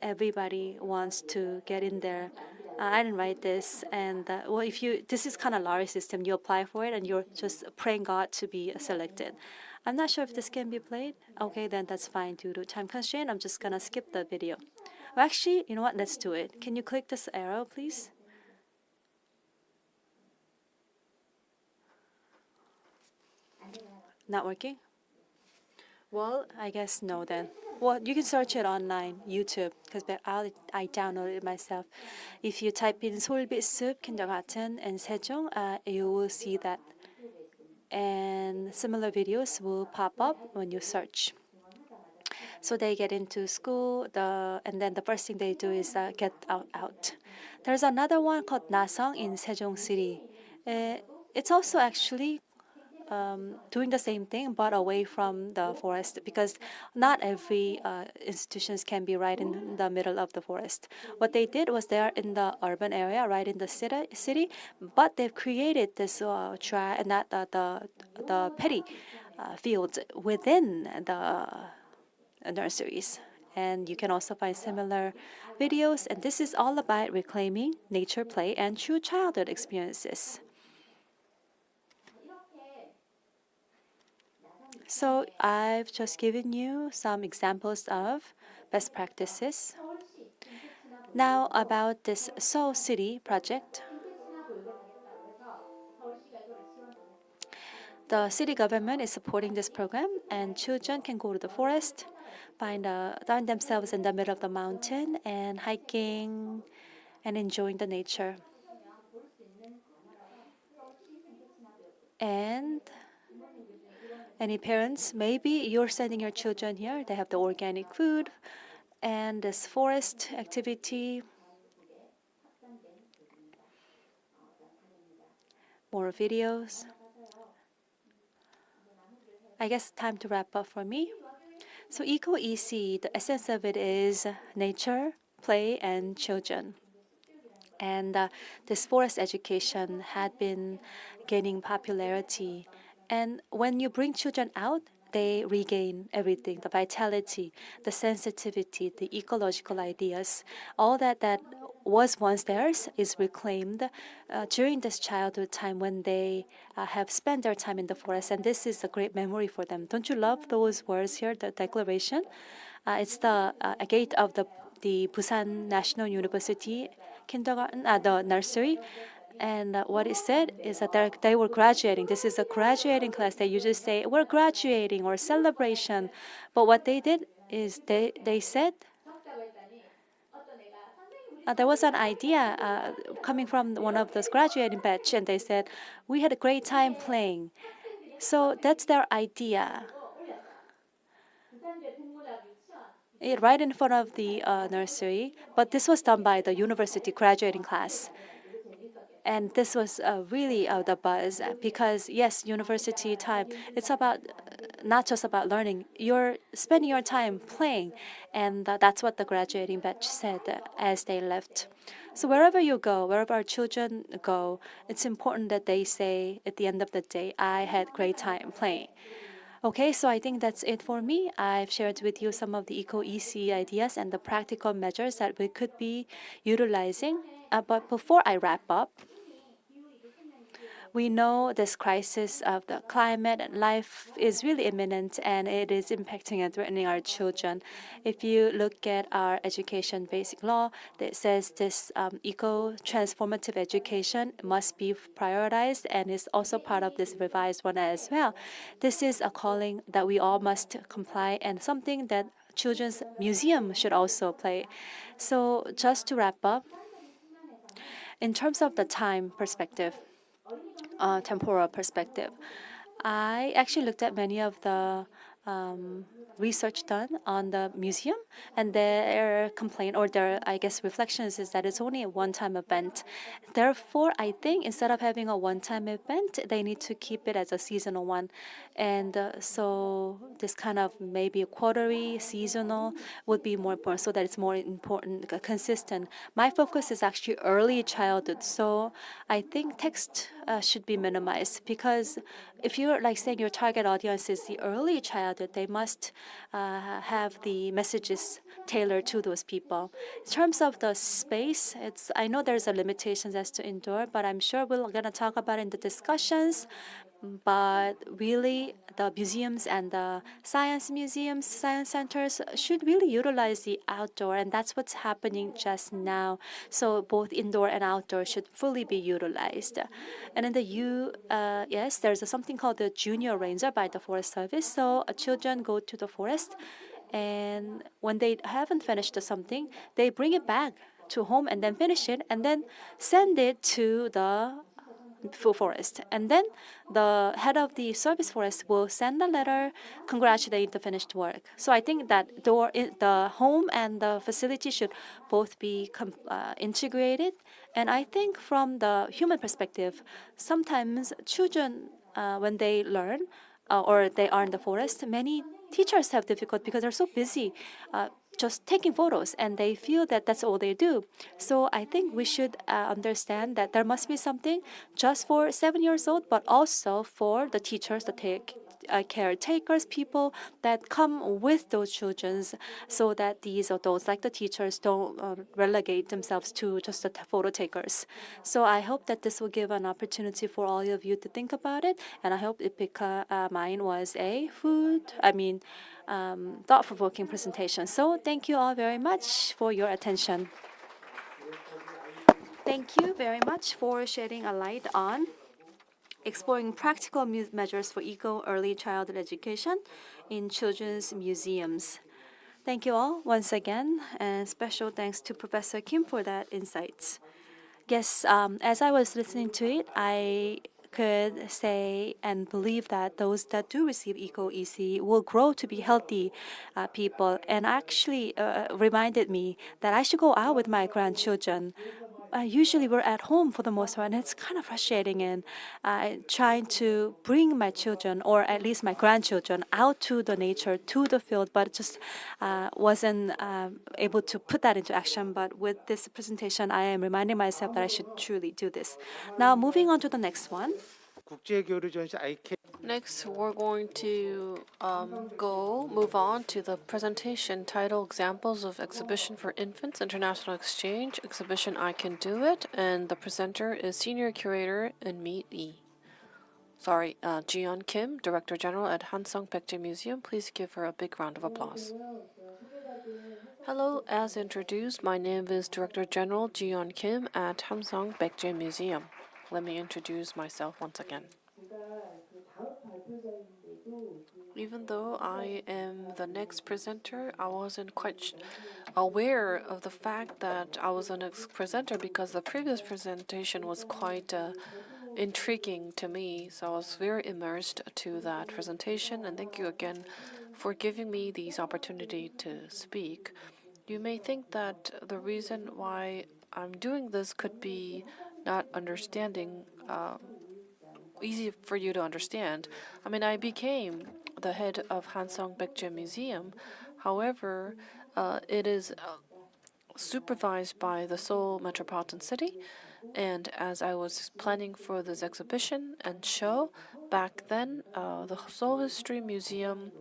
Everybody wants to get in there. I didn't write this, and well, if you this is kind of lottery system. You apply for it, and you're just praying God to be selected. I'm not sure if this can be played. Okay, then that's fine due to time constraint. I'm just gonna skip the video. Well, actually, you know what? Let's do it. Can you click this arrow, please? Not working? Well, I guess no then. Well, you can search it online, YouTube, because I downloaded it myself. If you type in 솔비숲 kindergarten and Sejong, you will see that. And similar videos will pop up when you search. So they get into school, and then the first thing they do is get out. There's another one called Nasong in Sejong City. It's also actually doing the same thing, but away from the forest, because not every institutions can be right in the middle of the forest. What they did was they are in the urban area, right in the city, but they've created this the petty fields within the nurseries. And you can also find similar videos. And this is all about reclaiming nature play and true childhood experiences. So I've just given you some examples of best practices. Now about this Seoul City project. The city government is supporting this program, and children can go to the forest, find themselves in the middle of the mountain and hiking and enjoying the nature. And any parents, maybe you're sending your children here, they have the organic food and this forest activity. More videos. I guess time to wrap up for me. So Eco-EC, the essence of it is nature, play, and children. And this forest education had been gaining popularity. And when you bring children out, they regain everything, the vitality, the sensitivity, the ecological ideas. All that was once theirs is reclaimed during this childhood time when they have spent their time in the forest. And this is a great memory for them. Don't you love those words here, the declaration? It's the gate of the Busan National University kindergarten, the nursery. And what it said is that they were graduating. This is a graduating class. They usually say, we're graduating or celebration. But what they did is they said, there was an idea coming from one of those graduating batch, and they said, we had a great time playing. So that's their idea. Right in front of the nursery, but this was done by the university graduating class. And this was really the buzz because, yes, university time, it's about not just about learning. You're spending your time playing. And that's what the graduating batch said as they left. So wherever you go, wherever our children go, it's important that they say at the end of the day, I had great time playing. Okay, so I think that's it for me. I've shared with you some of the Eco-EC ideas and the practical measures that we could be utilizing. But before I wrap up, we know this crisis of the climate and life is really imminent, and it is impacting and threatening our children. If you look at our education basic law, it says this eco-transformative education must be prioritized and is also part of this revised one as well. This is a calling that we all must comply and something that Children's Museum should also play. So just to wrap up, in terms of the time perspective, temporal perspective, I actually looked at many of the research done on the museum, and their complaint or their, I guess, reflections is that it's only a one-time event. Therefore, I think instead of having a one-time event, they need to keep it as a seasonal one. And so this kind of maybe a quarterly, seasonal would be more important so that it's more important, consistent. My focus is actually early childhood. So I think text should be minimized because if you're like saying your target audience is the early childhood, they must have the messages tailored to those people. In terms of the space, I know there's a limitations as to indoor, but I'm sure we're gonna talk about it in the discussions. But really, the museums and the science museums, science centers should really utilize the outdoor, and that's what's happening just now. So both indoor and outdoor should fully be utilized. And in the yes, there's something called the Junior Ranger by the Forest Service. So children go to the forest, and when they haven't finished something, they bring it back to home and then finish it and then send it to the forest. And then the head of the service forest will send a letter congratulating the finished work. So I think that the home and the facility should both be integrated. And I think from the human perspective, sometimes children, when they learn or they are in the forest, many teachers have difficulty because they're so busy just taking photos and they feel that that's all they do. So I think we should understand that there must be something just for 7 years old, but also for the teachers, the caretakers, people that come with those children, so that these adults, like the teachers, don't relegate themselves to just the photo takers. So I hope that this will give an opportunity for all of you to think about it, and I hope mine was a thought-provoking presentation. So thank you all very much for your attention. Thank you very much for shedding a light on exploring practical measures for eco early childhood education in children's museums. Thank you all once again, and special thanks to Professor Kim for that insights. Yes, as I was listening to it, I could say and believe that those that do receive ECO-EC will grow to be healthy people, and actually reminded me that I should go out with my grandchildren. Usually we're at home for the most part, and it's kind of frustrating, and trying to bring my children, or at least my grandchildren, out to the nature, to the field, but just wasn't able to put that into action. But with this presentation, I am reminding myself that I should truly do this. Now, moving on to the next one. 국제교류전시 IK Next, we're going to move on to the presentation titled Examples of Exhibition for Infants International Exchange, Exhibition I Can Do It, and the presenter is Senior Curator Jiyeon Kim, Director General at Hansung Baekje Museum. Please give her a big round of applause. Hello, as introduced, my name is Director General Jiyeon Kim at Hansung Baekje Museum. Let me introduce myself once again. Even though I am the next presenter, I wasn't quite aware of the fact that I was the next presenter because the previous presentation was quite intriguing to me. So I was very immersed to that presentation, and thank you again for giving me this opportunity to speak. You may think that the reason why I'm doing this could be not understanding easy for you to understand. I mean, I became the head of Hansung Baekje Museum. However, it is supervised by the Seoul Metropolitan City. And as I was planning for this exhibition and show, back then, the Seoul History Museum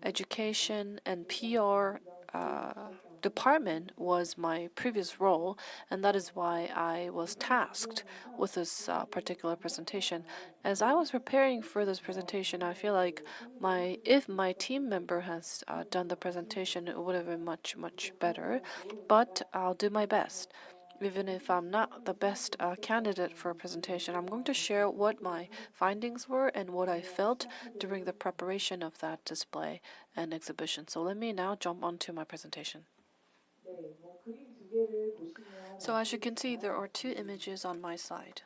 Education and PR department was my previous role, and that is why I was tasked with this particular presentation. As I was preparing for this presentation, I feel like if my team member has done the presentation, it would have been much, much better, but I'll do my best. Even if I'm not the best candidate for a presentation, I'm going to share what my findings were and what I felt during the preparation of that display and exhibition. So let me now jump onto my presentation. So as you can see, there are two images on my side.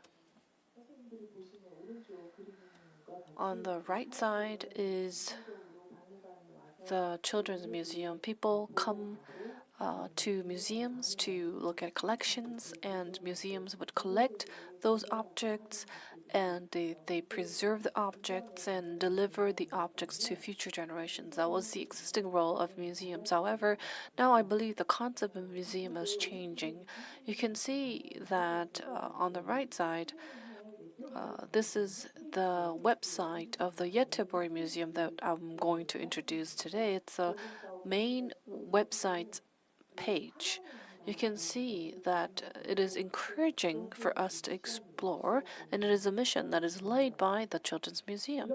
On the right side is the Children's Museum, people come to museums to look at collections, and museums would collect those objects, and they preserve the objects and deliver the objects to future generations. That was the existing role of museums. However, now I believe the concept of museum is changing. You can see that on the right side, this is the website of the Göteborg Museum that I'm going to introduce today. It's a main website page. You can see that it is encouraging for us to explore, and it is a mission that is laid by the Children's Museum.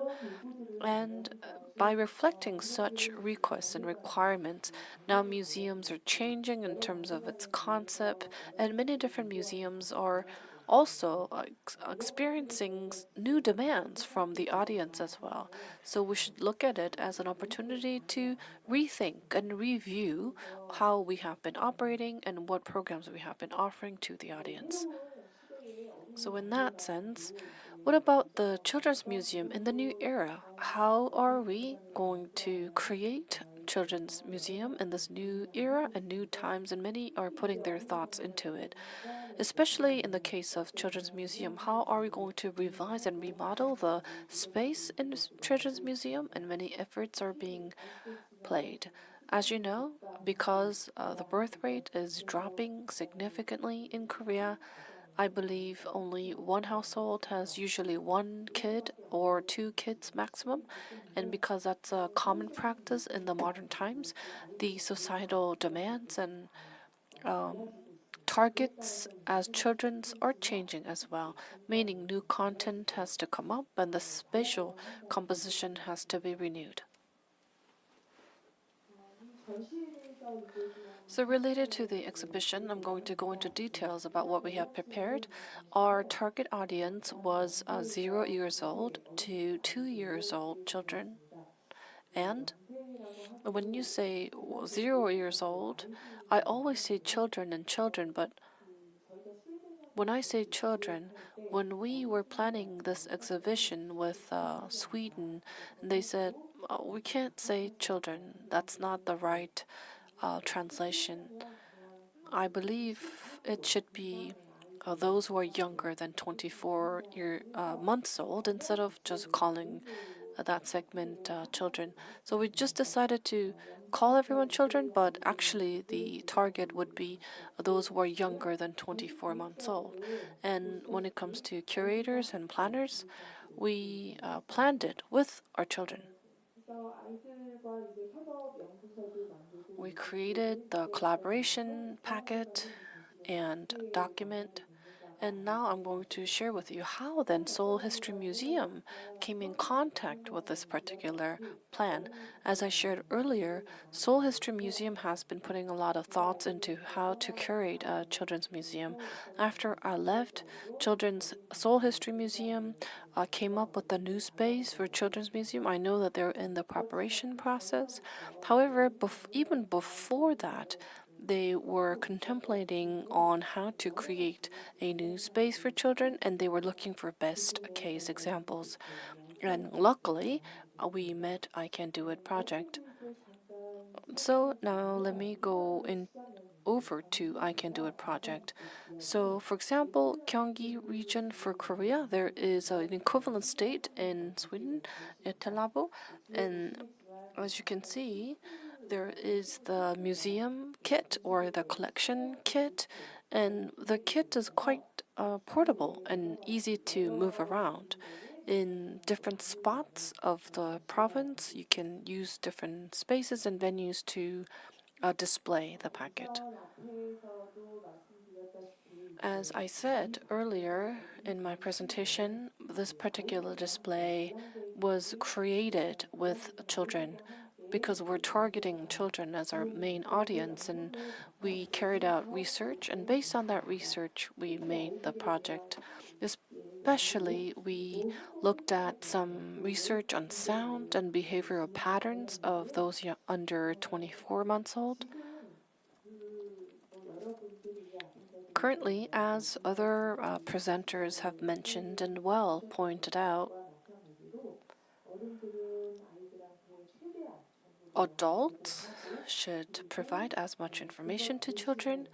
And by reflecting such requests and requirements, now museums are changing in terms of its concept, and many different museums are also experiencing new demands from the audience as well. So we should look at it as an opportunity to rethink and review how we have been operating and what programs we have been offering to the audience. So in that sense, what about the Children's Museum in the new era? How are we going to create Children's Museum in this new era and new times? And many are putting their thoughts into it. Especially in the case of Children's Museum, how are we going to revise and remodel the space in Children's Museum? And many efforts are being played. As you know, because the birth rate is dropping significantly in Korea, I believe only one household has usually one kid or two kids maximum. And because that's a common practice in the modern times, the societal demands and targets as children's are changing as well, meaning new content has to come up and the spatial composition has to be renewed. So related to the exhibition, I'm going to go into details about what we have prepared. Our target audience was 0 years old to 2 years old children. And when you say 0 years old, I always say children and children, but when I say children, when we were planning this exhibition with Sweden, they said, we can't say children. That's not the right translation. I believe it should be those who are younger than 24 months old instead of just calling that segment children. So we just decided to call everyone children, but actually the target would be those who are younger than 24 months old. And when it comes to curators and planners, we planned it with our children. We created the collaboration packet and document. And now I'm going to share with you how then Seoul History Museum came in contact with this particular plan. As I shared earlier, Seoul History Museum has been putting a lot of thoughts into how to curate a children's museum. After I left, Children's Seoul History Museum came up with a new space for Children's Museum. I know that they're in the preparation process. However, even before that, they were contemplating on how to create a new space for children, and they were looking for best case examples. And luckily, we met I Can Do It project. So now let me go over to I Can Do It project. So for example, Gyeonggi region for Korea, there is an equivalent state in Sweden, Etelabo, and as you can see, there is the museum kit or the collection kit, and the kit is quite portable and easy to move around. In different spots of the province, you can use different spaces and venues to display the packet. As I said earlier in my presentation, this particular display was created with children because we're targeting children as our main audience, and we carried out research, and based on that research, we made the project. Especially, we looked at some research on sound and behavioral patterns of those under 24 months old. Currently, as other presenters have mentioned and well pointed out, adults should provide as much information to children,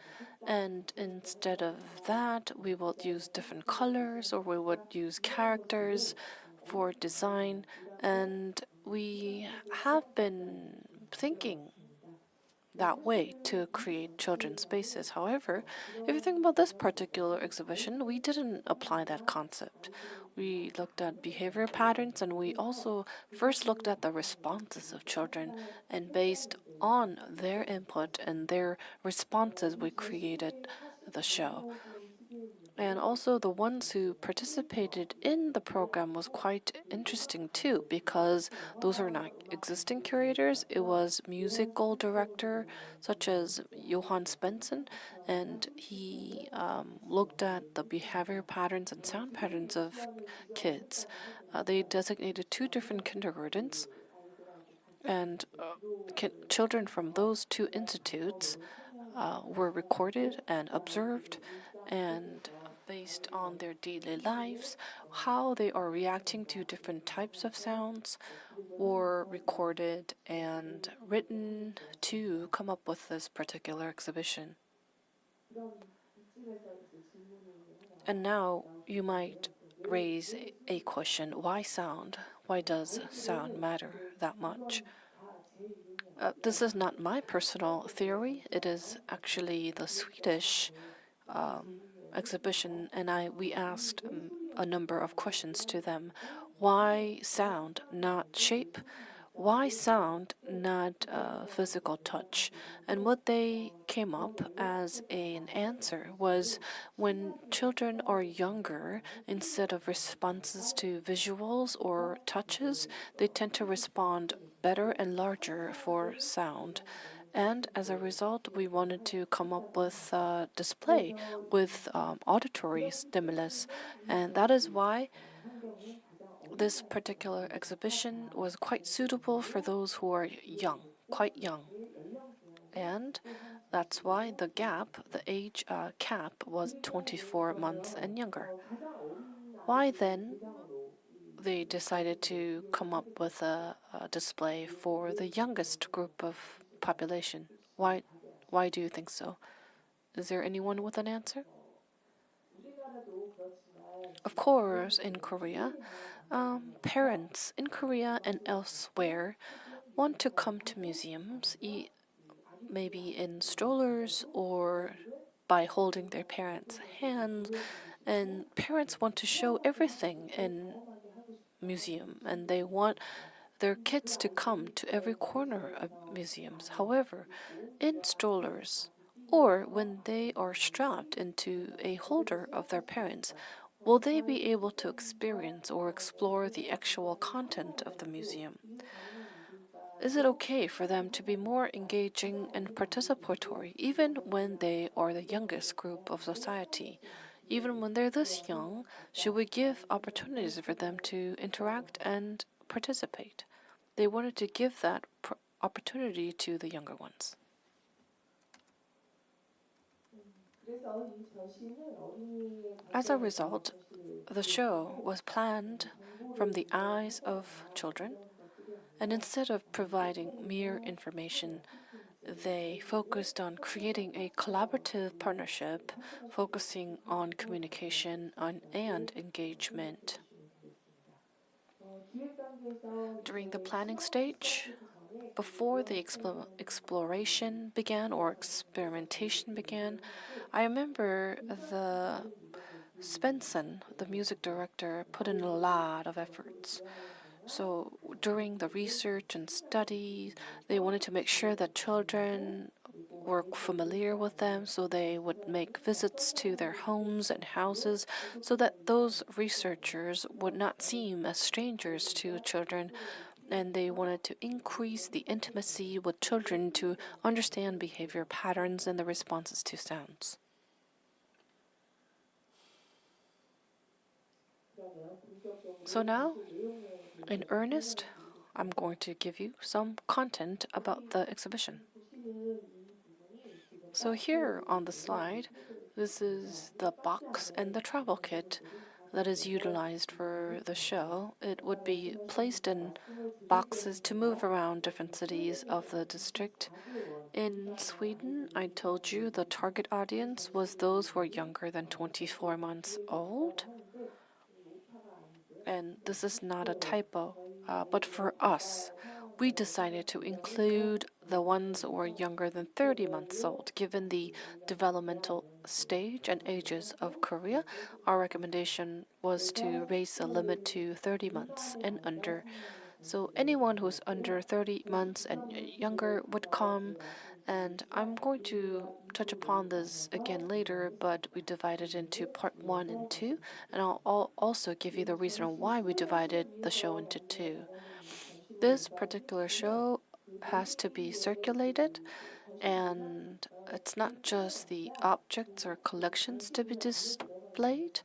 and instead of that, we will use different colors or we would use characters for design. And we have been thinking that way to create children's spaces. However, if you think about this particular exhibition, we didn't apply that concept. We looked at behavior patterns and we also first looked at the responses of children, and based on their input and their responses, we created the show. And also, the ones who participated in the program was quite interesting too, because those are not existing curators. It was musical director such as Johann Svensson, and he looked at the behavior patterns and sound patterns of kids. They designated 2 different kindergartens, and children from those 2 institutes were recorded and observed, and based on their daily lives, how they are reacting to different types of sounds were recorded and written to come up with this particular exhibition. And now you might raise a question: why sound? Why does sound matter that much? This is not my personal theory. It is actually the Swedish exhibition, and we asked a number of questions to them. Why sound, not shape? Why sound, not physical touch? And what they came up as an answer was, when children are younger, instead of responses to visuals or touches, they tend to respond better and larger for sound. And as a result, we wanted to come up with a display with auditory stimulus. And that is why this particular exhibition was quite suitable for those who are young, quite young. And that's why the age cap was 24 months and younger. Why then they decided to come up with a display for the youngest group of population? Why do you think so? Is there anyone with an answer? Of course, in Korea, parents in Korea and elsewhere want to come to museums, maybe in strollers or by holding their parents' hands. And parents want to show everything in museum, and they want their kids to come to every corner of museums. However, in strollers or when they are strapped into a holder of their parents, will they be able to experience or explore the actual content of the museum? Is it okay for them to be more engaging and participatory even when they are the youngest group of society? Even when they're this young, should we give opportunities for them to interact and participate? They wanted to give that opportunity to the younger ones. As a result, the show was planned from the eyes of children, and instead of providing mere information, they focused on creating a collaborative partnership focusing on communication and engagement. During the planning stage, before the exploration began or experimentation began, I remember the Svensson, the music director, put in a lot of efforts. So during the research and study, they wanted to make sure that children were familiar with them, so they would make visits to their homes and houses so that those researchers would not seem as strangers to children, and they wanted to increase the intimacy with children to understand behavior patterns and the responses to sounds. So now, in earnest, I'm going to give you some content about the exhibition. So here on the slide, this is the box and the travel kit that is utilized for the show. It would be placed in boxes to move around different cities of the district. In Sweden, I told you the target audience was those who are younger than 24 months old. And this is not a typo, but for us, we decided to include the ones who are younger than 30 months old. Given the developmental stage and ages of Korea, our recommendation was to raise the limit to 30 months and under. So anyone who's under 30 months and younger would come, and I'm going to touch upon this again later, but we divided into part 1 and 2, and I'll also give you the reason why we divided the show into 2. This particular show has to be circulated, and it's not just the objects or collections to be displayed,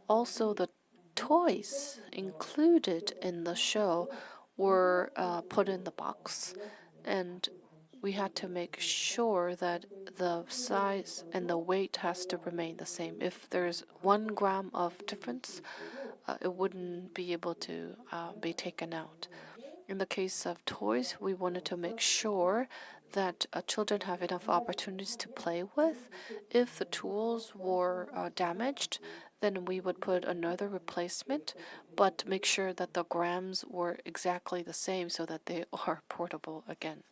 also the toys included in the show were put in the box, and we had to make sure that the size and the weight has to remain the same. If there's 1 gram of difference, it wouldn't be able to be taken out. In the case of toys, we wanted to make sure that children have enough opportunities to play with. If the tools were damaged, then we would put another replacement, but make sure that the grams were exactly the same so that they are portable again.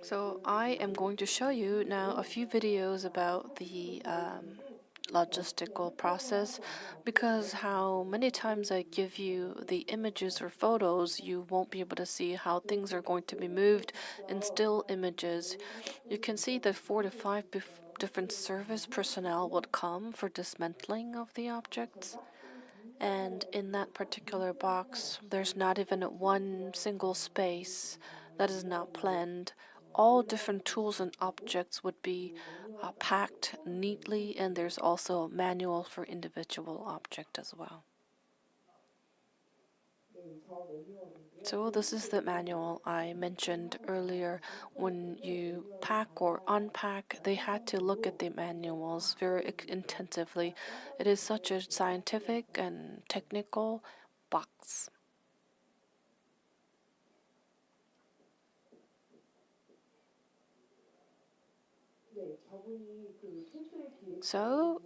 So I am going to show you now a few videos about the logistical process, because how many times I give you the images or photos, you won't be able to see how things are going to be moved in still images. You can see that 4 to 5 different service personnel would come for dismantling of the objects. And in that particular box, there's not even 1 single space that is not planned. All different tools and objects would be packed neatly, and there's also a manual for individual object as well. So this is the manual I mentioned earlier. When you pack or unpack, they had to look at the manuals very intensively. It is such a scientific and technical box. So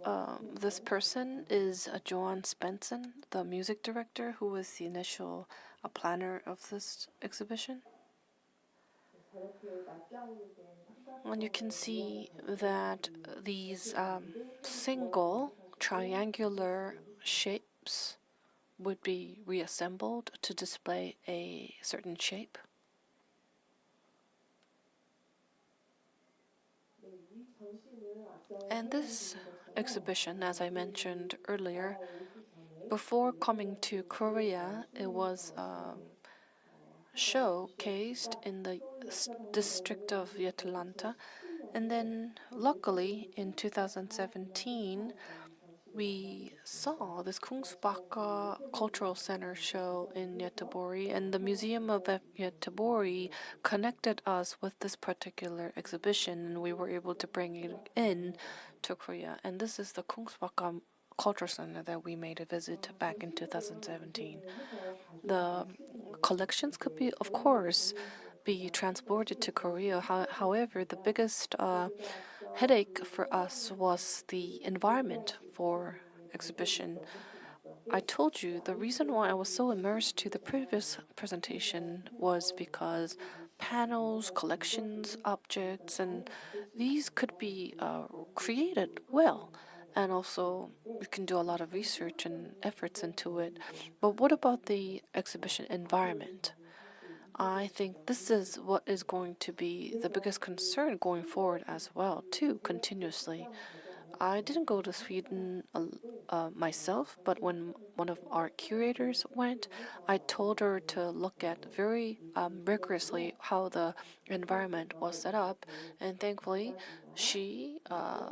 this person is Johan Svensson, the music director, who was the initial planner of this exhibition. And you can see that these single triangular shapes would be reassembled to display a certain shape. And this exhibition, as I mentioned earlier, before coming to Korea, it was showcased in the district of Atlanta. And then, luckily, in 2017, we saw this Kungsbacka Cultural Center show in Göteborg, and the Museum of Göteborg connected us with this particular exhibition, and we were able to bring it in to Korea. And this is the Kungsbacka Cultural Center that we made a visit back in 2017. The collections could be, of course, be transported to Korea. However, the biggest headache for us was the environment for exhibition. I told you the reason why I was so immersed to the previous presentation was because panels, collections, objects, and these could be created well. And also, you can do a lot of research and efforts into it. But what about the exhibition environment? I think this is what is going to be the biggest concern going forward as well, too, continuously. I didn't go to Sweden myself, but when one of our curators went, I told her to look at very rigorously how the environment was set up, and thankfully, she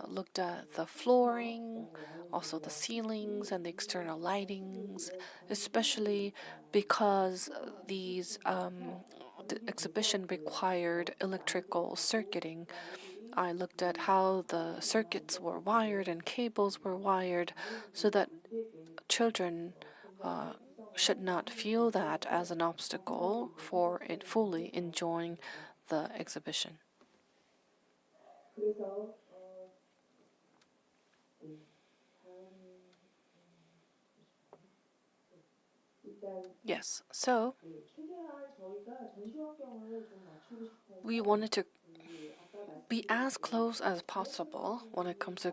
looked at the flooring, also the ceilings and the external lightings, especially because the exhibition required electrical circuiting. I looked at how the circuits were wired and cables were wired so that children should not feel that as an obstacle for it fully enjoying the exhibition. Yes, so we wanted to be as close as possible when it comes to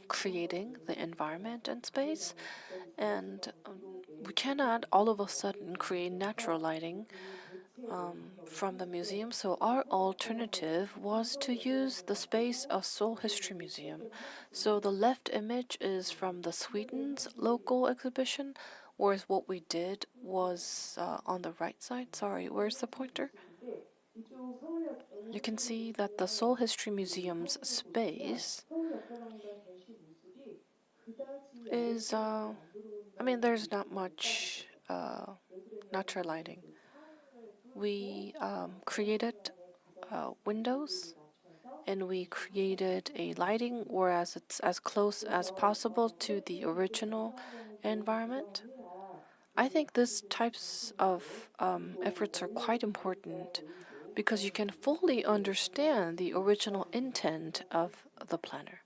creating the environment and space, and we cannot all of a sudden create natural lighting from the museum, so our alternative was to use the space of Seoul History Museum. So the left image is from the Sweden's local exhibition, whereas what we did was on the right side. Sorry, where's the pointer? You can see that the Seoul History Museum's space is, there's not much natural lighting. We created windows and we created a lighting whereas it's as close as possible to the original environment. I think these types of efforts are quite important because you can fully understand the original intent of the planner.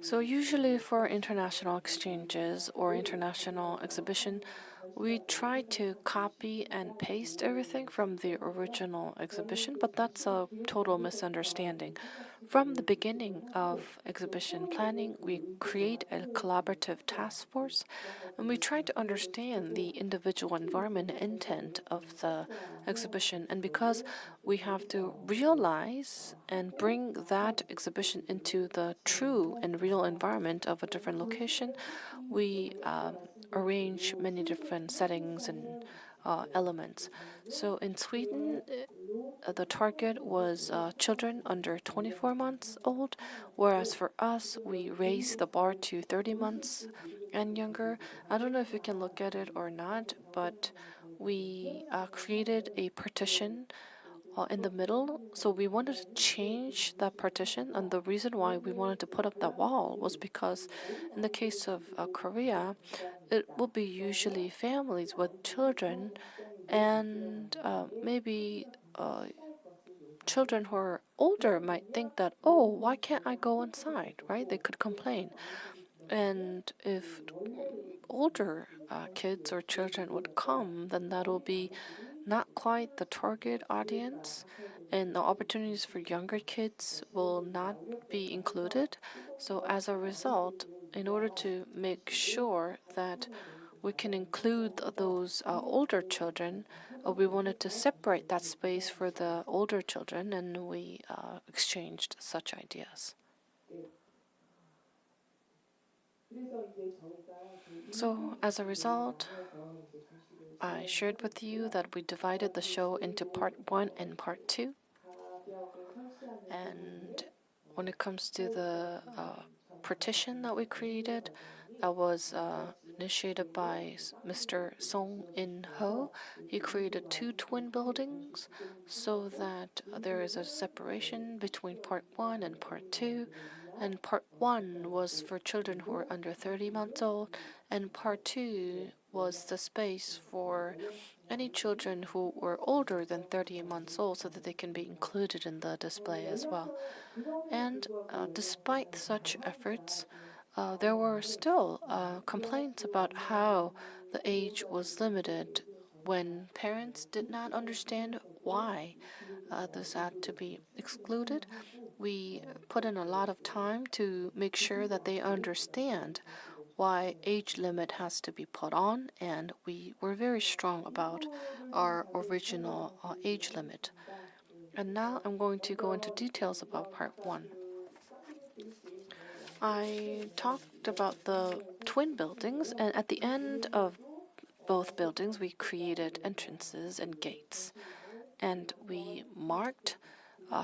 So usually for international exchanges or international exhibition, we try to copy and paste everything from the original exhibition, but that's a total misunderstanding. From the beginning of exhibition planning, we create a collaborative task force and we try to understand the individual environment intent of the exhibition. And because we have to realize and bring that exhibition into the true and real environment of a different location, we arrange many different settings and elements. So in Sweden, the target was children under 24 months old, whereas for us, we raised the bar to 30 months and younger. I don't know if you can look at it or not, but we created a partition in the middle. So we wanted to change that partition, and the reason why we wanted to put up that wall was because in the case of Korea, it will be usually families with children and maybe children who are older might think that, oh, why can't I go inside, right? They could complain. And if older kids or children would come, then that'll be not quite the target audience, and the opportunities for younger kids will not be included. So, as a result, in order to make sure that we can include those older children, we wanted to separate that space for the older children, and we exchanged such ideas. So, as a result, I shared with you that we divided the show into part 1 and part 2. And when it comes to the partition that we created, that was initiated by Mr. Song In-ho. He created 2 twin buildings so that there is a separation between part 1 and part 2. And part 1 was for children who were under 30 months old, and part 2 was the space for any children who were older than 30 months old so that they can be included in the display as well. And despite such efforts, there were still complaints about how the age was limited when parents did not understand why this had to be excluded. We put in a lot of time to make sure that they understand why age limit has to be put on, and we were very strong about our original age limit. And now I'm going to go into details about part 1. I talked about the twin buildings, and at the end of both buildings, we created entrances and gates. And we marked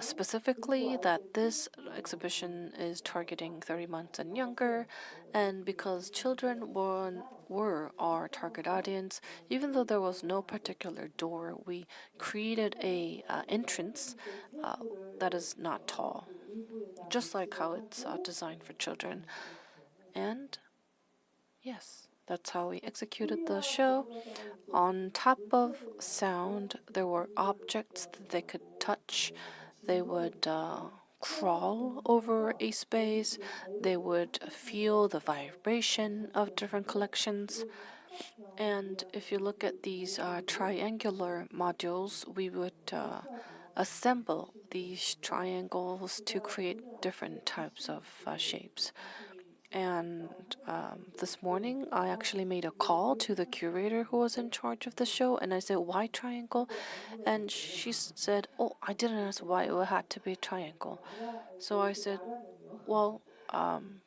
specifically that this exhibition is targeting 30 months and younger, and because children were our target audience, even though there was no particular door, we created a entrance that is not tall, just like how it's designed for children. And yes, that's how we executed the show. On top of sound, there were objects that they could touch. They would crawl over a space. They would feel the vibration of different collections. And if you look at these triangular modules, we would assemble these triangles to create different types of shapes. And this morning, I actually made a call to the curator who was in charge of the show, and I said, "Why triangle?" And she said, "Oh, I didn't ask why it had to be a triangle." So I said, "Well,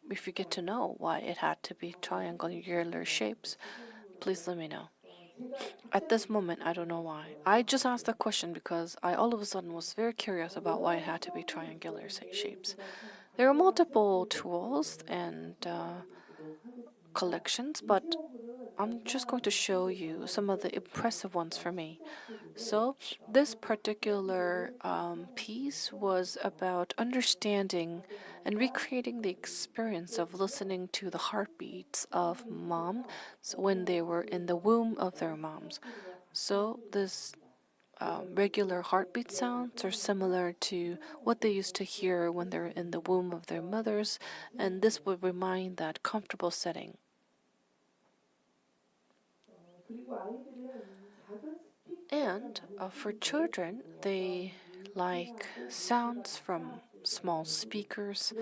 if you get to know why it had to be triangular shapes, please let me know." At this moment, I don't know why. I just asked the question because I all of a sudden was very curious about why it had to be triangular shapes. There are multiple tools and collections, but I'm just going to show you some of the impressive ones for me. So, this particular piece was about understanding and recreating the experience of listening to the heartbeats of moms when they were in the womb of their moms. So, this regular heartbeat sounds are similar to what they used to hear when they're in the womb of their mothers, and this would remind that comfortable setting. And for children, they like sounds from small speakers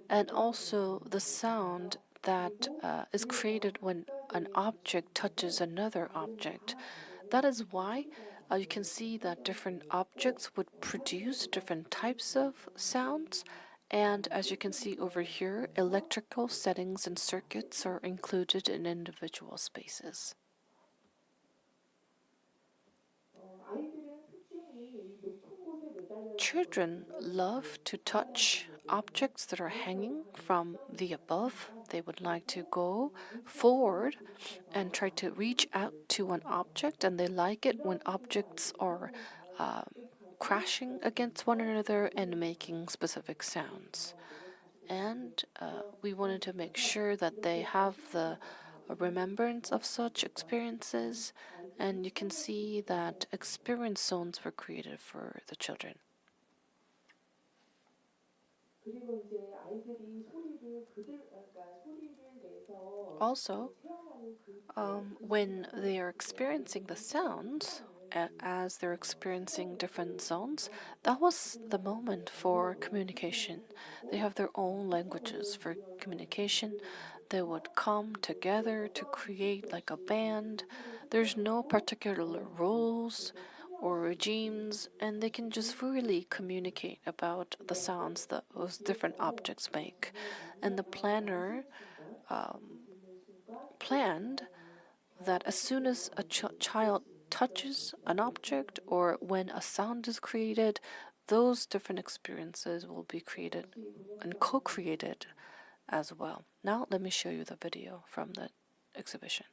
and also the sound that is created when an object touches another object. That is why you can see that different objects would produce different types of sounds. And as you can see over here, electrical settings and circuits are included in individual spaces. Children love to touch objects that are hanging from the above. They would like to go forward and try to reach out to an object, and they like it when objects are crashing against one another and making specific sounds. And we wanted to make sure that they have the remembrance of such experiences, and you can see that experience zones were created for the children. Also, when they are experiencing the sounds, as they're experiencing different zones, that was the moment for communication. They have their own languages for communication. They would come together to create like a band. There's no particular rules or regimes, and they can just freely communicate about the sounds that those different objects make. And the planner planned that as soon as a child touches an object or when a sound is created, those different experiences will be created and co-created as well. Now let me show you the video from the exhibition.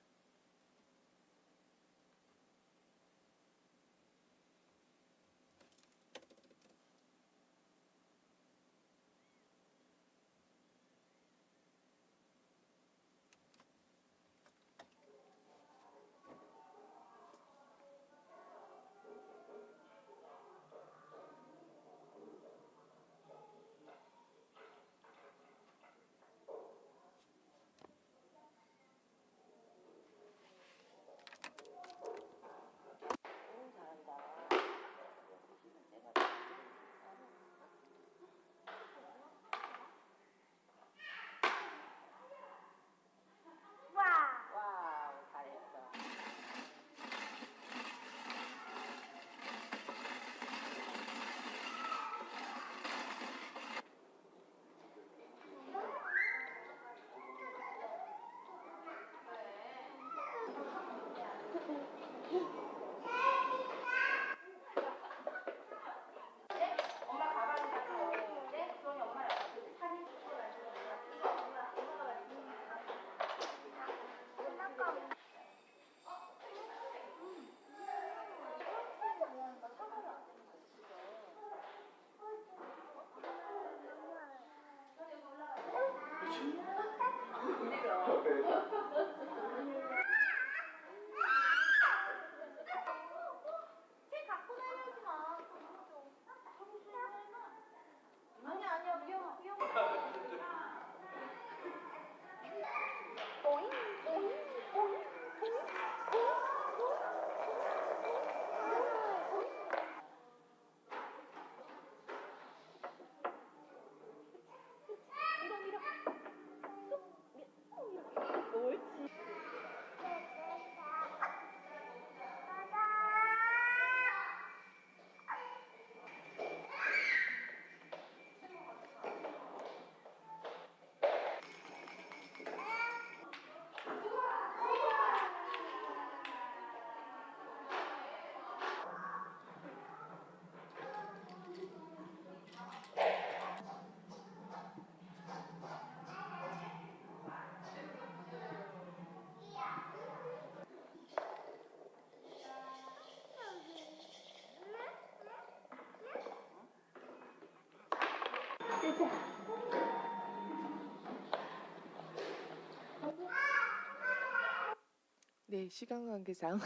네, 시간 관계상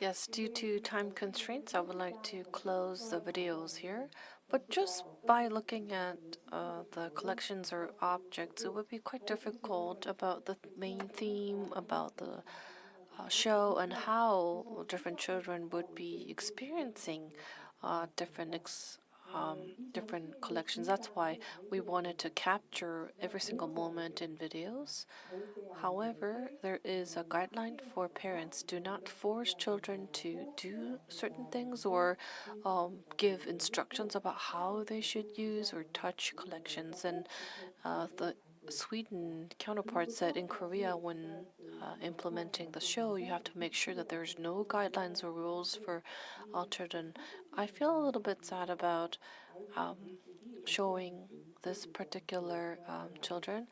Yes, due to time constraints, I would like to close the videos here. But just by looking at the collections or objects, it would be quite difficult about the main theme, about the show, and how different children would be experiencing different collections. That's why we wanted to capture every single moment in videos. However, there is a guideline for parents. Do not force children to do certain things or give instructions about how they should use or touch collections. And the Sweden counterpart said in Korea, when implementing the show, you have to make sure that there's no guidelines or rules for children. I feel a little bit sad about showing this particular children.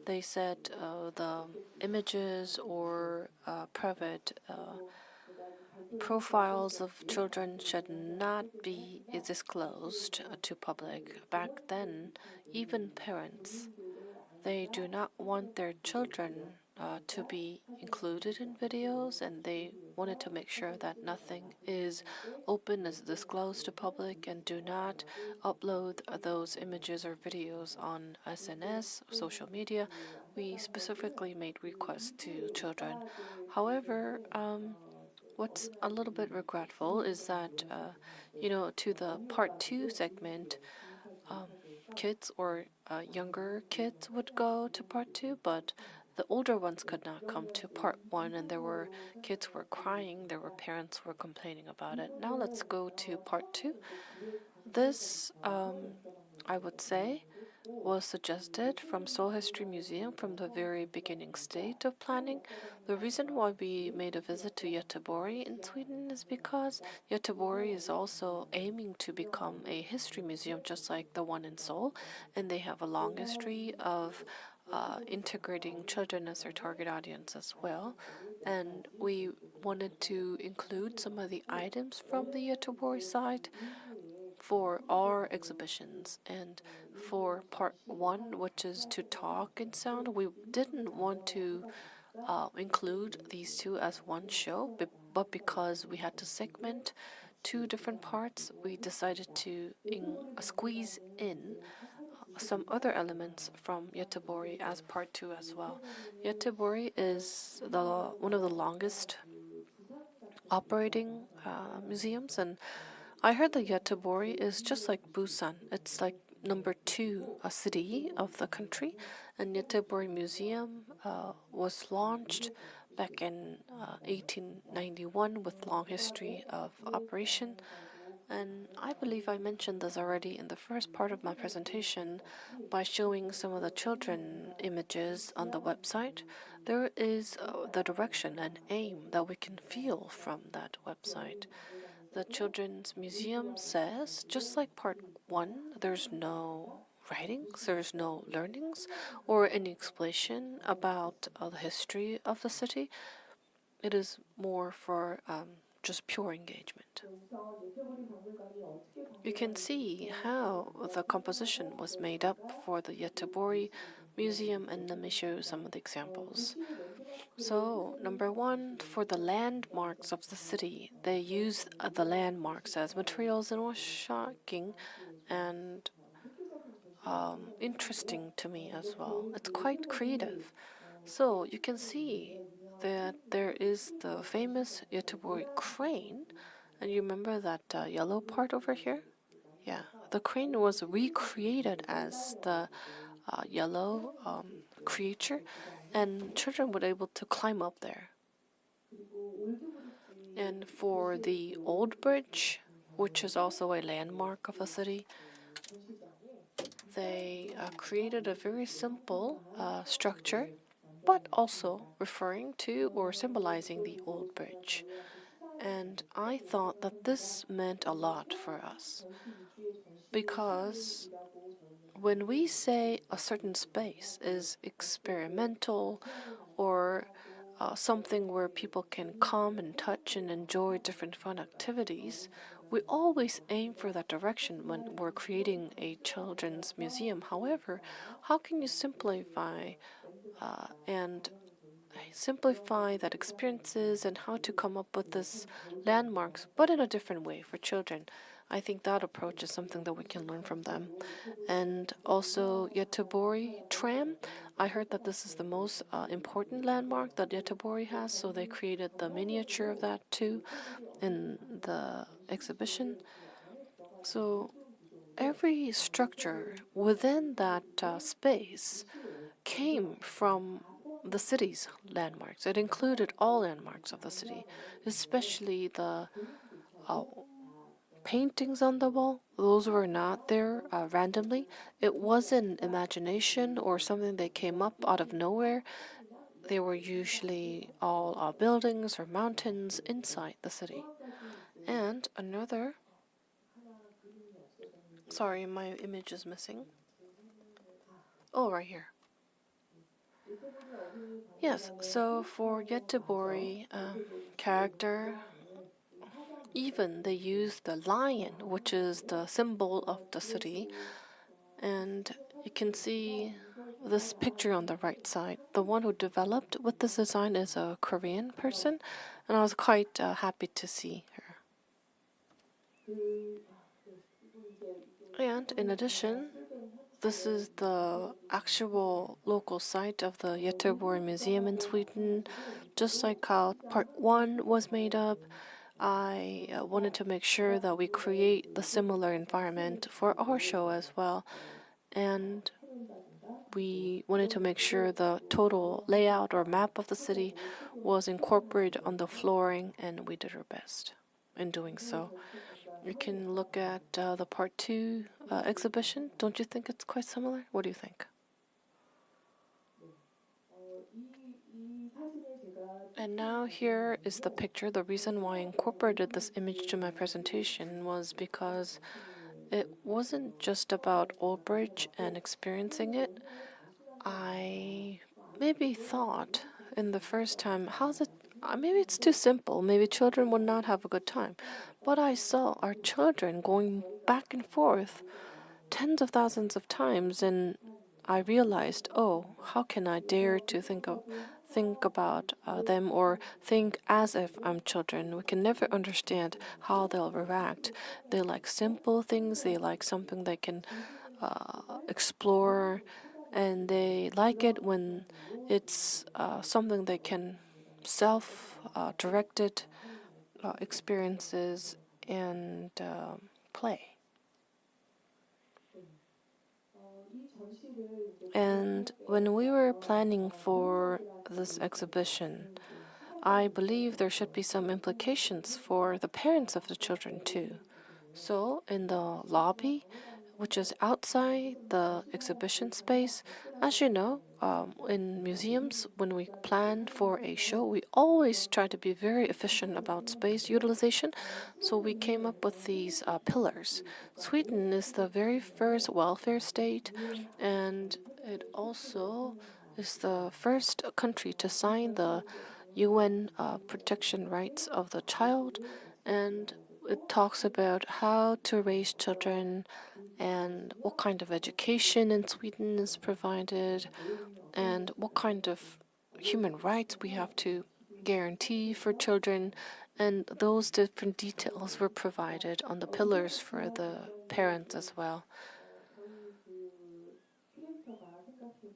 They said the images or private profiles of children should not be disclosed to public. Back then, even parents, they do not want their children to be included in videos, and they wanted to make sure that nothing is open, is disclosed to public, and do not upload those images or videos on SNS, social media. We specifically made requests to children. However, what's a little bit regretful is that, to the part two segment, kids or younger kids would go to part two, but the older ones could not come to part one, and there were kids who were crying, there were parents who were complaining about it. Now let's go to part two. This, I would say, was suggested from Seoul History Museum from the very beginning state of planning. The reason why we made a visit to Göteborg in Sweden is because Göteborg is also aiming to become a history museum just like the one in Seoul, and they have a long history of integrating children as their target audience as well. And we wanted to include some of the items from the Göteborg site for our exhibitions. And for part one, which is to talk and sound, we didn't want to include these two as one show, but because we had to segment two different parts, we decided to squeeze in some other elements from Göteborg as part two as well. Göteborg is one of the longest operating museums, and I heard that Göteborg is just like Busan. It's like number 2 city of the country, and Göteborg Museum was launched back in 1891 with long history of operation. And I believe I mentioned this already in the first part of my presentation by showing some of the children images on the website. There is the direction and aim that we can feel from that website. The Children's Museum says, just like part 1, there's no writings, there's no learnings, or any explanation about the history of the city. It is more for just pure engagement. You can see how the composition was made up for the Göteborg Museum, and let me show you some of the examples. So, number 1, for the landmarks of the city, they use the landmarks as materials, and was shocking and interesting to me as well. It's quite creative. So, you can see that there is the famous Göteborg crane, and you remember that yellow part over here? Yeah, the crane was recreated as the yellow creature, and children were able to climb up there. And for the old bridge, which is also a landmark of the city, they created a very simple structure, but also referring to or symbolizing the old bridge. And I thought that this meant a lot for us, because when we say a certain space is experimental or something where people can come and touch and enjoy different fun activities, We always aim for that direction when we're creating a children's museum. However, how can you simplify that experiences and how to come up with this landmarks, but in a different way for children? I think that approach is something that we can learn from them. And also Göteborg tram. I heard that this is the most important landmark that Göteborg has, so they created the miniature of that too in the exhibition. So every structure within that space came from the city's landmarks. It included all landmarks of the city, especially the uh, paintings on the wall. Those were not there randomly. It wasn't imagination or something that came up out of nowhere. They were usually all buildings or mountains inside the city. And another. Sorry, my image is missing. Oh, right here. Yes, so for Göteborg character, even they use the lion, which is the symbol of the city. And you can see this picture on the right side. The one who developed with this design is a Korean person, and I was quite happy to see her. And in addition, this is the actual local site of the Göteborg Museum in Sweden. Just like how part 1 was made up, I wanted to make sure that we create the similar environment for our show as well. And we wanted to make sure the total layout or map of the city was incorporated on the flooring, and we did our best in doing so. You can look at the part 2 exhibition. Don't you think it's quite similar? What do you think? And now here is the picture. The reason why I incorporated this image to my presentation was because it wasn't just about Old Bridge and experiencing it. I maybe thought in the first time, how's it? Maybe it's too simple. Maybe children would not have a good time. But I saw our children going back and forth tens of thousands of times, and I realized, oh, how can I dare to think about them or think as if I'm children? We can never understand how they'll react. They like simple things. They like something they can explore, and they like it when it's something they can self-directed experiences and play. And when we were planning for this exhibition, I believe there should be some implications for the parents of the children too. So in the lobby, which is outside the exhibition space, as you know, in museums, when we plan for a show, we always try to be very efficient about space utilization. So we came up with these pillars. Sweden is the very first welfare state, and it also is the first country to sign the UN Protection Rights of the Child, and it talks about how to raise children and what kind of education in Sweden is provided and what kind of human rights we have to guarantee for children. And those different details were provided on the pillars for the parents as well.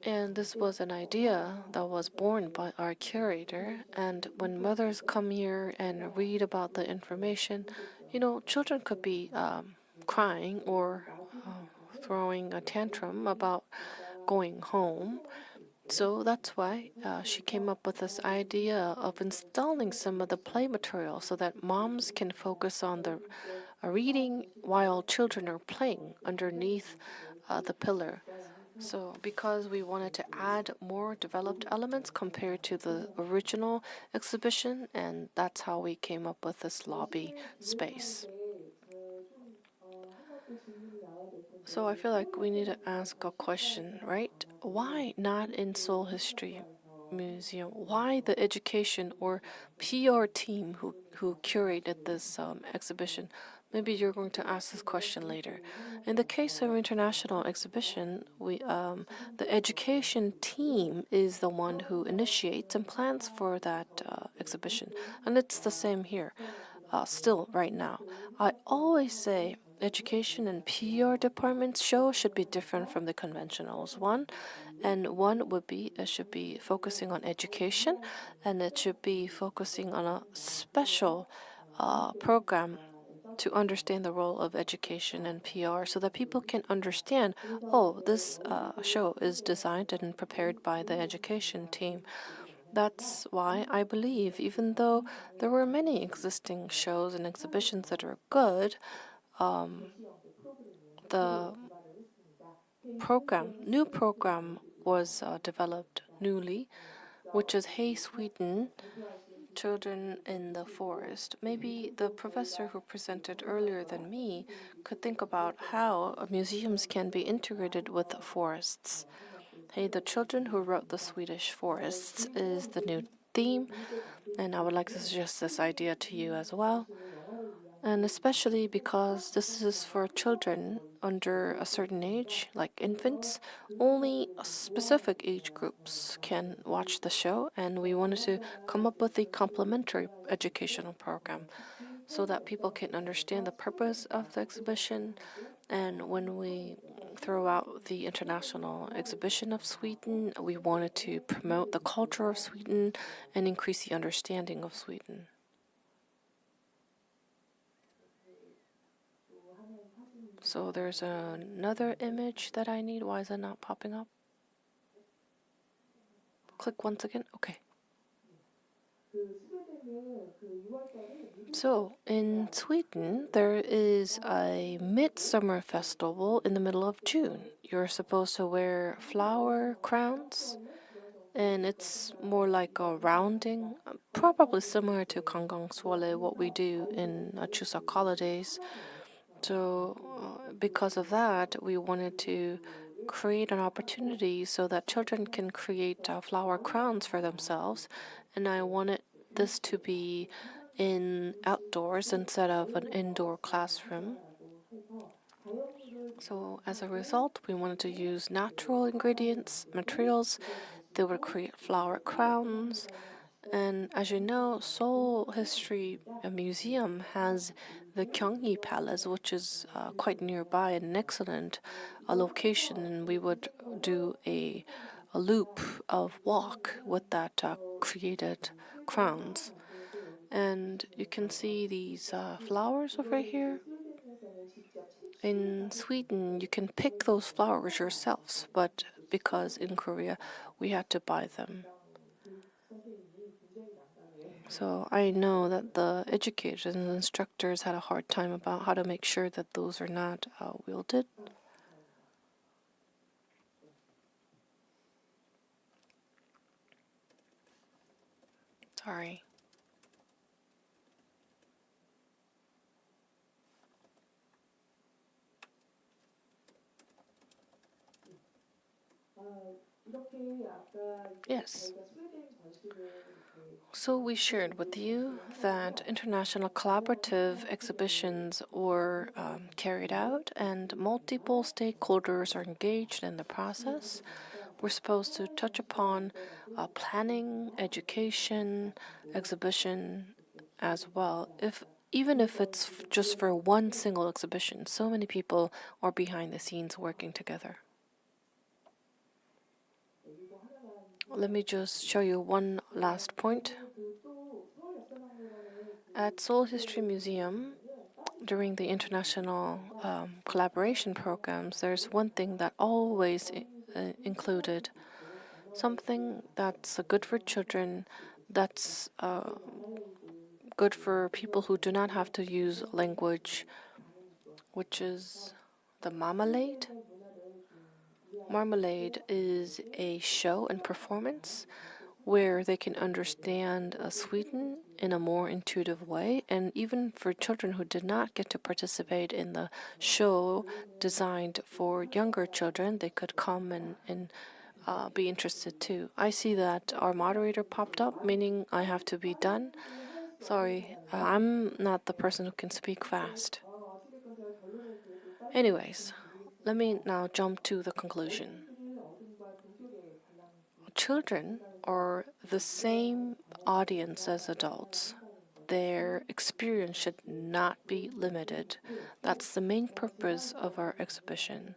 And this was an idea that was born by our curator. And when mothers come here and read about the information, children could be crying or throwing a tantrum about going home. So that's why she came up with this idea of installing some of the play material so that moms can focus on the reading while children are playing underneath the pillar. So because we wanted to add more developed elements compared to the original exhibition, and that's how we came up with this lobby space. So I feel like we need to ask a question, right? Why not in Seoul History Museum? Why the education or PR team who curated this exhibition Maybe you're going to ask this question later. In the case of international exhibition, the education team is the one who initiates and plans for that exhibition, and it's the same here. Still, right now, I always say education and PR department's show should be different from the conventionals one, and one would be it should be focusing on education, and it should be focusing on a special program to understand the role of education and PR so that people can understand, oh, this show is designed and prepared by the education team. That's why I believe, even though there were many existing shows and exhibitions that are good, the new program was developed newly, which is Hey Sweden, Children in the Forest. Maybe the professor who presented earlier than me could think about how museums can be integrated with forests. Hey, the Children Who Wrote the Swedish Forests is the new theme, and I would like to suggest this idea to you as well. And especially because this is for children under a certain age, like infants, only specific age groups can watch the show, and we wanted to come up with a complementary educational program so that people can understand the purpose of the exhibition. And when we throw out the international exhibition of Sweden, we wanted to promote the culture of Sweden and increase the understanding of Sweden. So there's another image that I need. Why is it not popping up? Click once again. Okay. So in Sweden, there is a midsummer festival in the middle of June. You're supposed to wear flower crowns, and it's more like a rounding, probably similar to Kangangswale, what we do in Chuseok holidays. So because of that, we wanted to create an opportunity so that children can create flower crowns for themselves. And I wanted this to be in outdoors instead of an indoor classroom. So as a result, we wanted to use natural ingredients, materials that would create flower crowns. And as you know, Seoul History Museum has the Gyeonggi Palace, which is quite nearby and an excellent location. And we would do a loop of walk with that created crowns. And you can see these flowers over here. In Sweden, you can pick those flowers yourselves, but because in Korea, we had to buy them. So I know that the educators and the instructors had a hard time about how to make sure that those are not wielded. Sorry. Yes. So we shared with you that international collaborative exhibitions were carried out and multiple stakeholders are engaged in the process. We're supposed to touch upon planning, education, exhibition as well. Even if it's just for one single exhibition, so many people are behind the scenes working together. Let me just show you one last point. At Seoul History Museum, during the international collaboration programs, there's one thing that always included, something that's good for children, that's good for people who do not have to use language, which is the marmalade. Marmalade is a show and performance where they can understand Sweden in a more intuitive way. And even for children who did not get to participate in the show designed for younger children, they could come and be interested too. I see that our moderator popped up, meaning I have to be done. Sorry, I'm not the person who can speak fast. Anyways, let me now jump to the conclusion. Children are the same audience as adults. Their experience should not be limited. That's the main purpose of our exhibition.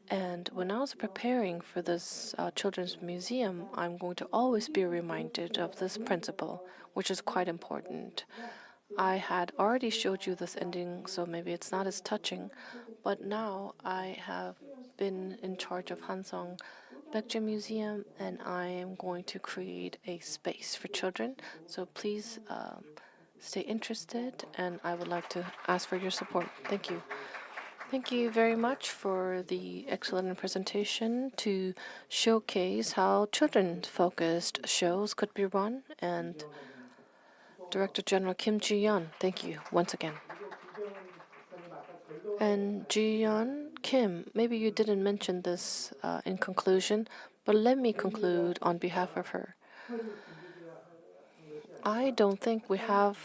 And when I was preparing for this children's museum, I'm going to always be reminded of this principle, which is quite important. I had already showed you this ending, so maybe it's not as touching, but now I have been in charge of Hansong Baekje Museum, and I am going to create a space for children. So please stay interested, and I would like to ask for your support. Thank you. Thank you very much for the excellent presentation to showcase how children-focused shows could be run. And Director General Kim Ji-yeon, thank you once again. And Ji-yeon, Kim, maybe you didn't mention this in conclusion, but let me conclude on behalf of her. I don't think we have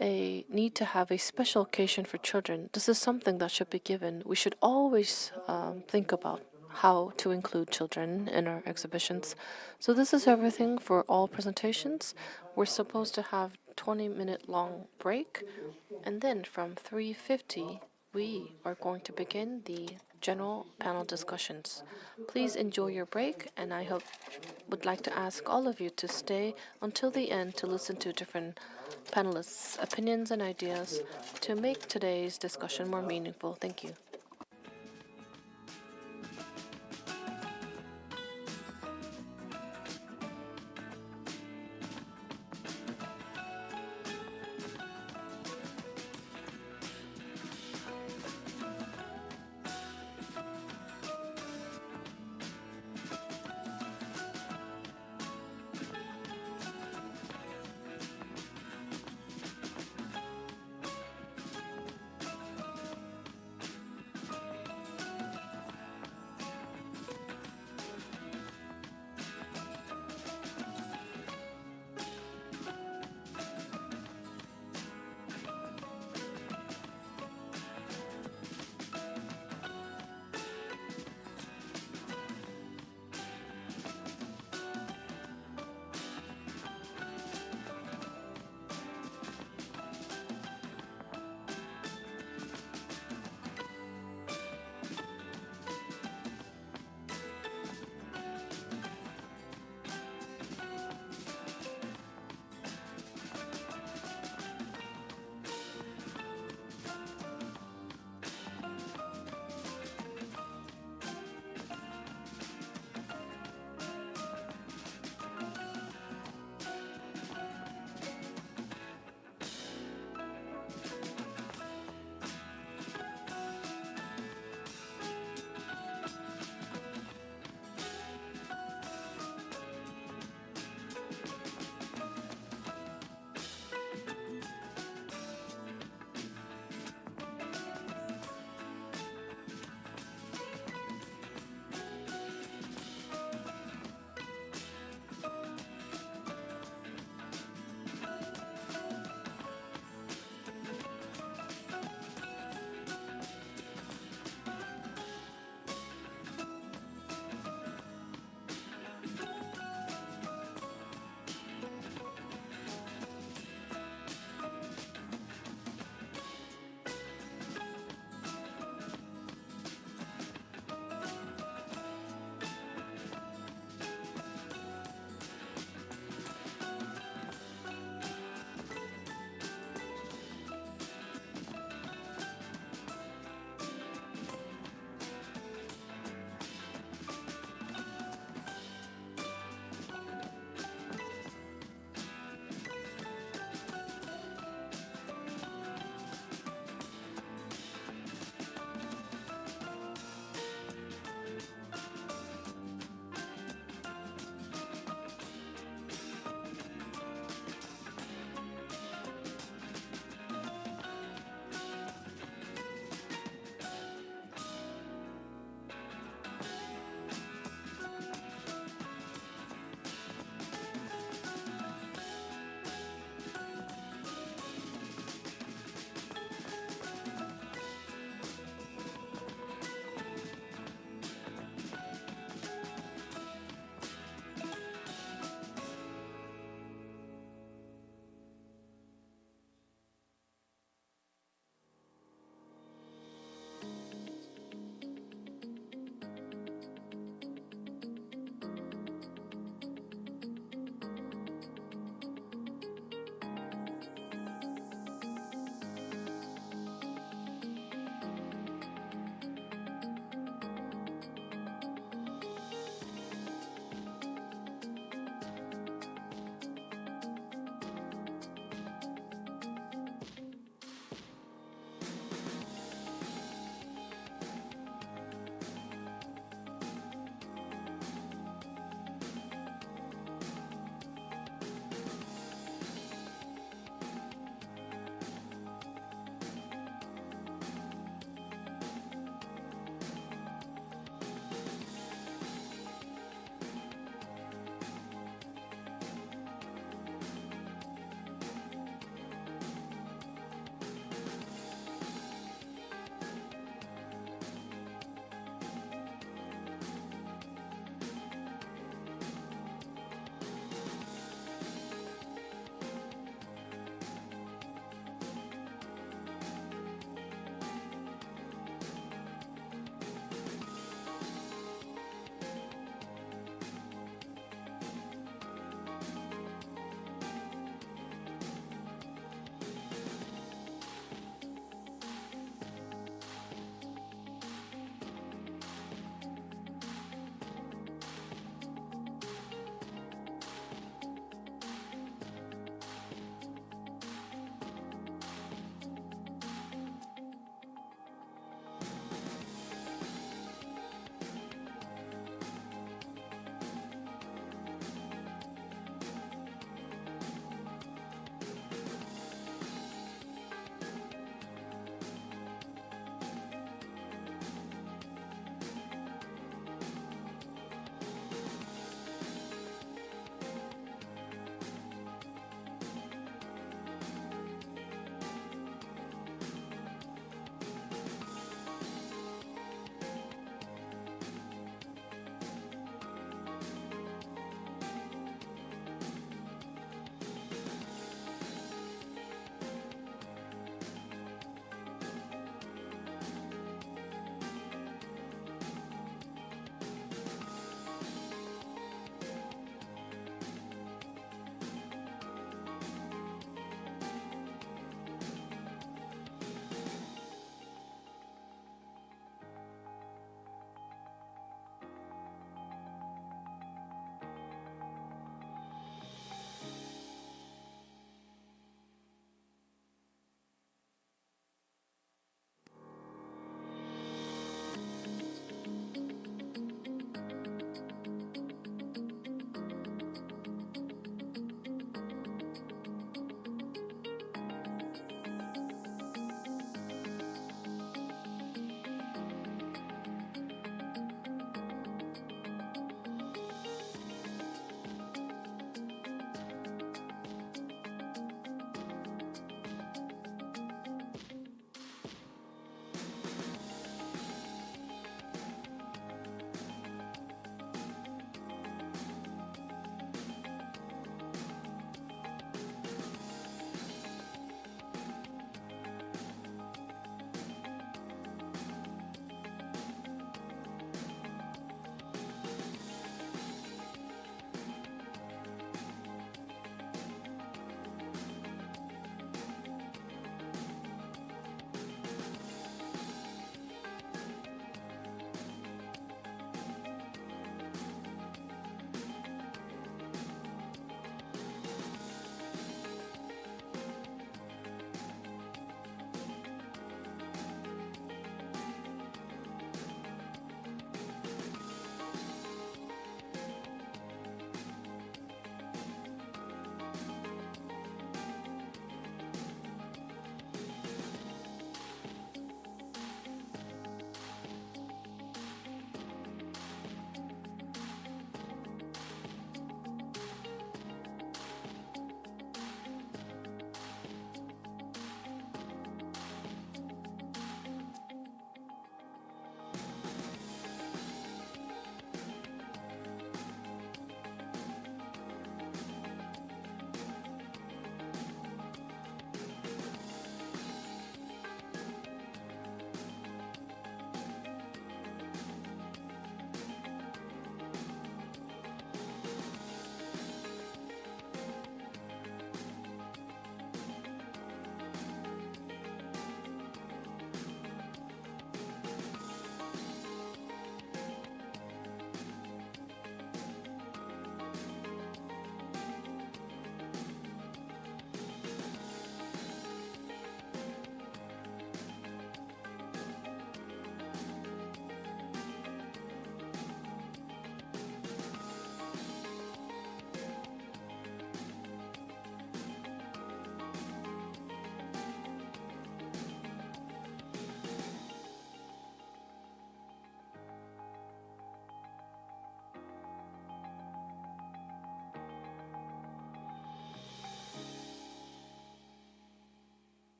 a need to have a special occasion for children. This is something that should be given. We should always think about how to include children in our exhibitions. So this is everything for all presentations. We're supposed to have 20-minute long break, and then from 3:50 we are going to begin the general panel discussions. Please enjoy your break, and I would like to ask all of you to stay until the end to listen to different panelists' opinions and ideas to make today's discussion more meaningful. Thank you.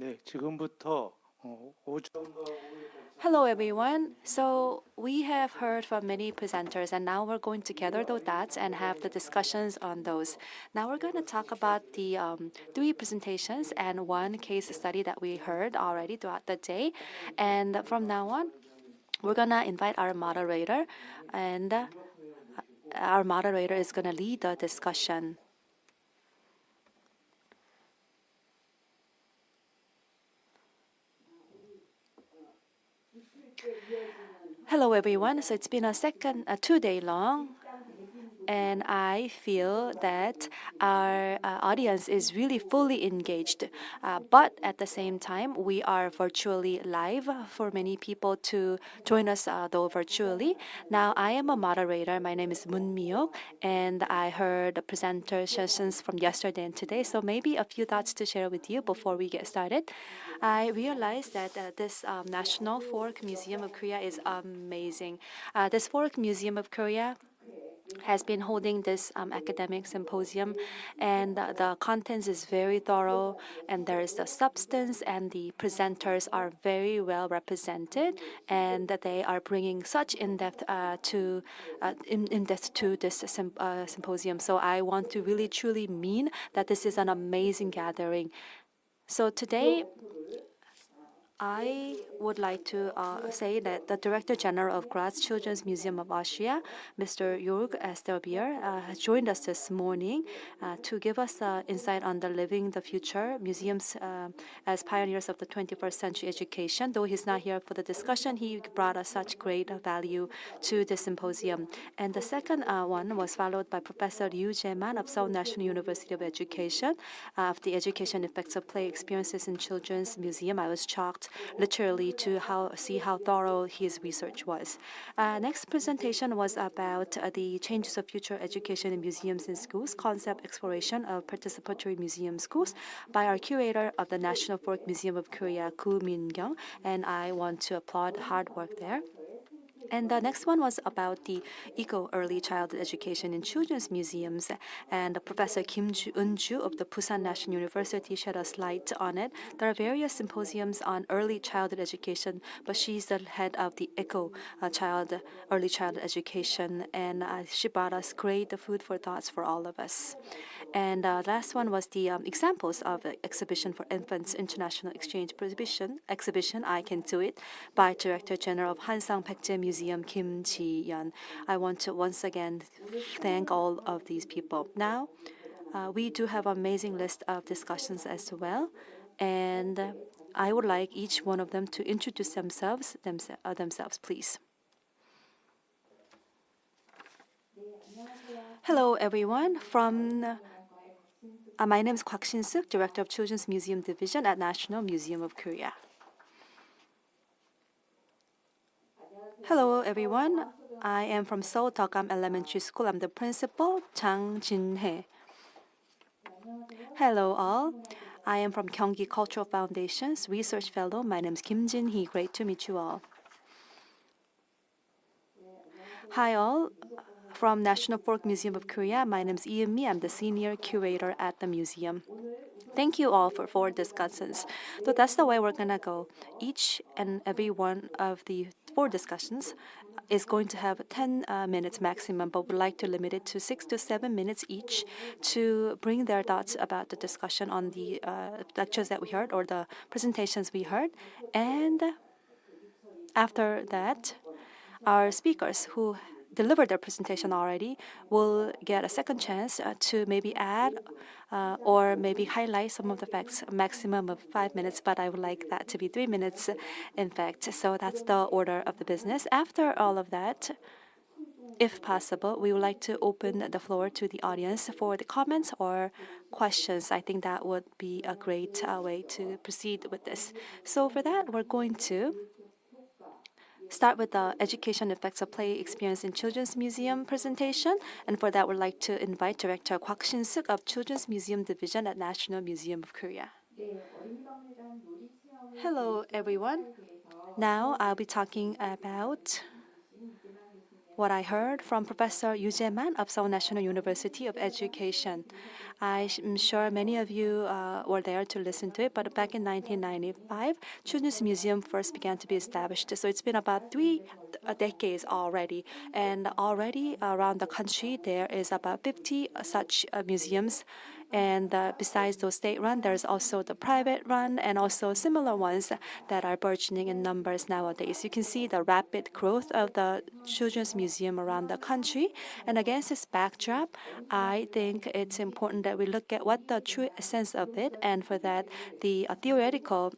네, 지금부터 Hello, everyone. So we have heard from many presenters, and now we're going to gather those dots and have the discussions on those. Now we're going to talk about the 3 presentations and 1 case study that we heard already throughout the day. And from now on, we're going to invite our moderator, and our moderator is going to lead the discussion. Hello, everyone. So it's been a 2-day long, and I feel that our audience is really fully engaged. But at the same time, we are virtually live for many people to join us, though virtually. Now, I am a moderator. My name is Moon Myo, and I heard the presenter sessions from yesterday and today. So maybe a few thoughts to share with you before we get started. I realized that this National Folk Museum of Korea is amazing. This Folk Museum of Korea has been holding this academic symposium, and the contents is very thorough, and there is the substance, and the presenters are very well represented, and that they are bringing such in-depth to this symposium. So I want to really truly mean that this is an amazing gathering. So today, I would like to say that the Director General of Graz Children's Museum of Austria, Mr. Jörg Esterbier, has joined us this morning to give us insight on the Living the Future Museums as Pioneers of the 21st Century Education. Though he's not here for the discussion, he brought us such great value to the symposium. And the second one was followed by Professor Liu Jae-man of Seoul National University of Education of the Education Effects of Play Experiences in Children's Museum. I was shocked literally to see how thorough his research was. Next presentation was about the changes of future education in museums and schools, concept exploration of participatory museum schools by our curator of the National Folk Museum of Korea, Koo Min-kyung, and I want to applaud hard work there. And the next one was about the eco-early childhood education in children's museums. And Professor Kim Eun-ju of the Busan National University shed a light on it. There are various symposiums on early childhood education, but she's the head of the early childhood education, and she brought us great food for thoughts for all of us. And last one was the examples of exhibition for infants international exchange exhibition I Can Do It by Director General of Hansang Baekje Museum Kim Ji-yeon. I want to once again thank all of these people. Now, we do have an amazing list of discussions as well, and I would like each one of them to introduce themselves, please. Hello, everyone. My name is Kwak Shin-suk, Director of Children's Museum Division at National Museum of Korea. Hello, everyone. I am from Seoul Dokam Elementary School. I'm the principal, Jang Jin-hye. Hello, all. I am from Gyeonggi Cultural Foundation's Research Fellow. My name is Kim Jin-hee. Great to meet you all. Hi, all. From National Folk Museum of Korea, my name is Eun-mi. I'm the senior curator at the museum. Thank you all for 4 discussions. So that's the way we're gonna go. Each and every one of the 4 discussions is going to have 10 minutes maximum, but we'd like to limit it to 6 to 7 minutes each to bring their thoughts about the discussion on the lectures that we heard or the presentations we heard. And after that, our speakers who delivered their presentation already will get a second chance to maybe add or maybe highlight some of the facts, a maximum of 5 minutes, but I would like that to be 3 minutes, in fact. So that's the order of the business. After all of that, if possible, we would like to open the floor to the audience for the comments or questions. I think that would be a great way to proceed with this. So for that, we're going to start with the Education Effects of Play Experience in Children's Museum presentation. And for that, we'd like to invite Director Kwak Shin-suk of Children's Museum Division at National Museum of Korea. Hello, everyone. Now I'll be talking about what I heard from Professor Yu Jae-man of Seoul National University of Education. I'm sure many of you were there to listen to it, but back in 1995, Children's Museum first began to be established. So it's been about 3 decades already. And already around the country, there is about 50 such museums. And besides those state-run, there's also the private-run and also similar ones that are burgeoning in numbers nowadays. You can see the rapid growth of the Children's Museum around the country. And against this backdrop, I think it's important that we look at what the true essence of it, and for that, the theoretical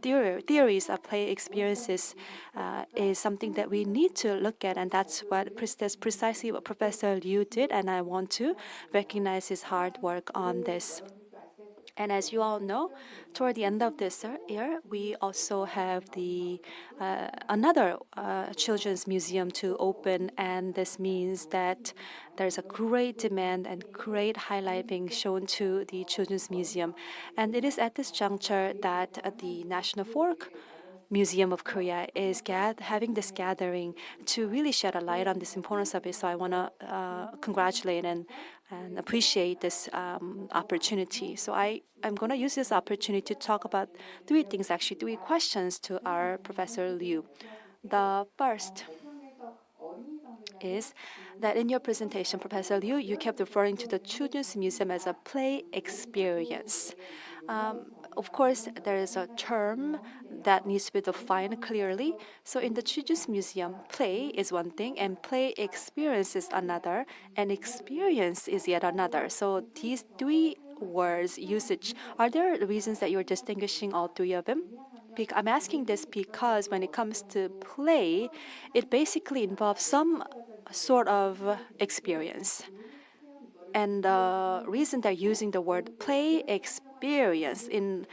theories of play experiences is something that we need to look at, and that's precisely what Professor Liu did, and I want to recognize his hard work on this. And as you all know, toward the end of this year, we also have the another children's museum to open, and this means that there's a great demand and great highlight being shown to the children's museum. And it is at this juncture that the National Folk Museum of Korea is having this gathering to really shed a light on this importance of it. So I want to congratulate and appreciate this opportunity. So I'm going to use this opportunity to talk about three things, actually, three questions to our Professor Liu. The first is that in your presentation, Professor Liu, you kept referring to the Children's Museum as a play experience. Of course, there is a term that needs to be defined clearly. So in the Children's Museum, play is one thing, and play experience is another, and experience is yet another. So these three words usage, are there reasons that you're distinguishing all three of them? I'm asking this because when it comes to play, it basically involves some sort of experience. And the reason they're using the word play experience into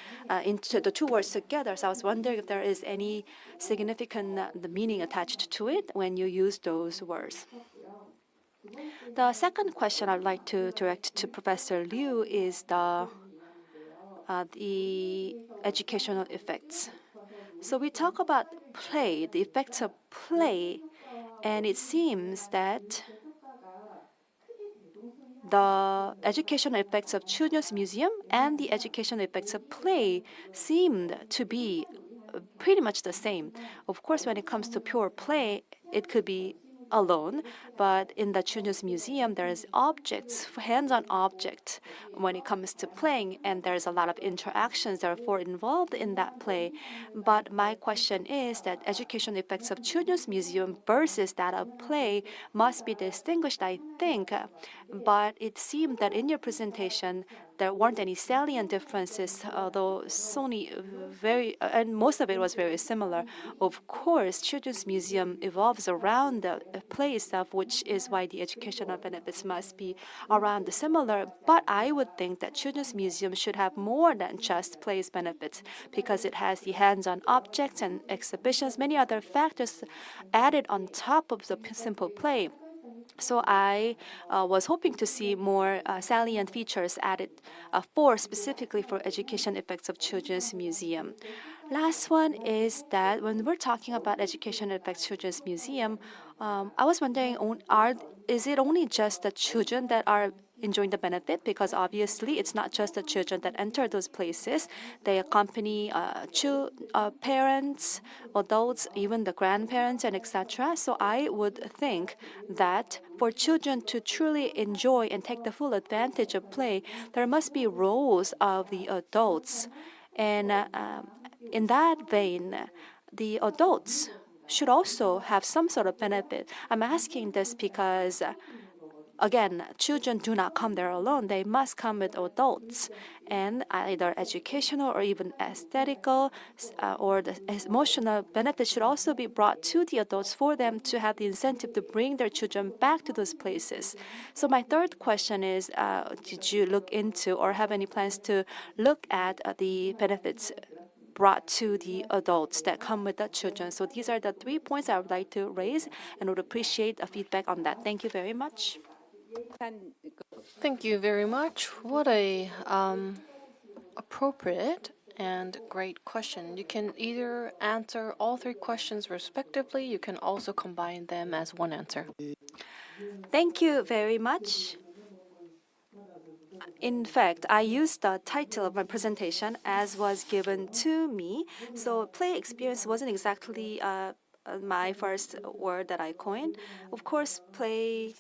the two words together, so I was wondering if there is any significant the meaning attached to it when you use those words. The second question I'd like to direct to Professor Liu is the educational effects. So we talk about play, the effects of play, and it seems that the educational effects of Children's Museum and the educational effects of play seemed to be pretty much the same. Of course, when it comes to pure play, it could be alone, but in the Children's Museum, there's objects, hands-on objects when it comes to playing, and there's a lot of interactions, therefore, involved in that play. But my question is that educational effects of Children's Museum versus that of play must be distinguished, I think, but it seemed that in your presentation, there weren't any salient differences, although and most of it was very similar. Of course, Children's Museum evolves around the play itself, which is why the educational benefits must be around similar. But I would think that Children's Museum should have more than just play's benefits, because it has the hands-on objects and exhibitions, many other factors added on top of the simple play. So I was hoping to see more salient features added specifically for education effects of Children's Museum. Last one is that when we're talking about education effects Children's Museum, I was wondering, is it only just the children that are enjoying the benefit? Because obviously it's not just the children that enter those places. They accompany parents, adults, even the grandparents, and etc. So I would think that for children to truly enjoy and take the full advantage of play, there must be roles of the adults. And in that vein, the adults should also have some sort of benefit. I'm asking this because, again, children do not come there alone. They must come with adults, and either educational or even aesthetical or the emotional benefits should also be brought to the adults for them to have the incentive to bring their children back to those places. So my third question is, did you look into or have any plans to look at the benefits brought to the adults that come with the children? So these are the 3 points I would like to raise, and would appreciate a feedback on that. Thank you very much. Thank you very much. What a appropriate and great question. You can either answer all three questions respectively. You can also combine them as one answer. Thank you very much. In fact, I used the title of my presentation as was given to me. So play experience wasn't exactly my first word that I coined. Of course, play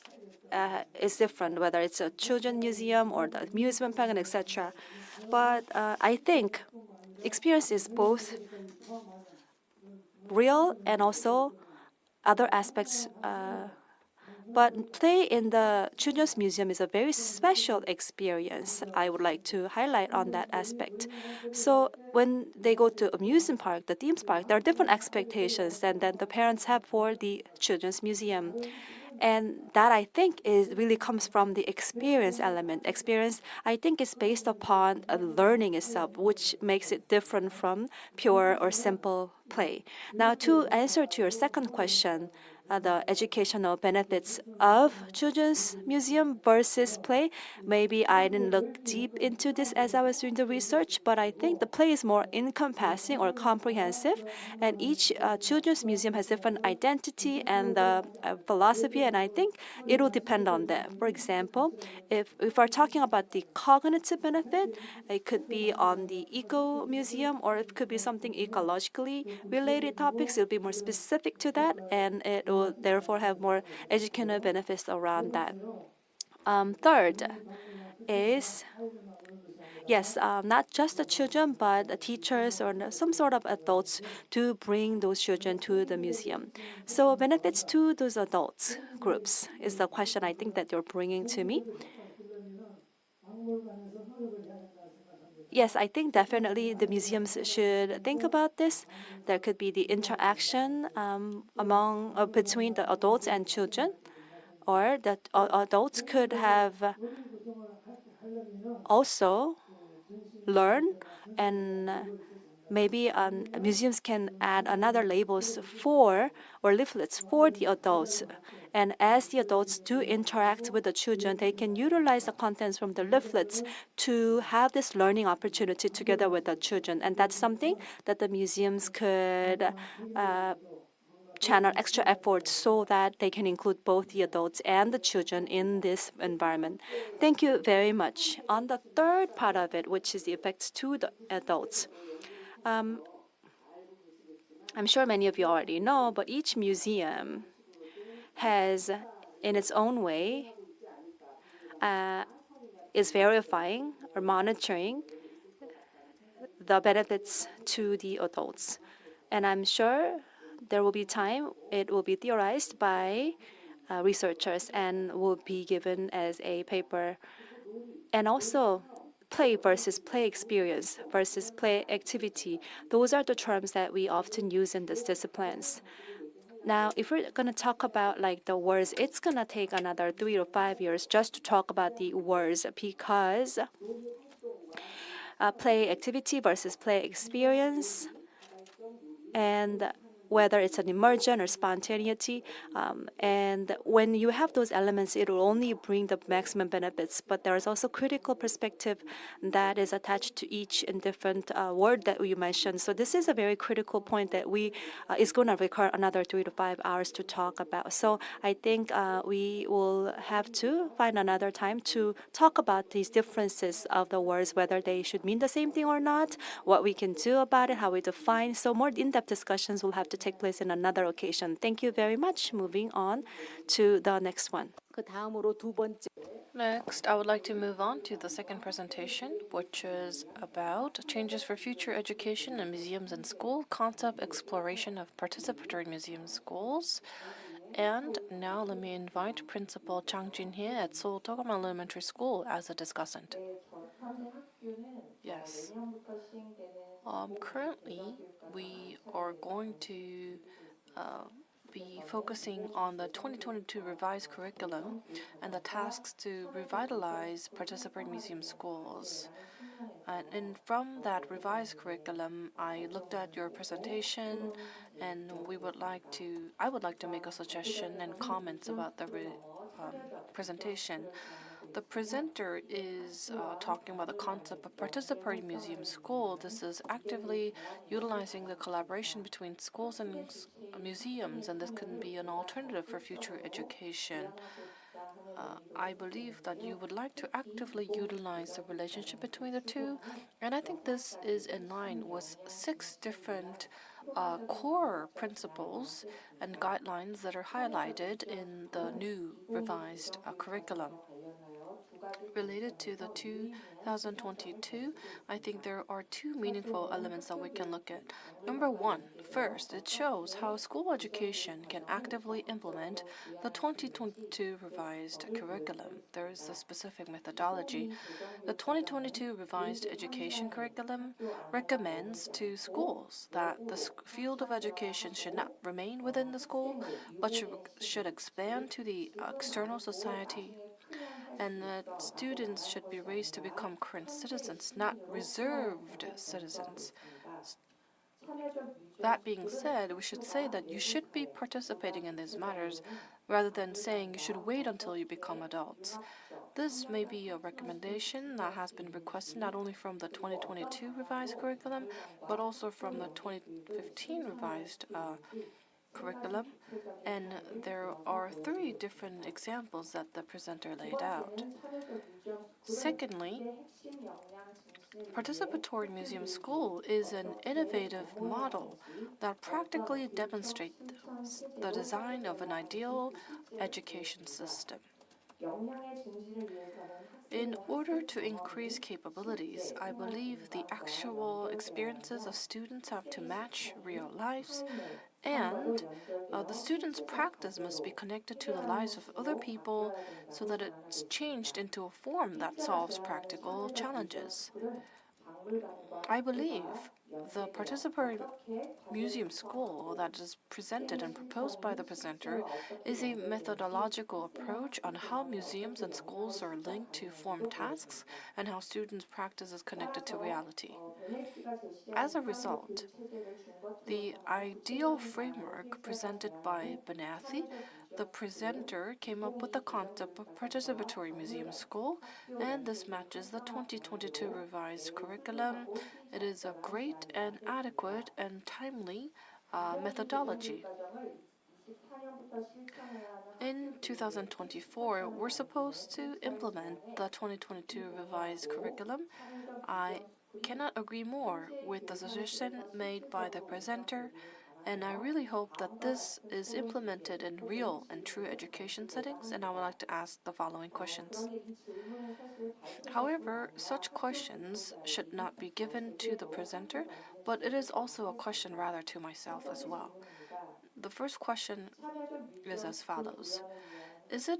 is different, whether it's a children's museum or the amusement park and etc. But I think experience is both real and also other aspects. But play in the Children's Museum is a very special experience. I would like to highlight on that aspect. So when they go to amusement park, the theme park, there are different expectations than the parents have for the Children's Museum. And that I think is really comes from the experience element. Experience, I think, is based upon learning itself, which makes it different from pure or simple play. Now, to answer to your second question, the educational benefits of children's museum versus play. Maybe I didn't look deep into this as I was doing the research, but I think the play is more encompassing or comprehensive, and each children's museum has different identity and philosophy, and I think it will depend on that. For example, if we're talking about the cognitive benefit, it could be on the eco museum, or it could be something ecologically related topics. It'll be more specific to that, and it will therefore have more educational benefits around that. Third is, yes, not just the children, but the teachers or some sort of adults to bring those children to the museum. So benefits to those adults groups is the question I think that you're bringing to me. Yes, I think definitely the museums should think about this. There could be the interaction between the adults and children, or that adults could have also learn, and maybe museums can add another labels for or leaflets for the adults. And as the adults do interact with the children, they can utilize the contents from the leaflets to have this learning opportunity together with the children. And that's something that the museums could channel extra effort so that they can include both the adults and the children in this environment. Thank you very much. On the third part of it, which is the effects to the adults, I'm sure many of you already know, but each museum has, in its own way, is verifying or monitoring the benefits to the adults. And I'm sure there will be time it will be theorized by researchers and will be given as a paper. And also, play versus play experience versus play activity. Those are the terms that we often use in these disciplines. Now, if we're going to talk about like the words, it's going to take another 3 to 5 years just to talk about the words, because play activity versus play experience, and whether it's an immersion or spontaneity. And when you have those elements, it will only bring the maximum benefits. But there is also critical perspective that is attached to each and different word that you mentioned. So this is a very critical point that we is going to require another 3 to 5 hours to talk about. So I think we will have to find another time to talk about these differences of the words, whether they should mean the same thing or not, what we can do about it, how we define. So more in-depth discussions will have to take place in another occasion. Thank you very much. Moving on to the next one. 그 다음으로 두 번째. Next, I would like to move on to the second presentation, which is about changes for future education in museums and school, concept exploration of participatory museum schools. And now let me invite Principal Chang Jin-hye at Seoul Togam Elementary School as a discussant. Yes. Currently, we are going to be focusing on the 2022 revised curriculum and the tasks to revitalize participatory museum schools. And from that revised curriculum, I looked at your presentation, and I would like to make a suggestion and comments about the presentation. The presenter is talking about the concept of participatory museum school. This is actively utilizing the collaboration between schools and museums, and this can be an alternative for future education. I believe that you would like to actively utilize the relationship between the two, and I think this is in line with 6 different core principles and guidelines that are highlighted in the new revised curriculum. Related to the 2022, I think there are 2 meaningful elements that we can look at. Number 1, first, it shows how school education can actively implement the 2022 revised curriculum. There is a specific methodology. The 2022 revised education curriculum recommends to schools that the field of education should not remain within the school, but should expand to the external society, and that students should be raised to become current citizens, not reserved citizens. That being said, we should say that you should be participating in these matters rather than saying you should wait until you become adults. This may be a recommendation that has been requested not only from the 2022 revised curriculum, but also from the 2015 revised curriculum, and there are 3 different examples that the presenter laid out. Secondly, participatory museum school is an innovative model that practically demonstrates the design of an ideal education system. In order to increase capabilities, I believe the actual experiences of students have to match real lives, and the students' practice must be connected to the lives of other people so that it's changed into a form that solves practical challenges. I believe the participatory museum school that is presented and proposed by the presenter is a methodological approach on how museums and schools are linked to form tasks and how students' practice is connected to reality. As a result, the ideal framework presented by Benathi, the presenter came up with the concept of participatory museum school, and this matches the 2022 revised curriculum. It is a great and adequate and timely methodology. In 2024, we're supposed to implement the 2022 revised curriculum. I cannot agree more with the suggestion made by the presenter, and I really hope that this is implemented in real and true education settings, and I would like to ask the following questions. However, such questions should not be given to the presenter, but it is also a question rather to myself as well. The first question is as follows. Is it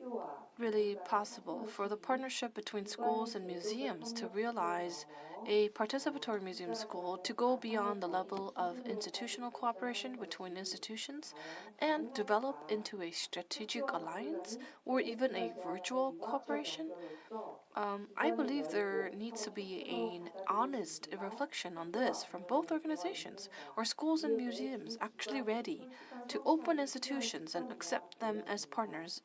really possible for the partnership between schools and museums to realize a participatory museum school to go beyond the level of institutional cooperation between institutions and develop into a strategic alliance or even a virtual cooperation? I believe there needs to be an honest reflection on this from both organizations. Are schools and museums actually ready to open institutions and accept them as partners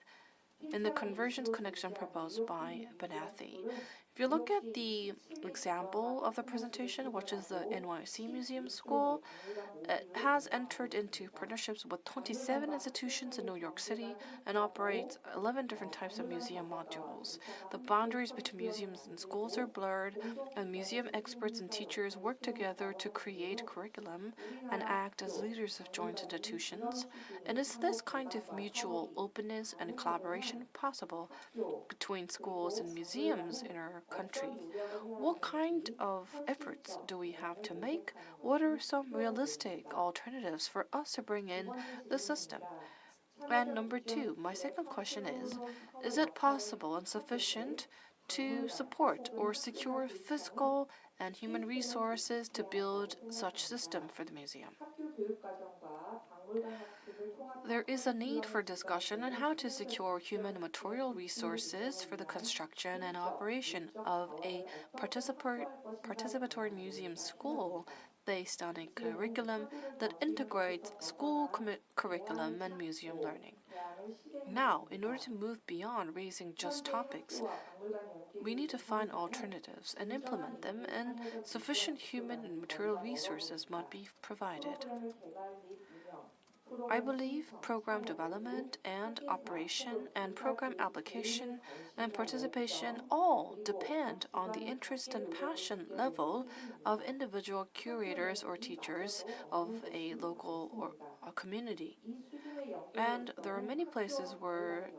in the convergence connection proposed by Benathi? If you look at the example of the presentation, which is the NYC Museum School, it has entered into partnerships with 27 institutions in New York City and operates 11 different types of museum modules. The boundaries between museums and schools are blurred, and museum experts and teachers work together to create curriculum and act as leaders of joint institutions. And is this kind of mutual openness and collaboration possible between schools and museums in our country? What kind of efforts do we have to make? What are some realistic alternatives for us to bring in the system? And number 2, my second question is it possible and sufficient to support or secure physical and human resources to build such system for the museum? There is a need for discussion on how to secure human and material resources for the construction and operation of a participatory museum school based on a curriculum that integrates school curriculum and museum learning. Now, in order to move beyond raising just topics, we need to find alternatives and implement them, and sufficient human and material resources must be provided. I believe program development and operation and program application and participation all depend on the interest and passion level of individual curators or teachers of a local or a community. And there are many places where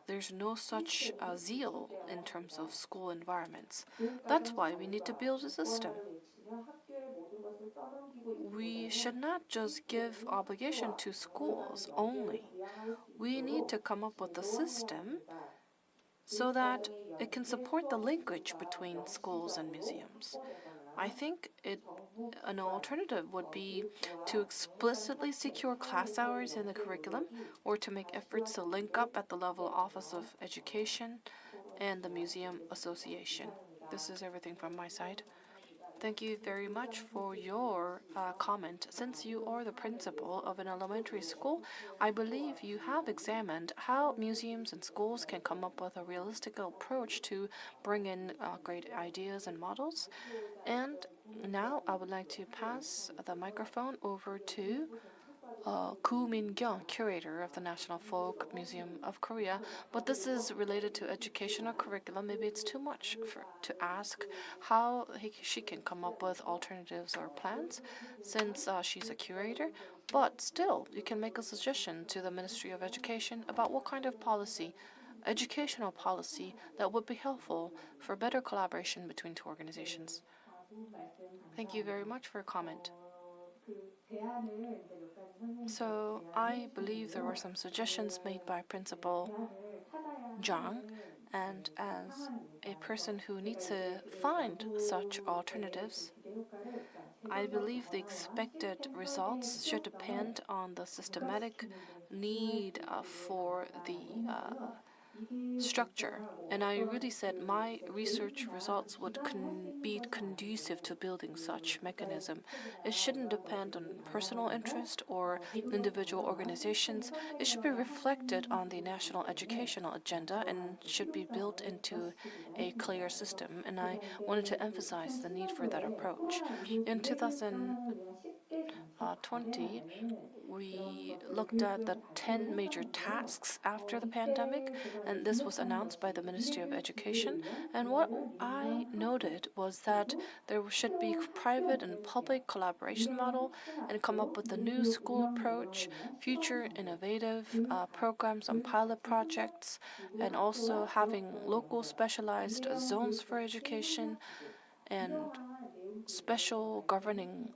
there's no such zeal in terms of school environments. That's why we need to build a system. We should not just give obligation to schools only. We need to come up with a system so that it can support the linkage between schools and museums. I think an alternative would be to explicitly secure class hours in the curriculum or to make efforts to link up at the level Office of Education and the Museum Association. This is everything from my side. Thank you very much for your comment. Since you are the principal of an elementary school, I believe you have examined how museums and schools can come up with a realistic approach to bring in great ideas and models. And now I would like to pass the microphone over to Koo Min-kyung, curator of the National Folk Museum of Korea. But this is related to educational curriculum. Maybe it's too much to ask how she can come up with alternatives or plans since she's a curator. But still, you can make a suggestion to the Ministry of Education about what kind of policy, educational policy, that would be helpful for better collaboration between two organizations. Thank you very much for your comment. So I believe there were some suggestions made by Principal Zhang, and as a person who needs to find such alternatives, I believe the expected results should depend on the systematic need for the structure. And I really said my research results would be conducive to building such mechanism. It shouldn't depend on personal interest or individual organizations. It should be reflected on the national educational agenda and should be built into a clear system. And I wanted to emphasize the need for that approach. In 2020, we looked at the 10 major tasks after the pandemic, and this was announced by the Ministry of Education. And what I noted was that there should be private and public collaboration model and come up with a new school approach, future innovative programs on pilot projects, and also having local specialized zones for education and special governing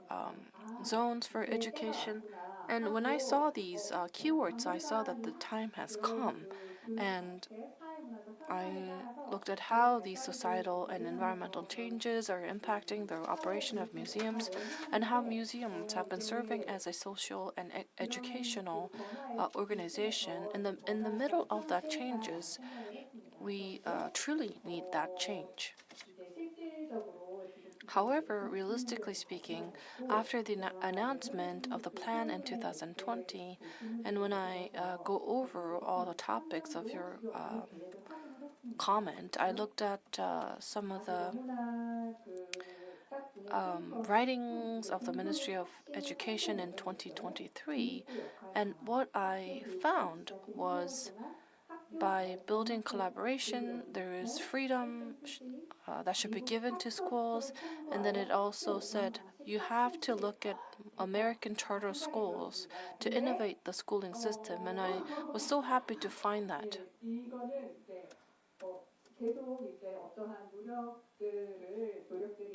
zones for education. And when I saw these keywords, I saw that the time has come. And I looked at how these societal and environmental changes are impacting the operation of museums and how museums have been serving as a social and educational organization. In the middle of that changes, we truly need that change. However, realistically speaking, after the announcement of the plan in 2020, and when I go over all the topics of your comment, I looked at some of the writings of the Ministry of Education in 2023, and what I found was by building collaboration, there is freedom that should be given to schools. And then it also said you have to look at American charter schools to innovate the schooling system. And I was so happy to find that.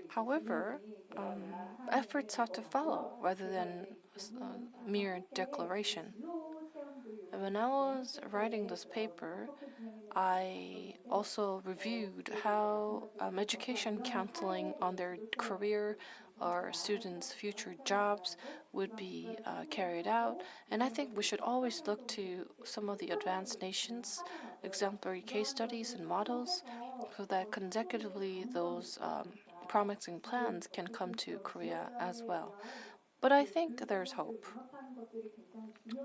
However, efforts have to follow rather than mere declaration. And when I was writing this paper, I also reviewed how education counseling on their career or students' future jobs would be carried out. And I think we should always look to some of the advanced nations, exemplary case studies and models, so that consecutively those promising plans can come to Korea as well. But I think there's hope.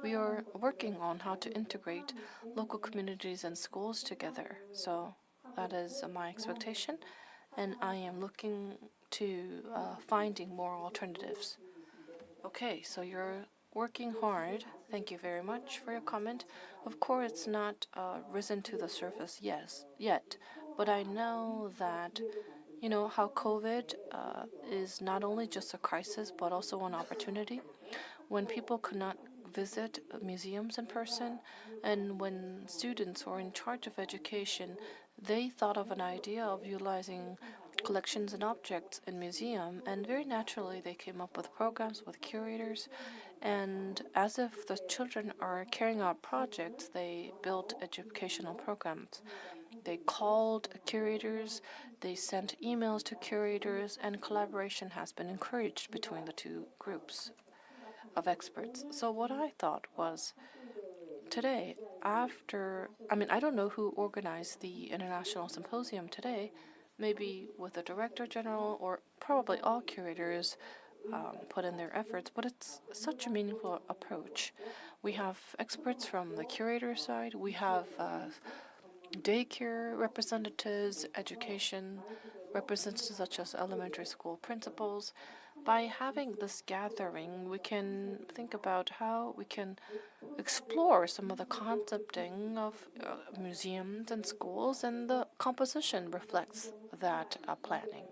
We are working on how to integrate local communities and schools together. So that is my expectation, and I am looking to finding more alternatives. Okay, so you're working hard. Thank you very much for your comment. Of course, it's not risen to the surface yet, but I know that how COVID is not only just a crisis but also an opportunity. When people could not visit museums in person, and when students who are in charge of education, they thought of an idea of utilizing collections and objects in museum, and very naturally they came up with programs with curators, and as if the children are carrying out projects, they built educational programs. They called curators, they sent emails to curators, and collaboration has been encouraged between the two groups of experts. So what I thought was, today, I don't know who organized the International Symposium today, maybe with the Director General or probably all curators put in their efforts, but it's such a meaningful approach. We have experts from the curator side, we have daycare representatives, education representatives such as elementary school principals. By having this gathering, we can think about how we can explore some of the concepting of museums and schools, and the composition reflects that planning.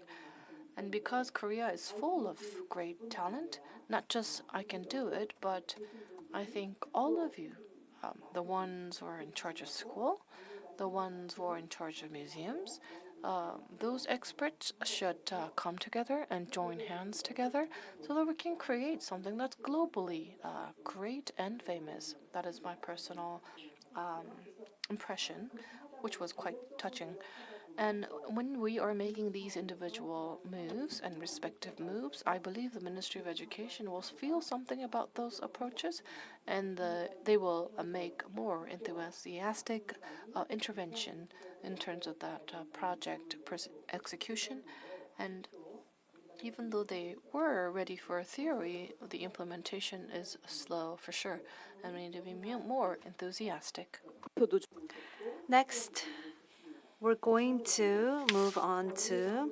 And because Korea is full of great talent, not just I can do it, but I think all of you, the ones who are in charge of school, the ones who are in charge of museums, those experts should come together and join hands together so that we can create something that's globally great and famous. That is my personal impression, which was quite touching. And when we are making these individual moves and respective moves, I believe the Ministry of Education will feel something about those approaches, and they will make more enthusiastic intervention in terms of that project execution. And even though they were ready for a theory, the implementation is slow for sure, and we need to be more enthusiastic. Next, we're going to move on to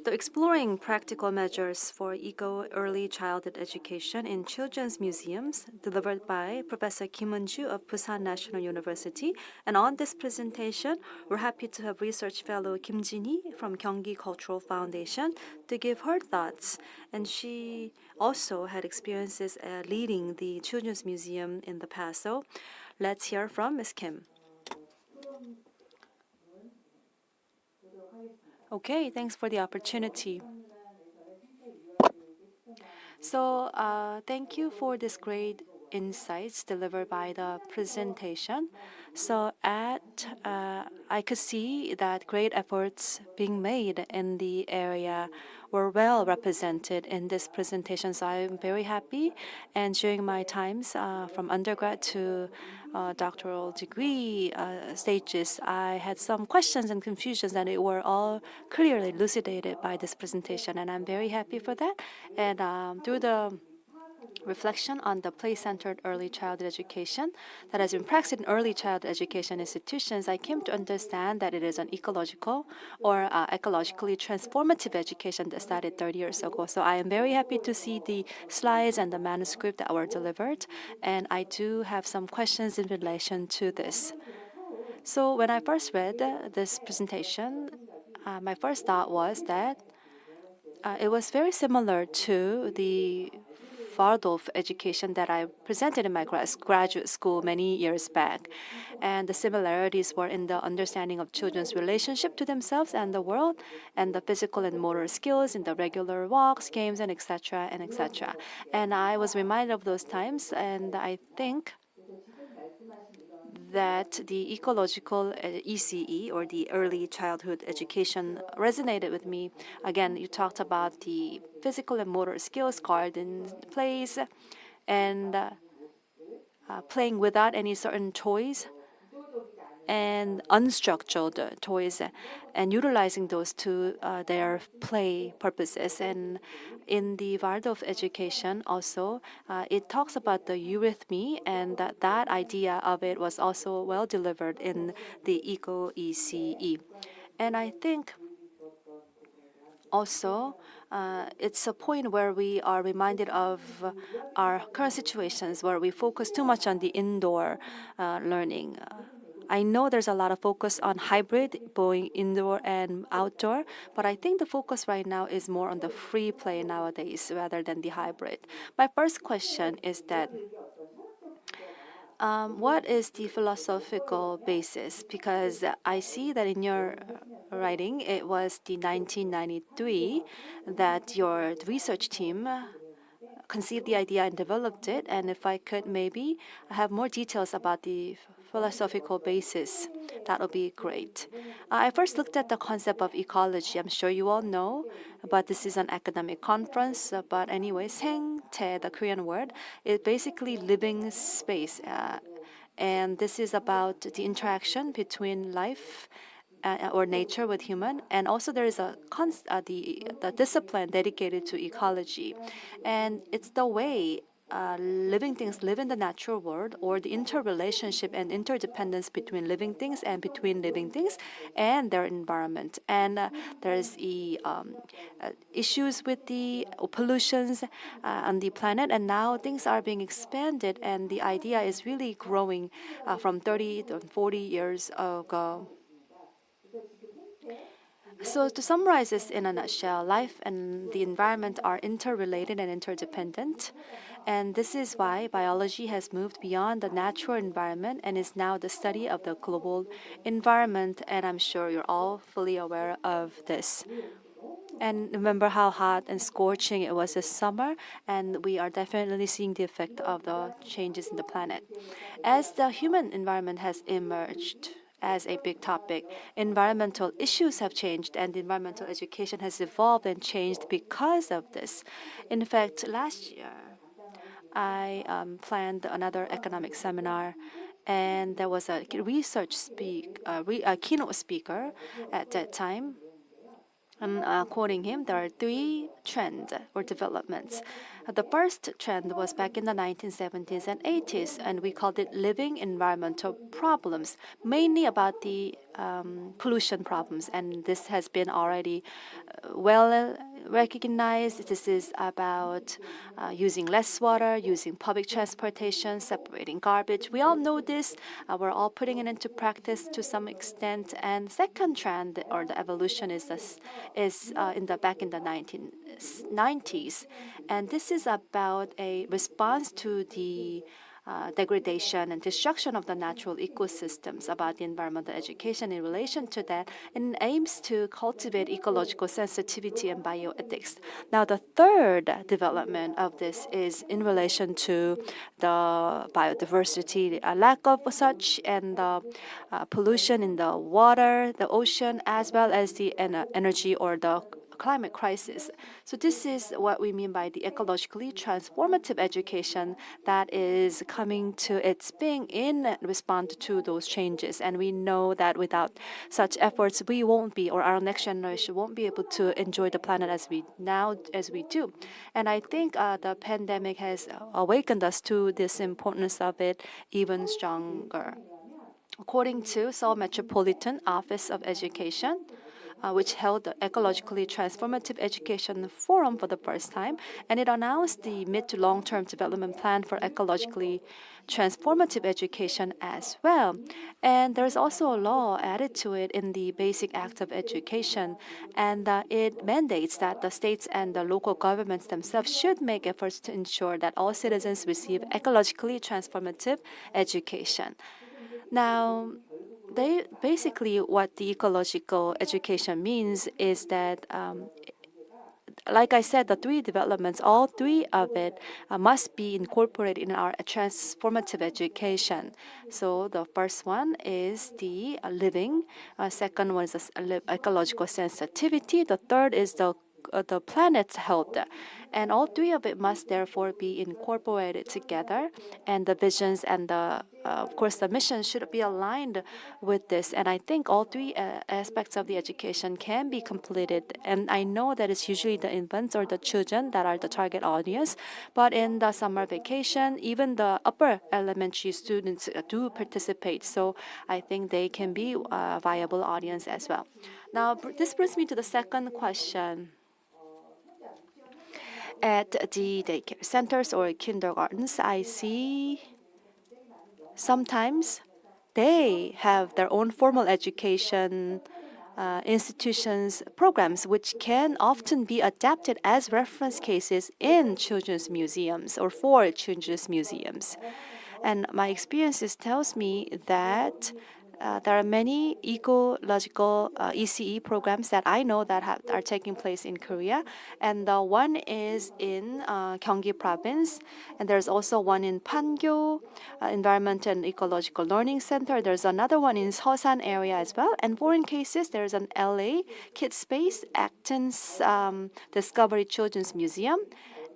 the exploring practical measures for eco early childhood education in children's museums, delivered by Professor Kim Eun-ju of Busan National University. And on this presentation, we're happy to have research fellow Kim Jin-hee from Gyeonggi Cultural Foundation to give her thoughts. And she also had experiences leading the children's museum in the past. So let's hear from Ms. Kim. Okay, thanks for the opportunity. So, thank you for this great insights delivered by the presentation. So, I could see that great efforts being made in the area were well represented in this presentation. So, I'm very happy. And during my times from undergrad to doctoral degree stages, I had some questions and confusions, and they were all clearly elucidated by this presentation. And I'm very happy for that. And through the reflection on the place-centered early childhood education that has been practiced in early childhood education institutions, I came to understand that it is an ecological or ecologically transformative education that started 30 years ago. So I am very happy to see the slides and the manuscript that were delivered, and I do have some questions in relation to this. So when I first read this presentation, my first thought was that it was very similar to the Waldorf education that I presented in my graduate school many years back. And the similarities were in the understanding of children's relationship to themselves and the world, and the physical and motor skills in the regular walks, games, and etc. and etc. And I was reminded of those times, and I think that the ecological ECE, or the early childhood education, resonated with me. Again, you talked about the physical and motor skills, garden plays, and playing without any certain toys, and unstructured toys and utilizing those to their play purposes. And in the Waldorf education also, it talks about the eurythmy, and that idea of it was also well delivered in the Eco ECE. And I think also, it's a point where we are reminded of our current situations where we focus too much on the indoor learning. I know there's a lot of focus on hybrid, both indoor and outdoor, but I think the focus right now is more on the free play nowadays rather than the hybrid. My first question is that what is the philosophical basis? Because I see that in your writing, it was the 1993 that your research team conceived the idea and developed it. And if I could maybe have more details about the philosophical basis, that would be great. I first looked at the concept of ecology. I'm sure you all know, but this is an academic conference. But anyway, 생태, the Korean word, is basically living space. And this is about the interaction between life or nature with human, and also there is the discipline dedicated to ecology, and it's the way living things live in the natural world, or the interrelationship and interdependence between living things and between living things and their environment. And there's issues with the pollutions on the planet, and now things are being expanded, and the idea is really growing from 30 to 40 years ago. So to summarize this in a nutshell, life and the environment are interrelated and interdependent. And this is why biology has moved beyond the natural environment and is now the study of the global environment. And I'm sure you're all fully aware of this. And remember how hot and scorching it was this summer, and we are definitely seeing the effect of the changes in the planet. As the human environment has emerged as a big topic, environmental issues have changed, and environmental education has evolved and changed because of this. In fact, last year, I planned another economic seminar, and there was a keynote speaker at that time. And quoting him, there are three trends or developments. The first trend was back in the 1970s and 80s, and we called it living environmental problems, mainly about the pollution problems. And this has been already well recognized. This is about using less water, using public transportation, separating garbage. We all know this. We're all putting it into practice to some extent. And second trend or the evolution is back in the 1990s, and this is about a response to the degradation and destruction of the natural ecosystems, about the environmental education in relation to that, and aims to cultivate ecological sensitivity and bioethics. Now, the third development of this is in relation to the biodiversity, lack of such, and the pollution in the water, the ocean, as well as the energy or the climate crisis. So this is what we mean by the ecologically transformative education that is coming to its being in response to those changes. And we know that without such efforts, we won't be, or our next generation won't be able to enjoy the planet as we do. And I think the pandemic has awakened us to this importance of it even stronger. According to Seoul Metropolitan Office of Education, which held the Ecologically Transformative Education Forum for the first time, and it announced the mid to long-term development plan for ecologically transformative education as well. And there's also a law added to it in the Basic Act of Education, and it mandates that the states and the local governments themselves should make efforts to ensure that all citizens receive ecologically transformative education. Now, basically what the ecological education means is that, like I said, the three developments, all three of it must be incorporated in our transformative education. So the first one is the living, second one is the ecological sensitivity, the third is the the planet's health. And all three of it must therefore be incorporated together. And the visions and of course, the mission should be aligned with this. And I think all three aspects of the education can be completed. And I know that it's usually the infants or the children that are the target audience. But in the summer vacation, even the upper elementary students do participate. So I think they can be a viable audience as well. Now, this brings me to the second question. At the daycare centers or kindergartens, I see sometimes they have their own formal education institutions programs, which can often be adapted as reference cases in children's museums or for children's museums. And my experiences tells me that there are many ecological ECE programs that I know that are taking place in Korea, and the one is in Gyeonggi Province, and there's also one in Pangyo Environment and Ecological Learning Center. There's another one in Seosan area as well, and foreign cases there's an LA Kids Space, Acton's Discovery Children's Museum,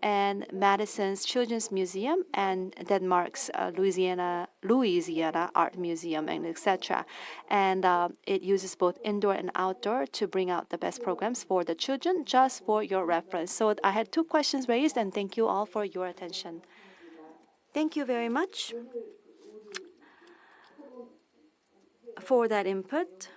and Madison's Children's Museum, and Denmark's Louisiana Art Museum, and etc. And it uses both indoor and outdoor to bring out the best programs for the children, just for your reference. So I had two questions raised, and thank you all for your attention. Thank you very much for that input.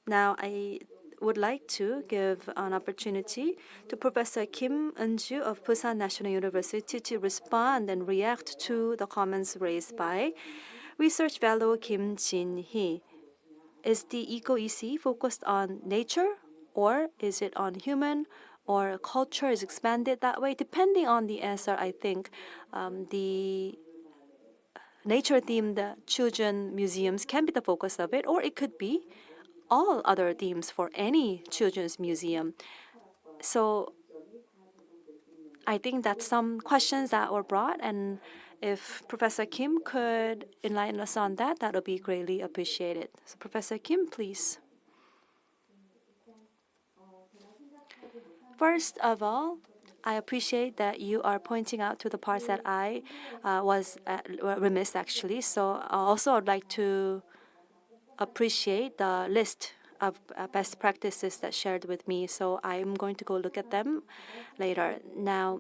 Now I would like to give an opportunity to Professor Kim Eun-ju of Busan National University to respond and react to the comments raised by Research Fellow Kim Jin-hee. Is the eco-EC focused on nature, or is it on human, or culture is expanded that way? Depending on the answer, I think the nature-themed children museums can be the focus of it, or it could be all other themes for any children's museum. So I think that's some questions that were brought, and if Professor Kim could enlighten us on that, that would be greatly appreciated. So Professor Kim, please. First of all, I appreciate that you are pointing out to the parts that I was remiss actually. So also I'd like to appreciate the list of best practices that shared with me. So I'm going to go look at them later. Now,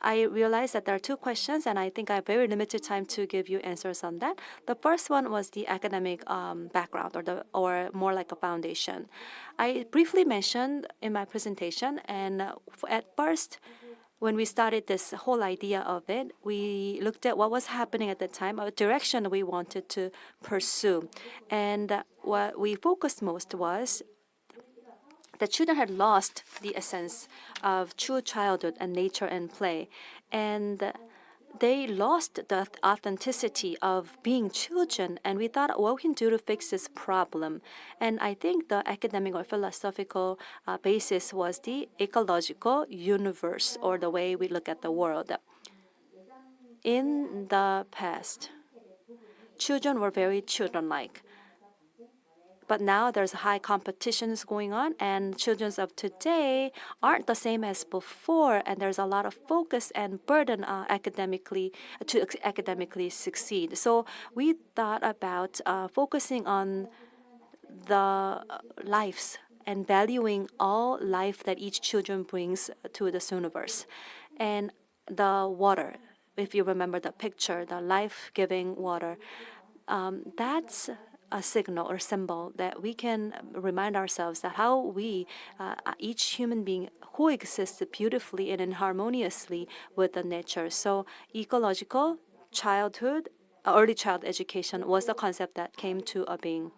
I realize that there are two questions, and I think I have very limited time to give you answers on that. The first one was the academic background, or more like a foundation. I briefly mentioned in my presentation, and at first, when we started this whole idea of it, we looked at what was happening at the time, a direction we wanted to pursue. And what we focused most was the children had lost the essence of true childhood and nature and play. And they lost the authenticity of being children, and we thought, what we can do to fix this problem? And I think the academic or philosophical basis was the ecological universe, or the way we look at the world. In the past, children were very children-like. But now there's high competitions going on, and children of today aren't the same as before, and there's a lot of focus and burden academically succeed. So we thought about focusing on the lives and valuing all life that each children brings to this universe. And the water, if you remember the picture, the life-giving water, that's a signal or symbol that we can remind ourselves that how we, each human being, coexists beautifully and harmoniously with the nature. So ecological childhood, early child education was the concept that came to a being.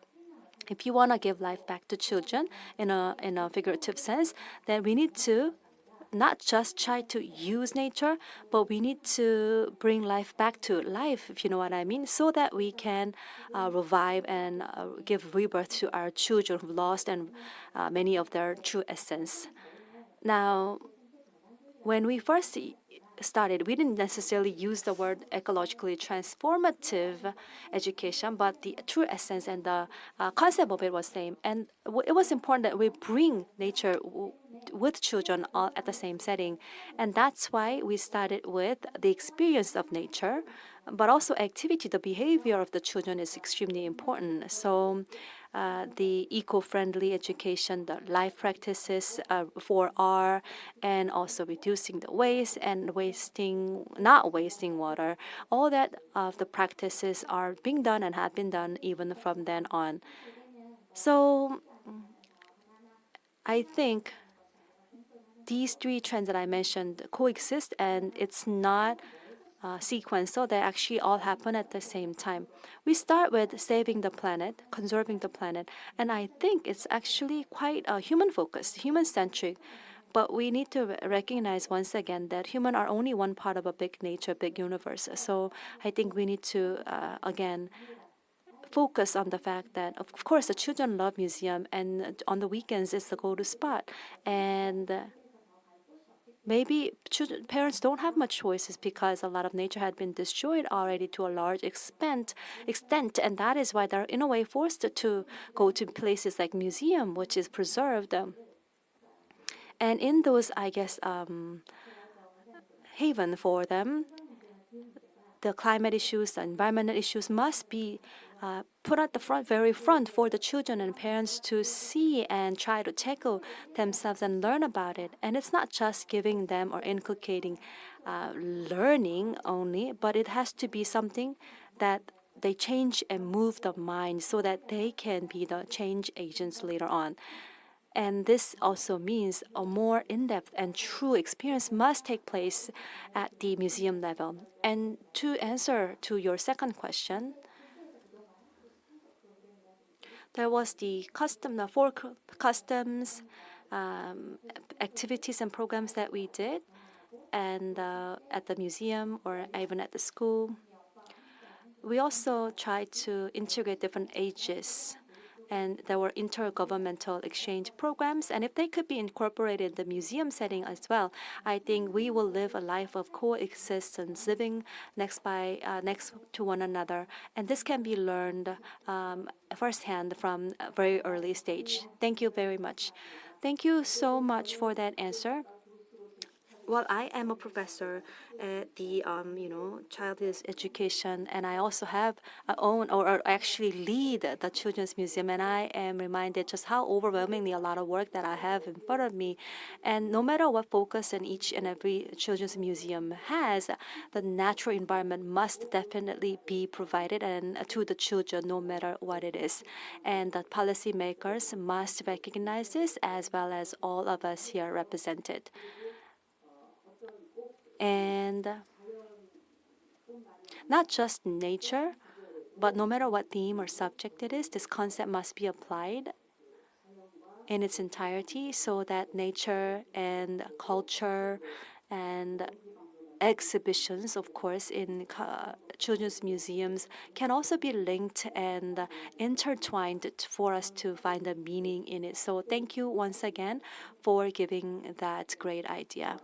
If you want to give life back to children in a figurative sense, then we need to not just try to use nature, but we need to bring life back to life, if you know what I mean, so that we can revive and give rebirth to our children who've lost and many of their true essence. Now, when we first started, we didn't necessarily use the word ecologically transformative education, but the true essence and the concept of it was same. And it was important that we bring nature with children all at the same setting. And that's why we started with the experience of nature, but also activity. The behavior of the children is extremely important. So the eco-friendly education, the life practices for R, and also reducing the waste and not wasting water. All that of the practices are being done and have been done even from then on. So I think these three trends that I mentioned coexist, and it's not sequential. They actually all happen at the same time. We start with saving the planet, conserving the planet, and I think it's actually quite human-focused, human-centric. But we need to recognize once again that humans are only one part of a big nature, big universe. So I think we need to again focus on the fact that, of course, the children love museum, and on the weekends it's the go-to spot. And maybe parents don't have much choices because a lot of nature had been destroyed already to a large extent, and that is why they're in a way forced to go to places like museum, which is preserved. And in those, I guess, haven for them, the climate issues, the environmental issues must be put at the very front for the children and parents to see and try to tackle themselves and learn about it. And it's not just giving them or inculcating learning only, but it has to be something that they change and move the mind so that they can be the change agents later on. And this also means a more in-depth and true experience must take place at the museum level. And to answer to your second question, there was the four customs activities and programs that we did, and at the museum or even at the school. We also tried to integrate different ages, and there were intergovernmental exchange programs. And if they could be incorporated in the museum setting as well, I think we will live a life of coexistence, living next to one another. And this can be learned firsthand from a very early stage. Thank you very much. Thank you so much for that answer. Well, I am a professor at the childhood education, and I also have own or actually lead the Children's Museum, and I am reminded just how overwhelmingly a lot of work that I have in front of me. And no matter what focus in each and every Children's Museum has, the natural environment must definitely be provided and to the children, no matter what it is. And the policymakers must recognize this, as well as all of us here represented. And not just nature, but no matter what theme or subject it is, this concept must be applied in its entirety so that nature and culture and exhibitions, of course, in children's museums can also be linked and intertwined for us to find a meaning in it. So thank you once again for giving that great idea.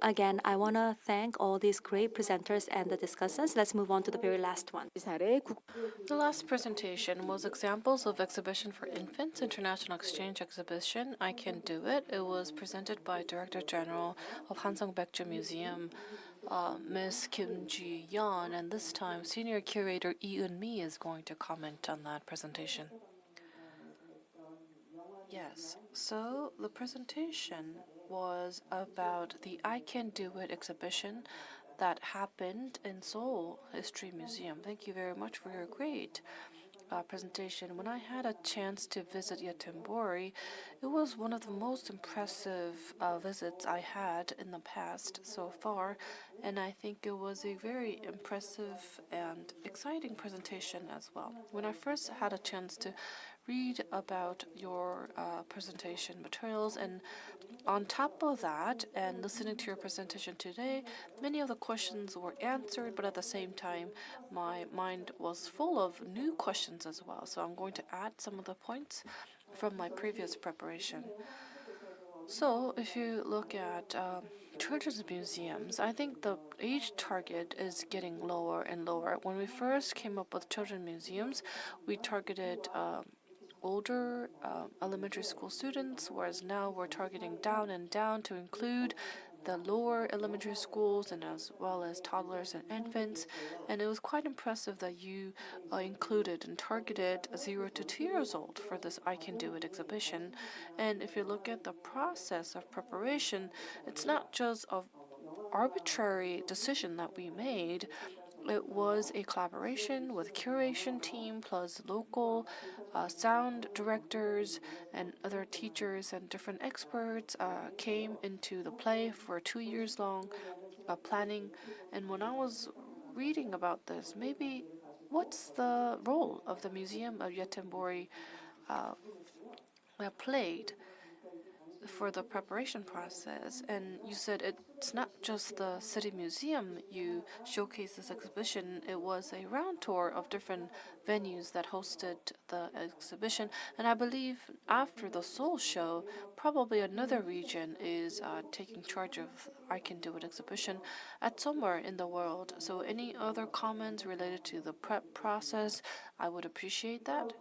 Again, I want to thank all these great presenters and the discussants. Let's move on to the very last one. The last presentation was examples of exhibition for infants, international exchange exhibition. I Can Do It. It was presented by Director General of Hansung Baekje Museum, Ms. Kim Ji-yeon, and this time Senior Curator Lee Eun-mi is going to comment on that presentation. Yes, so the presentation was about the I Can Do It exhibition that happened in Seoul History Museum. Thank you very much for your great presentation. When I had a chance to visit Yeonbori, it was one of the most impressive visits I had in the past so far, and I think it was a very impressive and exciting presentation as well. When I first had a chance to read about your presentation materials, and on top of that, and listening to your presentation today, many of the questions were answered, but at the same time, my mind was full of new questions as well. So I'm going to add some of the points from my previous preparation. So if you look at children's museums, I think the age target is getting lower and lower. When we first came up with children's museums, we targeted older elementary school students, whereas now we're targeting down and down to include the lower elementary schools and as well as toddlers and infants. And it was quite impressive that you included and targeted 0 to 2 years old for this I Can Do It exhibition. And if you look at the process of preparation, it's not just a arbitrary decision that we made. It was a collaboration with curation team plus local sound directors and other teachers and different experts came into the play for 2 years long planning. And when I was reading about this, maybe what's the role of the Museum of Yetenbori played for the preparation process? And you said it's not just the city museum you showcased this exhibition, it was a round tour of different venues that hosted the exhibition. And I believe after the Seoul show, probably another region is taking charge of I Can Do It exhibition at somewhere in the world. So any other comments related to the prep process, I would appreciate that.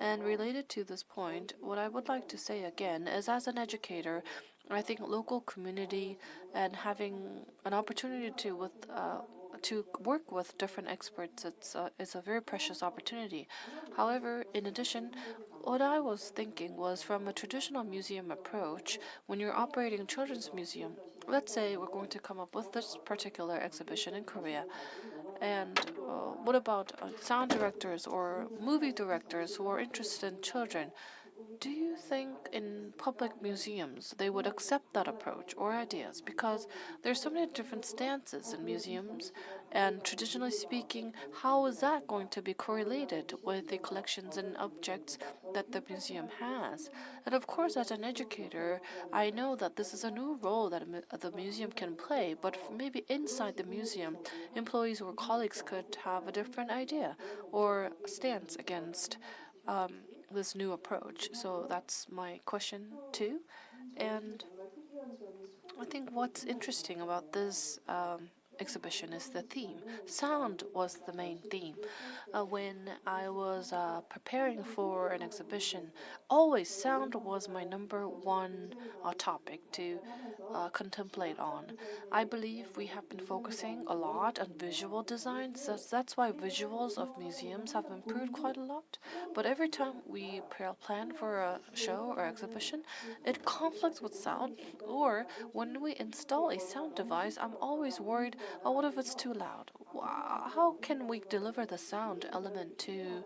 And related to this point, what I would like to say again is, as an educator, I think local community and having an opportunity to work with different experts, it's a very precious opportunity. However, in addition, what I was thinking was, from a traditional museum approach, when you're operating a children's museum, let's say we're going to come up with this particular exhibition in Korea, and what about sound directors or movie directors who are interested in children? Do you think in public museums they would accept that approach or ideas? Because there's so many different stances in museums, and traditionally speaking, how is that going to be correlated with the collections and objects that the museum has? And of course, as an educator, I know that this is a new role that the museum can play, but maybe inside the museum, employees or colleagues could have a different idea or stance against this new approach. So that's my question too. And I think what's interesting about this exhibition is the theme. Sound was the main theme. When I was preparing for an exhibition, always sound was my number one topic to contemplate on. I believe we have been focusing a lot on visual design, so that's why visuals of museums have improved quite a lot. But every time we plan for a show or exhibition, it conflicts with sound, or when we install a sound device, I'm always worried, oh, what if it's too loud? How can we deliver the sound element to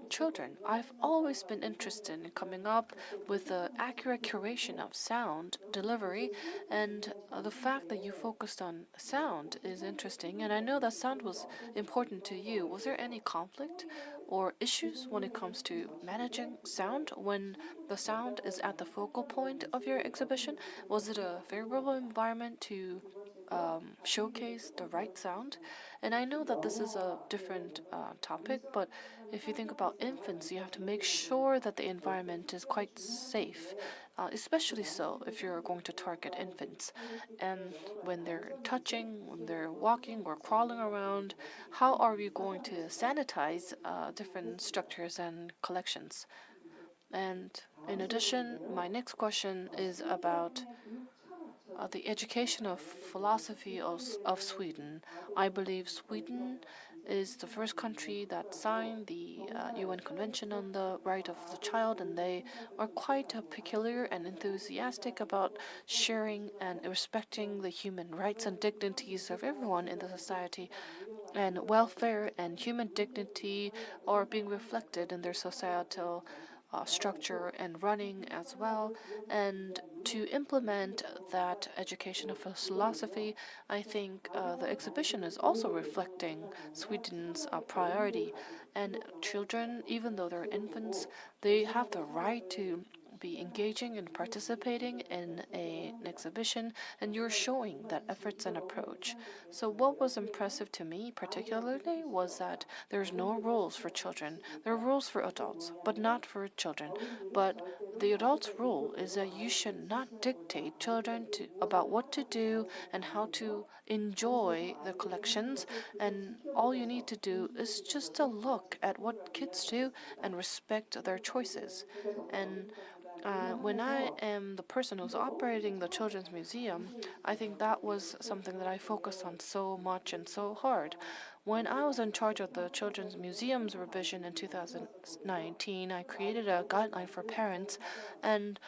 children? I've always been interested in coming up with the accurate curation of sound delivery, and the fact that you focused on sound is interesting. And I know that sound was important to you. Was there any conflict or issues when it comes to managing sound when the sound is at the focal point of your exhibition? Was it a favorable environment to showcase the right sound? And I know that this is a different topic, but if you think about infants, you have to make sure that the environment is quite safe, especially so if you're going to target infants. And when they're touching, when they're walking or crawling around, how are we going to sanitize different structures and collections? And in addition, my next question is about the education of philosophy of Sweden. I believe Sweden is the first country that signed the UN Convention on the Right of the Child, and they are quite peculiar and enthusiastic about sharing and respecting the human rights and dignities of everyone in the society. And welfare and human dignity are being reflected in their societal structure and running as well. And to implement that education of philosophy, I think the exhibition is also reflecting Sweden's priority. And children, even though they're infants, they have the right to be engaging and participating in an exhibition, and you're showing that efforts and approach. So what was impressive to me particularly was that there's no rules for children. There are rules for adults, but not for children. But the adult's rule is that you should not dictate children about what to do and how to enjoy the collections, and all you need to do is just to look at what kids do and respect their choices. And when I am the person who's operating the Children's Museum, I think that was something that I focused on so much and so hard. When I was in charge of the Children's Museum's revision in 2019, I created a guideline for parents, and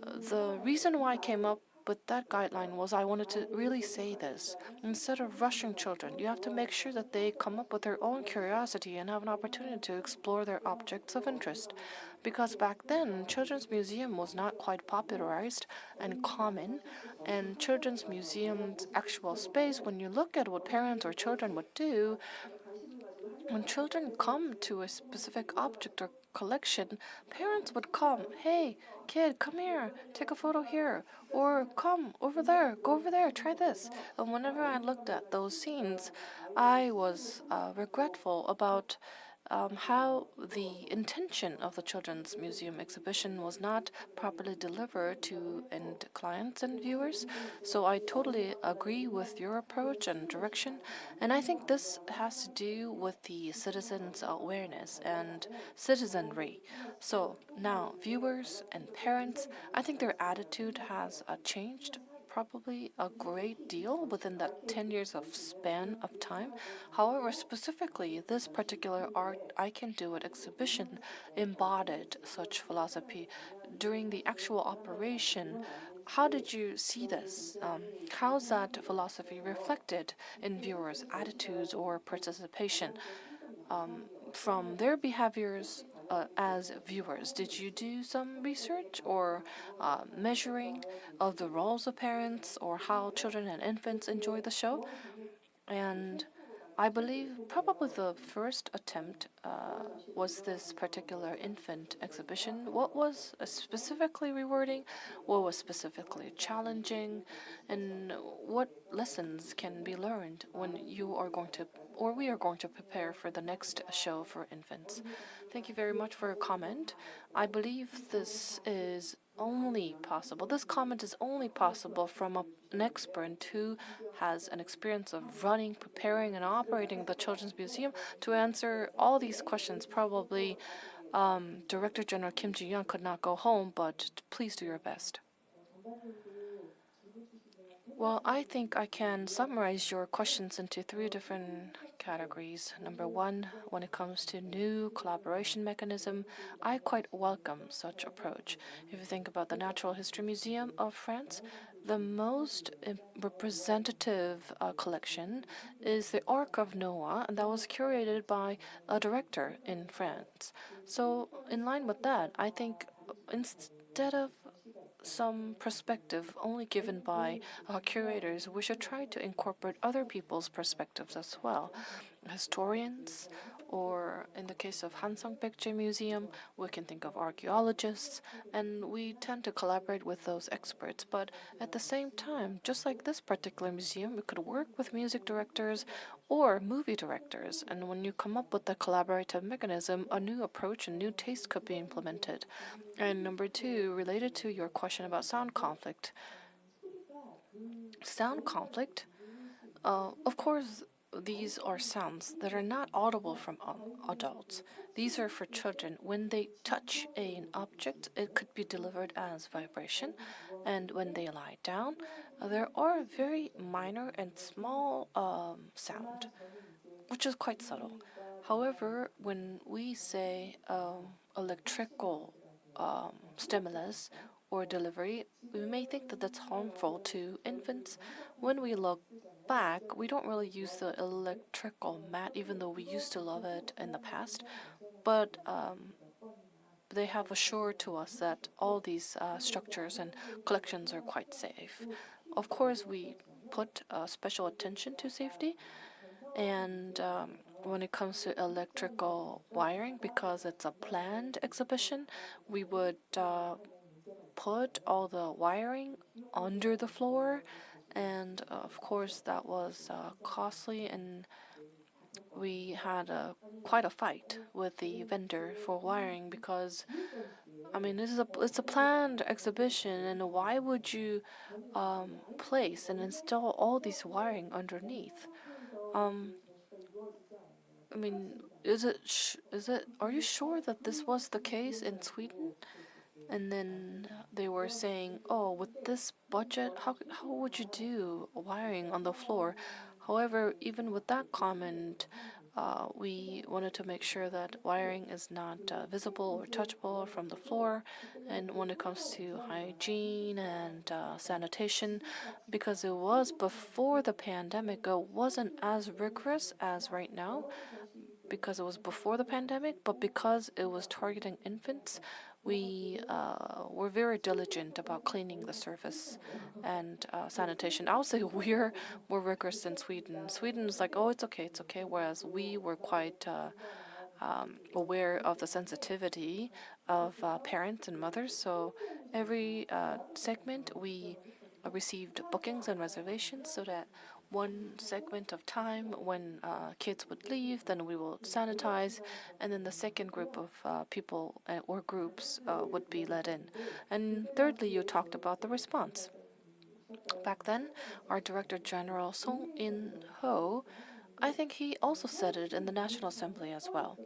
the reason why I came up with that guideline was I wanted to really say this. Instead of rushing children, you have to make sure that they come up with their own curiosity and have an opportunity to explore their objects of interest. Because back then, Children's Museum was not quite popularized and common, and Children's Museum's actual space, when you look at what parents or children would do, when children come to a specific object or collection, parents would come, hey, kid, come here, take a photo here, or come over there, go over there, try this. And whenever I looked at those scenes, I was regretful about how the intention of the Children's Museum exhibition was not properly delivered to end clients and viewers. So I totally agree with your approach and direction. And I think this has to do with the citizens' awareness and citizenry. So now, viewers and parents, I think their attitude has changed probably a great deal within that 10 years of span of time. However, specifically, this particular Art I Can Do It exhibition embodied such philosophy during the actual operation. How did you see this? How's that philosophy reflected in viewers' attitudes or participation? From their behaviors as viewers, did you do some research or measuring of the roles of parents or how children and infants enjoy the show? And I believe probably the first attempt was this particular infant exhibition. What was specifically rewarding? What was specifically challenging? And what lessons can be learned when you are going to, or we are going to prepare for the next show for infants? Thank you very much for your comment. I believe this is only possible. This comment is only possible from an expert who has an experience of running, preparing, and operating the Children's Museum. To answer all these questions, probably Director General Kim Ji-young could not go home, but please do your best. Well, I think I can summarize your questions into three different categories. Number one, when it comes to new collaboration mechanism, I quite welcome such approach. If you think about the Natural History Museum of France, the most representative collection is the Ark of Noah, and that was curated by a director in France. So, in line with that, I think instead of some perspective only given by curators, we should try to incorporate other people's perspectives as well. Historians, or in the case of Hansong Baekje Museum, we can think of archaeologists, and we tend to collaborate with those experts. But at the same time, just like this particular museum, we could work with music directors or movie directors, and when you come up with a collaborative mechanism, a new approach and new taste could be implemented. And number two, related to your question about sound conflict. Sound conflict, of course, these are sounds that are not audible from adults. These are for children. When they touch an object, it could be delivered as vibration. And when they lie down, there are very minor and small sound, which is quite subtle. However, when we say electrical stimulus or delivery, we may think that that's harmful to infants. When we look back, we don't really use the electrical mat, even though we used to love it in the past. But they have assured to us that all these structures and collections are quite safe. Of course, we put special attention to safety, and when it comes to electrical wiring, because it's a planned exhibition, we would put all the wiring under the floor, and of course that was costly, and we had quite a fight with the vendor for wiring because I mean it's a planned exhibition, and why would you place and install all these wiring underneath? I mean, are you sure that this was the case in Sweden? And then they were saying, oh, with this budget, how would you do wiring on the floor? However, even with that comment, we wanted to make sure that wiring is not visible or touchable from the floor. And when it comes to hygiene and sanitation, because it was before the pandemic, it wasn't as rigorous as right now because it was before the pandemic, but because it was targeting infants, we were very diligent about cleaning the surface and sanitation. I would say we're more rigorous than Sweden. Sweden is like, oh, it's okay, whereas we were quite aware of the sensitivity of parents and mothers. So every segment we received bookings and reservations so that one segment of time when kids would leave, then we will sanitize, and then the second group of people or groups would be let in. And thirdly, you talked about the response. Back then, our Director General Song In-ho, I think he also said it in the National Assembly as well.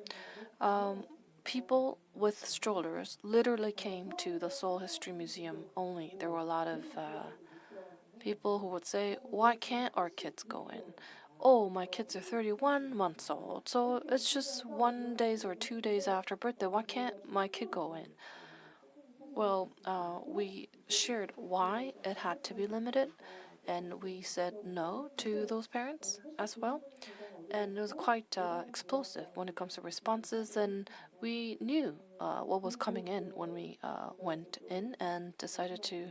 People with strollers literally came to the Seoul History Museum only. There were a lot of people who would say, why can't our kids go in? Oh, my kids are 31 months old, so it's just 1 day or 2 days after birthday. Why can't my kid go in? Well, we shared why it had to be limited, and we said no to those parents as well. And it was quite explosive when it comes to responses, and we knew what was coming in when we went in and decided to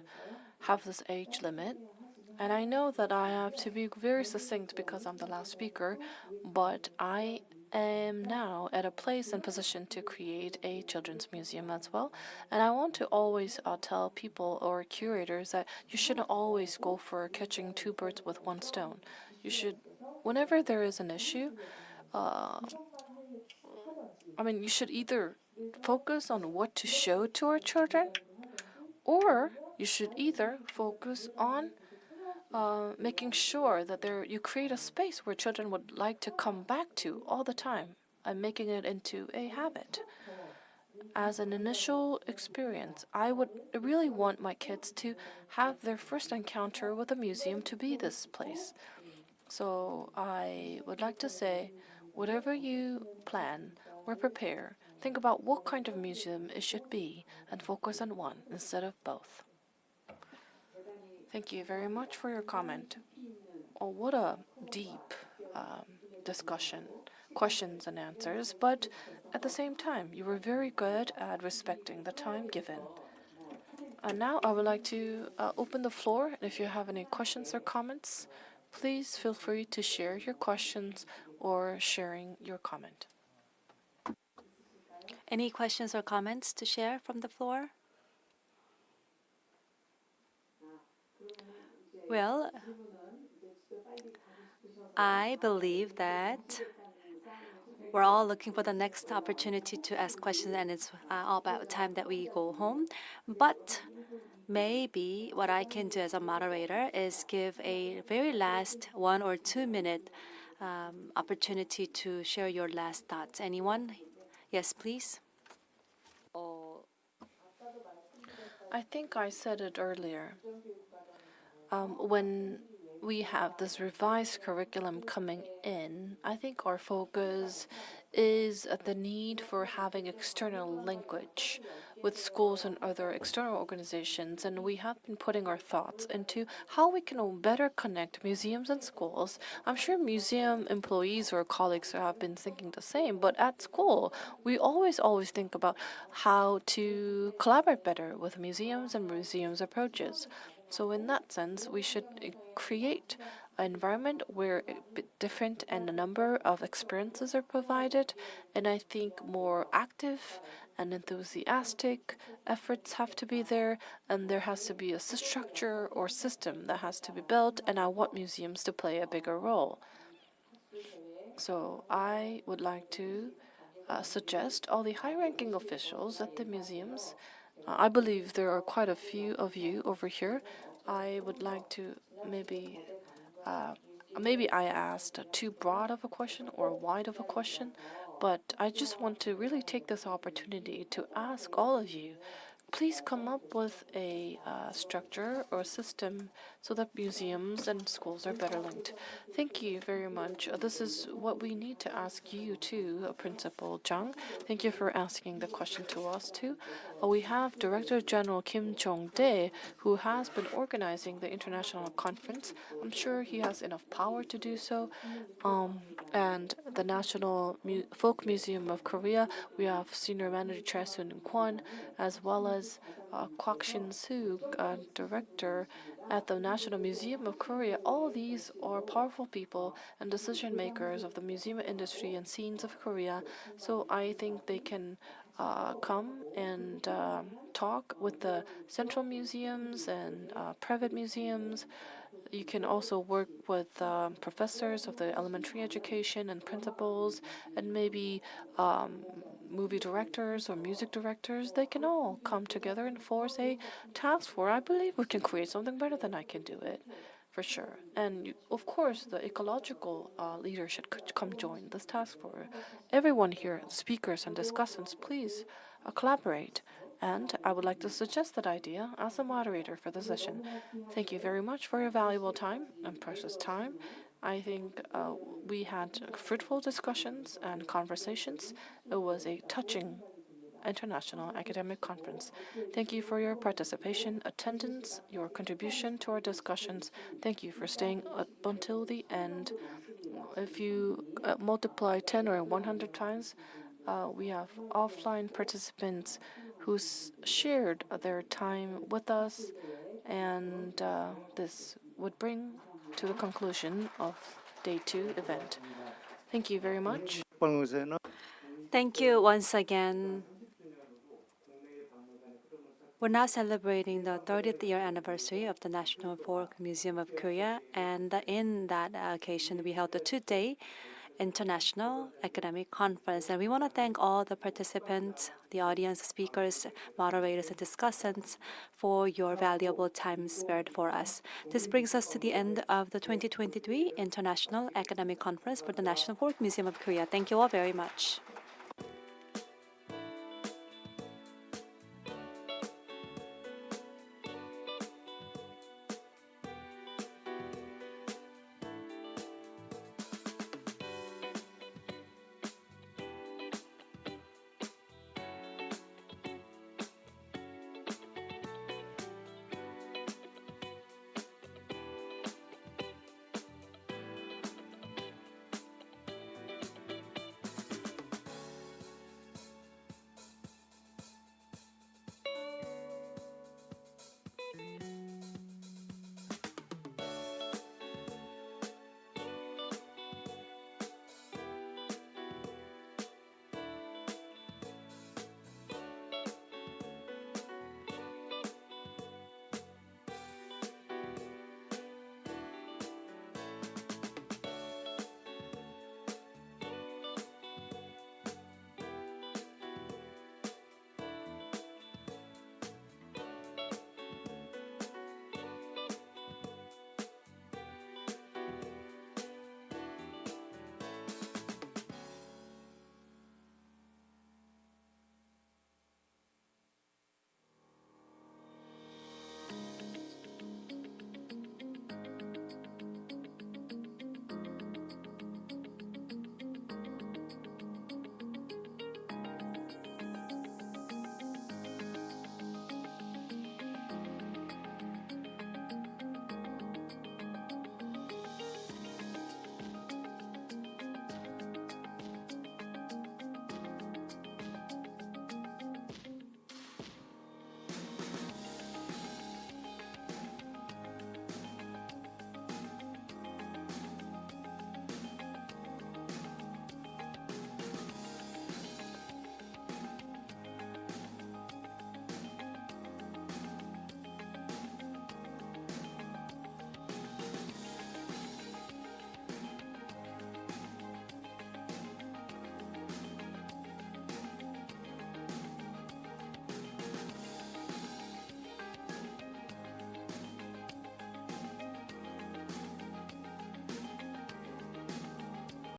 have this age limit. And I know that I have to be very succinct because I'm the last speaker, but I am now at a place and position to create a children's museum as well. And I want to always tell people or curators that you shouldn't always go for catching two birds with one stone. You should, whenever there is an issue, you should either focus on what to show to our children, or you should either focus on making sure that you create a space where children would like to come back to all the time and making it into a habit. As an initial experience, I would really want my kids to have their first encounter with a museum to be this place. So I would like to say, whatever you plan or prepare, think about what kind of museum it should be and focus on one instead of both. Thank you very much for your comment. Oh, what a deep discussion, questions and answers, but at the same time, you were very good at respecting the time given. And now I would like to open the floor. If you have any questions or comments, please feel free to share your questions or sharing your comment. Any questions or comments to share from the floor? Well, I believe that we're all looking for the next opportunity to ask questions, and it's all about time that we go home. But maybe what I can do as a moderator is give a very last 1 or 2 minute opportunity to share your last thoughts. Anyone? Yes, please. I think I said it earlier. When we have this revised curriculum coming in, I think our focus is at the need for having external linkage with schools and other external organizations, and we have been putting our thoughts into how we can better connect museums and schools. I'm sure museum employees or colleagues have been thinking the same, but at school, we always think about how to collaborate better with museums and museums' approaches. So in that sense, we should create an environment where different and a number of experiences are provided, and I think more active and enthusiastic efforts have to be there, and there has to be a structure or system that has to be built, and I want museums to play a bigger role. So I would like to suggest all the high-ranking officials at the museums. I believe there are quite a few of you over here. I would like to maybe I asked too broad of a question or wide of a question, but I just want to really take this opportunity to ask all of you, please come up with a structure or system so that museums and schools are better linked. Thank you very much. This is what we need to ask you too, Principal Jung. Thank you for asking the question to us too. We have Director General Kim Jong-dae, who has been organizing the international conference. I'm sure he has enough power to do so. And the National Folk Museum of Korea, we have Senior Manager Choi Soon-kwon, as well as Kwak Shin-suk, Director at the National Museum of Korea. All these are powerful people and decision makers of the museum industry and scenes of Korea. So I think they can come and talk with the central museums and private museums. You can also work with professors of the elementary education and principals, and maybe movie directors or music directors. They can all come together and force a task force. I believe we can create something better than I can do it, for sure. And of course, the ecological leadership could come join this task force. Everyone here, speakers and discussants, please collaborate. And I would like to suggest that idea as a moderator for the session. Thank you very much for your valuable time and precious time. I think we had fruitful discussions and conversations. It was a touching international academic conference. Thank you for your participation, attendance, your contribution to our discussions. Thank you for staying up until the end. If you multiply 10 or 100 times, we have offline participants who shared their time with us, and this would bring to the conclusion of Day 2 event. Thank you very much. 방에서는 Thank you once again. We're now celebrating the 30th year anniversary of the National Folk Museum of Korea, and in that occasion, we held the two-day International Academic Conference. And we want to thank all the participants, the audience, speakers, moderators, and discussants for your valuable time spared for us. This brings us to the end of the 2023 International Academic Conference for the National Folk Museum of Korea. Thank you all very much.